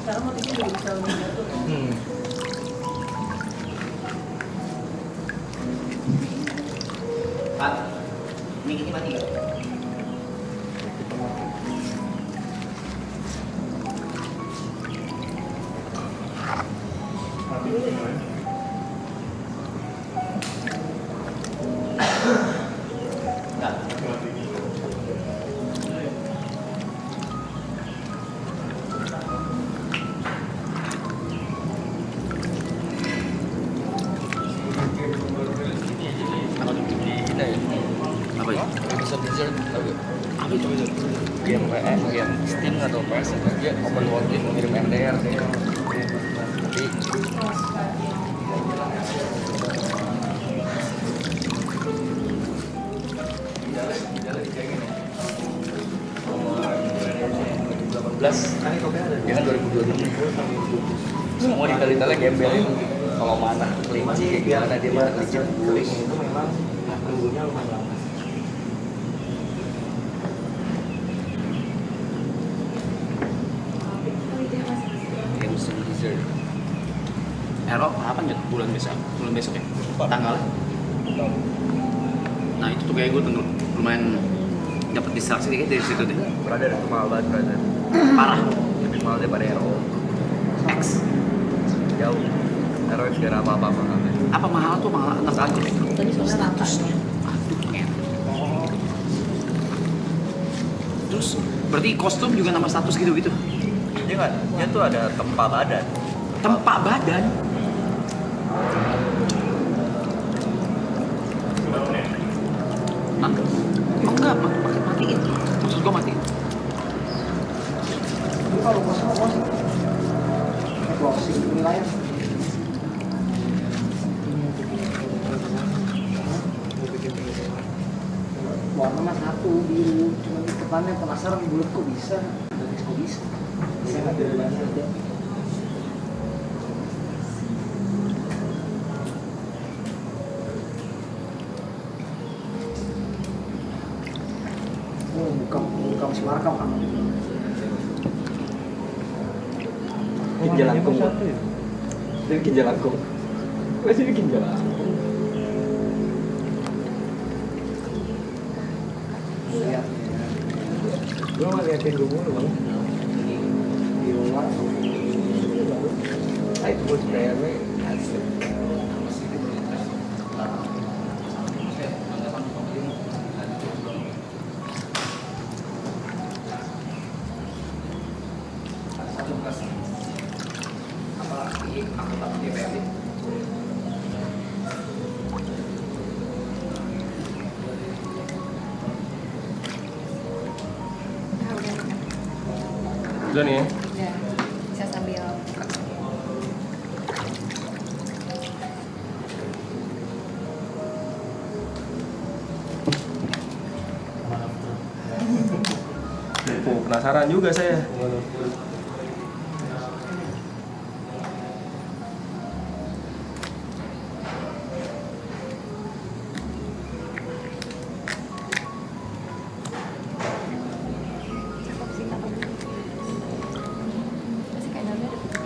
Speaker 10: Sekarang motifnya juga bisa lebih jatuh.
Speaker 2: Pak, ini mati nggak? Apa ya? Episode dessert apa itu? Game PS, game Steam atau PS dia open world itu ngirim MDR sih. Tapi dia kan 2026 mau detail-detailnya gembel kalau mana kelinci kayak gimana dia mana kelinci
Speaker 6: Keling itu memang nunggunya lumayan lama.
Speaker 2: Games Blizzard. Error kapan ya? Bulan besok ya? Tanggal? Nah itu tuh kayak gue lumayan dapat distraksi dikit dari situ deh.
Speaker 1: Brother itu mahal banget brother.
Speaker 2: Parah.
Speaker 1: Lebih mahal daripada Hero
Speaker 2: X.
Speaker 1: jauh. Hero X gak ada apa-apa mahalnya.
Speaker 2: Apa mahal tuh mahal atas aja.
Speaker 10: Tadi soalnya rata.
Speaker 2: Aduh men. Terus berarti kostum juga nambah status gitu-gitu?
Speaker 1: Dia tuh ada tempat badan.
Speaker 2: Tempat badan? Hah? Enggak, matiin. Maksud gua matiin.
Speaker 3: Kalau kosong closing nilai warna mah satu biru, cuma depannya penasaran bulat kok bisa, kok bisa. Saya nggak ada banget ya. Oh, buka masih markam kan?
Speaker 1: Ginjal langkung. Dia ginjal langkung. Masih bikin ginjal langkung.
Speaker 3: Lihat.
Speaker 1: Gue mau liatin gue mulu bang.
Speaker 3: Di rumah.
Speaker 1: Itu buat sprayernya asik.
Speaker 9: Udah nih ya?
Speaker 5: Udah, bisa sambil buka.
Speaker 9: Penasaran juga saya.
Speaker 5: Cakep sih, cakep. Masih kayak dalamnya ada putih.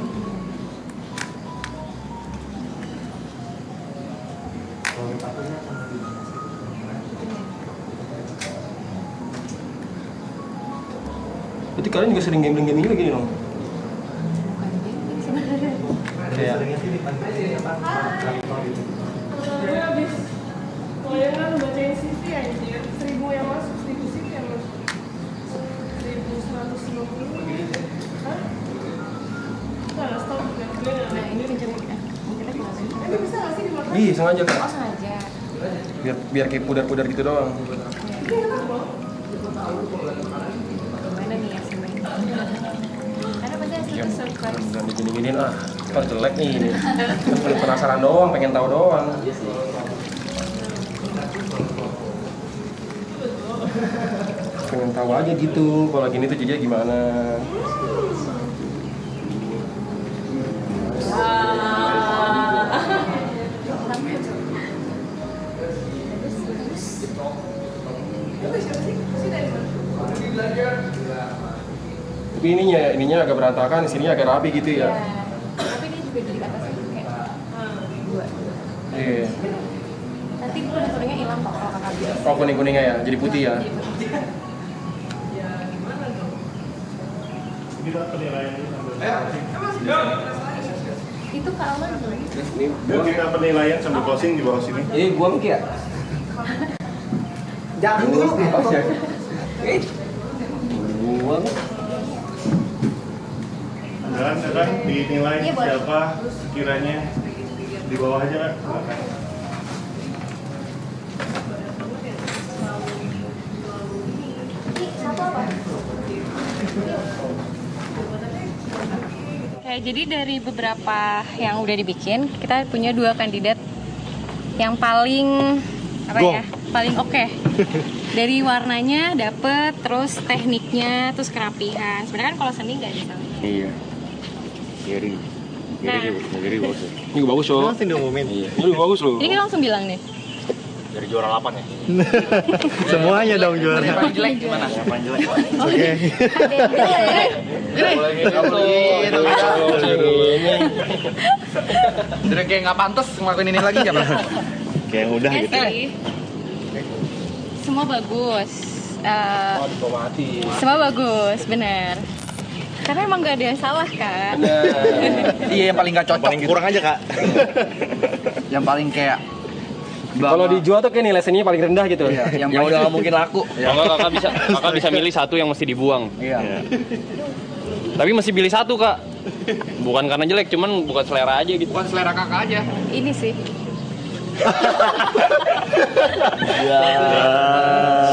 Speaker 9: Berarti kalian juga sering gambling gini dong?
Speaker 5: Bukan gambling sebenarnya.
Speaker 9: Kayak
Speaker 10: Gue habis layangan bacain CV anjir. 1000 yang masuk, 1000 CV yang masuk. 1150. Hah? Nggak stop bukan gue nggak
Speaker 5: Nah, ini kencengnya. Kita kenapa sih?
Speaker 10: Ini bisa nggak sih dimakan?
Speaker 9: ih sengaja kak.
Speaker 5: Oh, sengaja.
Speaker 9: Biar kayak pudar-pudar gitu doang.
Speaker 10: Ini enak loh.
Speaker 5: Gimana nih ya sebenarnya? Karena pasti hasilnya surprise.
Speaker 9: Jangan digini-giniin ah. Kan jelek nih ini. Penasaran doang, pengen tahu doang. pengen tahu aja gitu kalau gini tuh jadinya gimana. Tapi ininya agak berantakan, sininya agak rapi gitu ya.
Speaker 5: Tapi ini juga jadi atasnya kayak dua.
Speaker 9: Iya.
Speaker 5: Nanti kuning-kuningnya hilang kok kalau kakak bilang.
Speaker 9: Oh, kuning-kuningnya ya, jadi putih ya.
Speaker 4: Kita penilaian dulu sambil
Speaker 5: Itu keaman tuh.
Speaker 4: Yuk kita penilaian sambil closing di bawah sini.
Speaker 2: Buang ya.
Speaker 3: Jangan dulu.
Speaker 2: Buang.
Speaker 4: Silakan dinilai siapa kiranya di bawah aja kan. Silakan.
Speaker 5: Oke, jadi dari beberapa yang udah dibikin, kita punya 2 kandidat yang paling paling oke. Dari warnanya dapet, terus tekniknya, terus kerapihan. Sebenarnya kan kalau seni nggak ada salah.
Speaker 2: Iya. Geri. Geri bagus.
Speaker 9: Ini bagus loh.
Speaker 6: Langsung diumumin.
Speaker 9: Ini bagus loh.
Speaker 5: Ini kita langsung bilang nih.
Speaker 1: Dari juara 8 ya.
Speaker 6: Semuanya dong juara.
Speaker 2: Yang paling jelek gimana?
Speaker 1: Yang paling jelek.
Speaker 6: Oke.
Speaker 2: Udah kayak nggak pantas ngelakuin ini lagi siapa?
Speaker 6: Kayak udah
Speaker 5: Ya
Speaker 6: gitu.
Speaker 5: sih. Semua bagus.
Speaker 9: Diplomatis.
Speaker 5: Semua bagus, bener. Karena emang gak ada yang salah kan.
Speaker 2: Iya, yang paling nggak cocok.
Speaker 1: Paling kurang aja, Kak.
Speaker 2: Yang paling kayak
Speaker 9: Kalau dijual tuh kayak nilai seninya paling rendah gitu.
Speaker 2: Iya, yang udah nggak mungkin laku.
Speaker 11: Kalau kakak bisa milih satu yang mesti dibuang.
Speaker 2: Iya.
Speaker 11: Tapi mesti pilih satu, Kak. Bukan karena jelek, cuman bukan selera aja gitu.
Speaker 2: Bukan selera kakak aja.
Speaker 5: Ini sih.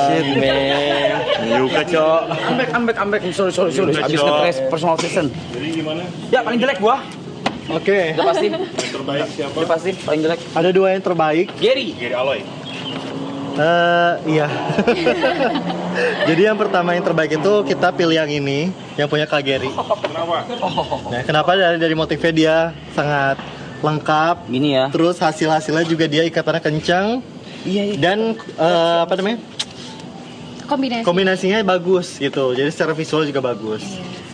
Speaker 11: Shit, man.
Speaker 1: Yuka, Cok.
Speaker 2: Ambek. Sorry. Abis nge-press personal season.
Speaker 4: Jadi gimana?
Speaker 2: Ya paling jelek gua.
Speaker 6: Oke.
Speaker 2: Udah pasti.
Speaker 4: Yang terbaik siapa?
Speaker 2: Udah pasti paling jelek.
Speaker 6: Ada 2 yang terbaik.
Speaker 2: Geri.
Speaker 4: Geri Aloy.
Speaker 6: Iya. Jadi yang pertama yang terbaik itu kita pilih yang ini, yang punya Kak Geri.
Speaker 4: Kenapa?
Speaker 6: Nah, kenapa dari motifnya dia sangat lengkap.
Speaker 2: Gini ya.
Speaker 6: Terus hasilnya juga dia ikatannya kencang.
Speaker 2: Iya.
Speaker 6: Dan apa namanya? Kombinasinya bagus gitu. Jadi secara visual juga bagus.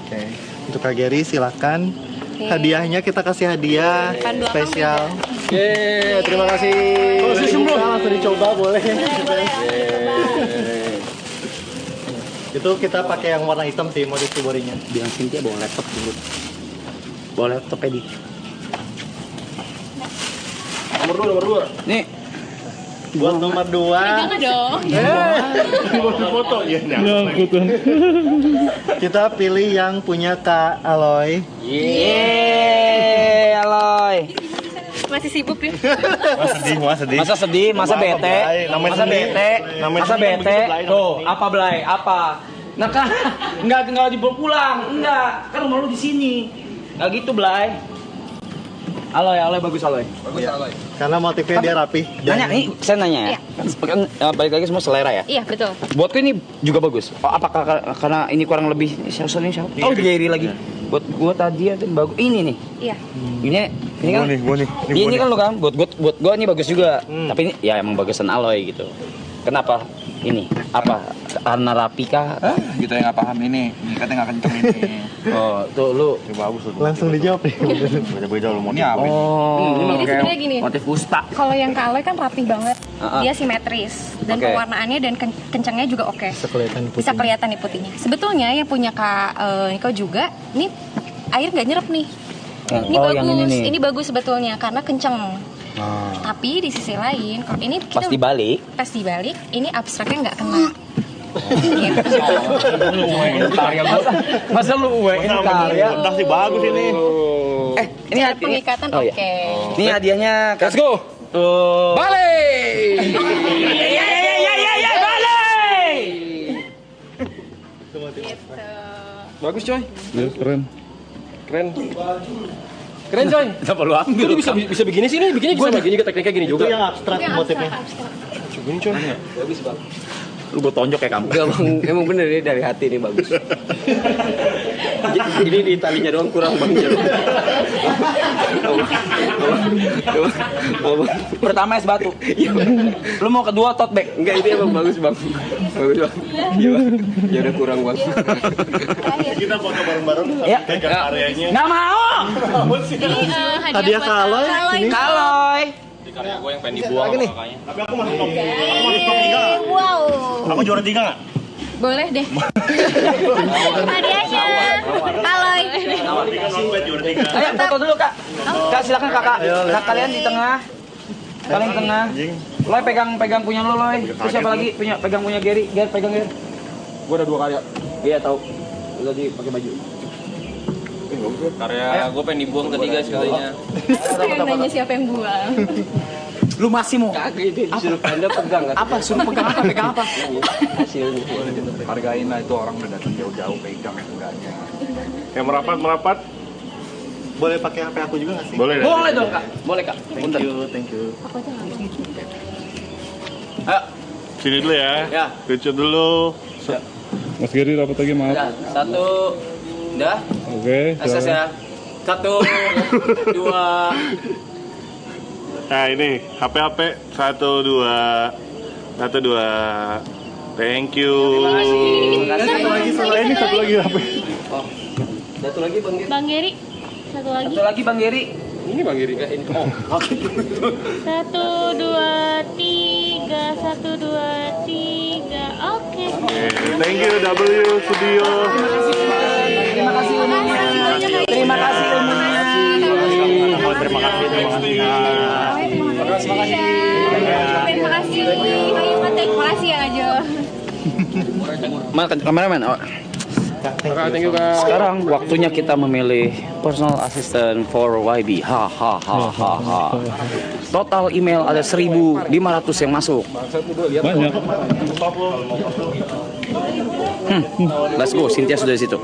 Speaker 6: Oke. Untuk Kak Geri silakan. Hadiahnya kita kasih hadiah spesial.
Speaker 9: Yeay, terima kasih.
Speaker 6: Langsung dicoba boleh. Itu kita pakai yang warna hitam sih modif borinya.
Speaker 2: Bilang Cynthia bawa laptop dulu. Bawa laptop edit.
Speaker 9: Nomor 2.
Speaker 2: Nih.
Speaker 6: Buat nomor 2.
Speaker 5: Jangan dong.
Speaker 4: Foto ya.
Speaker 6: Kita pilih yang punya Kak Aloy.
Speaker 2: Yeay, Aloy.
Speaker 5: Masih sibuk dia.
Speaker 2: Masa sedih, masa bete. Masa bete. Tuh, apa Blay? Apa? Nah kan enggak dibawa pulang. Enggak, kan rumah lu di sini. Enggak gitu, Blay. Aloy bagus Aloy.
Speaker 6: Karena motifnya dia rapi.
Speaker 2: Nanya, nih saya nanya ya. Kan balik lagi semua selera ya.
Speaker 5: Iya, betul.
Speaker 2: Buatku ini juga bagus. Apakah karena ini kurang lebih siapa? Oh, Geri lagi. Buat gua tadi ada bagus. Ini nih.
Speaker 5: Iya.
Speaker 2: Ini kan. Ini kan lo kan. Buat gua ini bagus juga. Tapi ini ya emang bagusan Aloy gitu. Kenapa? Ini apa? Karena rapi kah?
Speaker 8: Gitu yang nggak paham ini katanya nggak kenceng ini.
Speaker 2: Oh, tuh lu
Speaker 1: Bagus tuh.
Speaker 6: Langsung dijawab nih.
Speaker 1: Beda-beda lu mau.
Speaker 8: Ini apa?
Speaker 5: Jadi sebenarnya gini.
Speaker 2: motif usta.
Speaker 5: Kalau yang Kak Aloy kan rapih banget. Dia simetris dan
Speaker 2: Oke.
Speaker 5: pewarnaannya dan kencangnya juga oke. Bisa kelihatan nih putihnya. Sebetulnya yang punya Kak Niko juga, ini air nggak nyerap nih. Ini
Speaker 2: Oh,
Speaker 5: bagus.
Speaker 2: yang ini nih.
Speaker 5: Ini bagus sebetulnya karena kenceng. Tapi di sisi lain, kalau ini
Speaker 2: Pas dibalik.
Speaker 5: pas dibalik, ini abstraknya nggak kena. Gitu.
Speaker 2: Masa lu UWN karya?
Speaker 1: Masih bagus ini.
Speaker 2: Ini
Speaker 5: Cara pengikatan
Speaker 2: Oh, iya.
Speaker 5: oke.
Speaker 2: Ini hadiahnya.
Speaker 9: Let's go.
Speaker 2: Tuh.
Speaker 9: Balik.
Speaker 2: Ya, balik.
Speaker 5: Gitu.
Speaker 9: Bagus, coy.
Speaker 8: Keren.
Speaker 9: Keren, coy.
Speaker 2: Kenapa lu ambil?
Speaker 9: Lu bisa begini sih nih, bikinnya bisa begini, tekniknya gini
Speaker 6: Itu
Speaker 9: juga.
Speaker 6: yang abstrak
Speaker 5: Yang
Speaker 6: motifnya.
Speaker 5: abstrak.
Speaker 9: Begini, coy.
Speaker 2: Bagus, Bang. Lu gue tonjok kayak kamu.
Speaker 11: Enggak bang, emang bener ya dari hati nih bagus. Ini di talinya doang kurang bang.
Speaker 2: Pertama es batu. Lu mau kedua tote bag?
Speaker 11: Enggak, ini emang bagus bang. Bagus bang. Iya bang. Ya udah kurang bang.
Speaker 4: Kita foto bareng-bareng
Speaker 2: Ya.
Speaker 4: pegang areanya.
Speaker 2: Nggak mau.
Speaker 5: Hadiah
Speaker 6: Kaloy.
Speaker 2: Kaloy.
Speaker 11: Di karya gue yang pengen dibuang makanya.
Speaker 4: Tapi aku masuk top 3
Speaker 5: Wow.
Speaker 4: Aku juara 3 nggak?
Speaker 5: Boleh deh. Hadiahnya. Kaloy.
Speaker 4: Juara 3.
Speaker 2: Ayo foto dulu kak. Kak silakan kakak. Kak kalian di tengah. Kalian di tengah. Loy pegang punya lo Loy. Terus siapa lagi pegang punya Gary. Gary pegang Gary. Gue ada 2 karya. Iya tahu. Lu tadi pakai baju.
Speaker 11: Karya gue pengen dibuang ketiga katanya.
Speaker 5: Yang nanya siapa yang buang.
Speaker 2: Lu masih mau?
Speaker 11: Kagak itu disuruh Anda pegang kan?
Speaker 2: Apa? Suruh pegang apa? Pegang apa?
Speaker 11: Hasilnya.
Speaker 8: Hargain lah itu orang udah datang jauh-jauh pegang yang enggaknya.
Speaker 4: Yang merapat.
Speaker 6: Boleh pakai HP aku juga nggak sih?
Speaker 4: Boleh.
Speaker 2: Boleh dong kak. Boleh kak.
Speaker 6: Thank you.
Speaker 5: Aku aja nggak mau.
Speaker 2: Ayo.
Speaker 4: Sini dulu ya.
Speaker 2: Ya.
Speaker 4: Lucu dulu.
Speaker 12: Mas Giri dapat lagi maaf.
Speaker 2: Udah. 1. Udah.
Speaker 12: Oke.
Speaker 2: Akses ya. 1, 2.
Speaker 4: Nah ini HP 1, 2. Thank you.
Speaker 12: Satu lagi HP.
Speaker 11: Oh, satu lagi bang Giri.
Speaker 10: Bang Geri, satu lagi.
Speaker 2: Satu lagi Bang Giri.
Speaker 11: Ini bang Giri kak ini. Oh, oke.
Speaker 10: 1, 2, 3, 1, 2, 3. Oke.
Speaker 4: Thank you W Studio.
Speaker 2: Terima kasih ilmunya. Terima kasih ilmunya.
Speaker 4: Terima kasih.
Speaker 5: Terima kasih. Ayo Mate, terima kasih ya Ajo.
Speaker 2: Kameramen.
Speaker 11: Thank you kak.
Speaker 2: Sekarang waktunya kita memilih personal assistant for YB. Total email ada 1.500 yang masuk.
Speaker 12: Banyak.
Speaker 2: Let's go, Cynthia sudah di situ.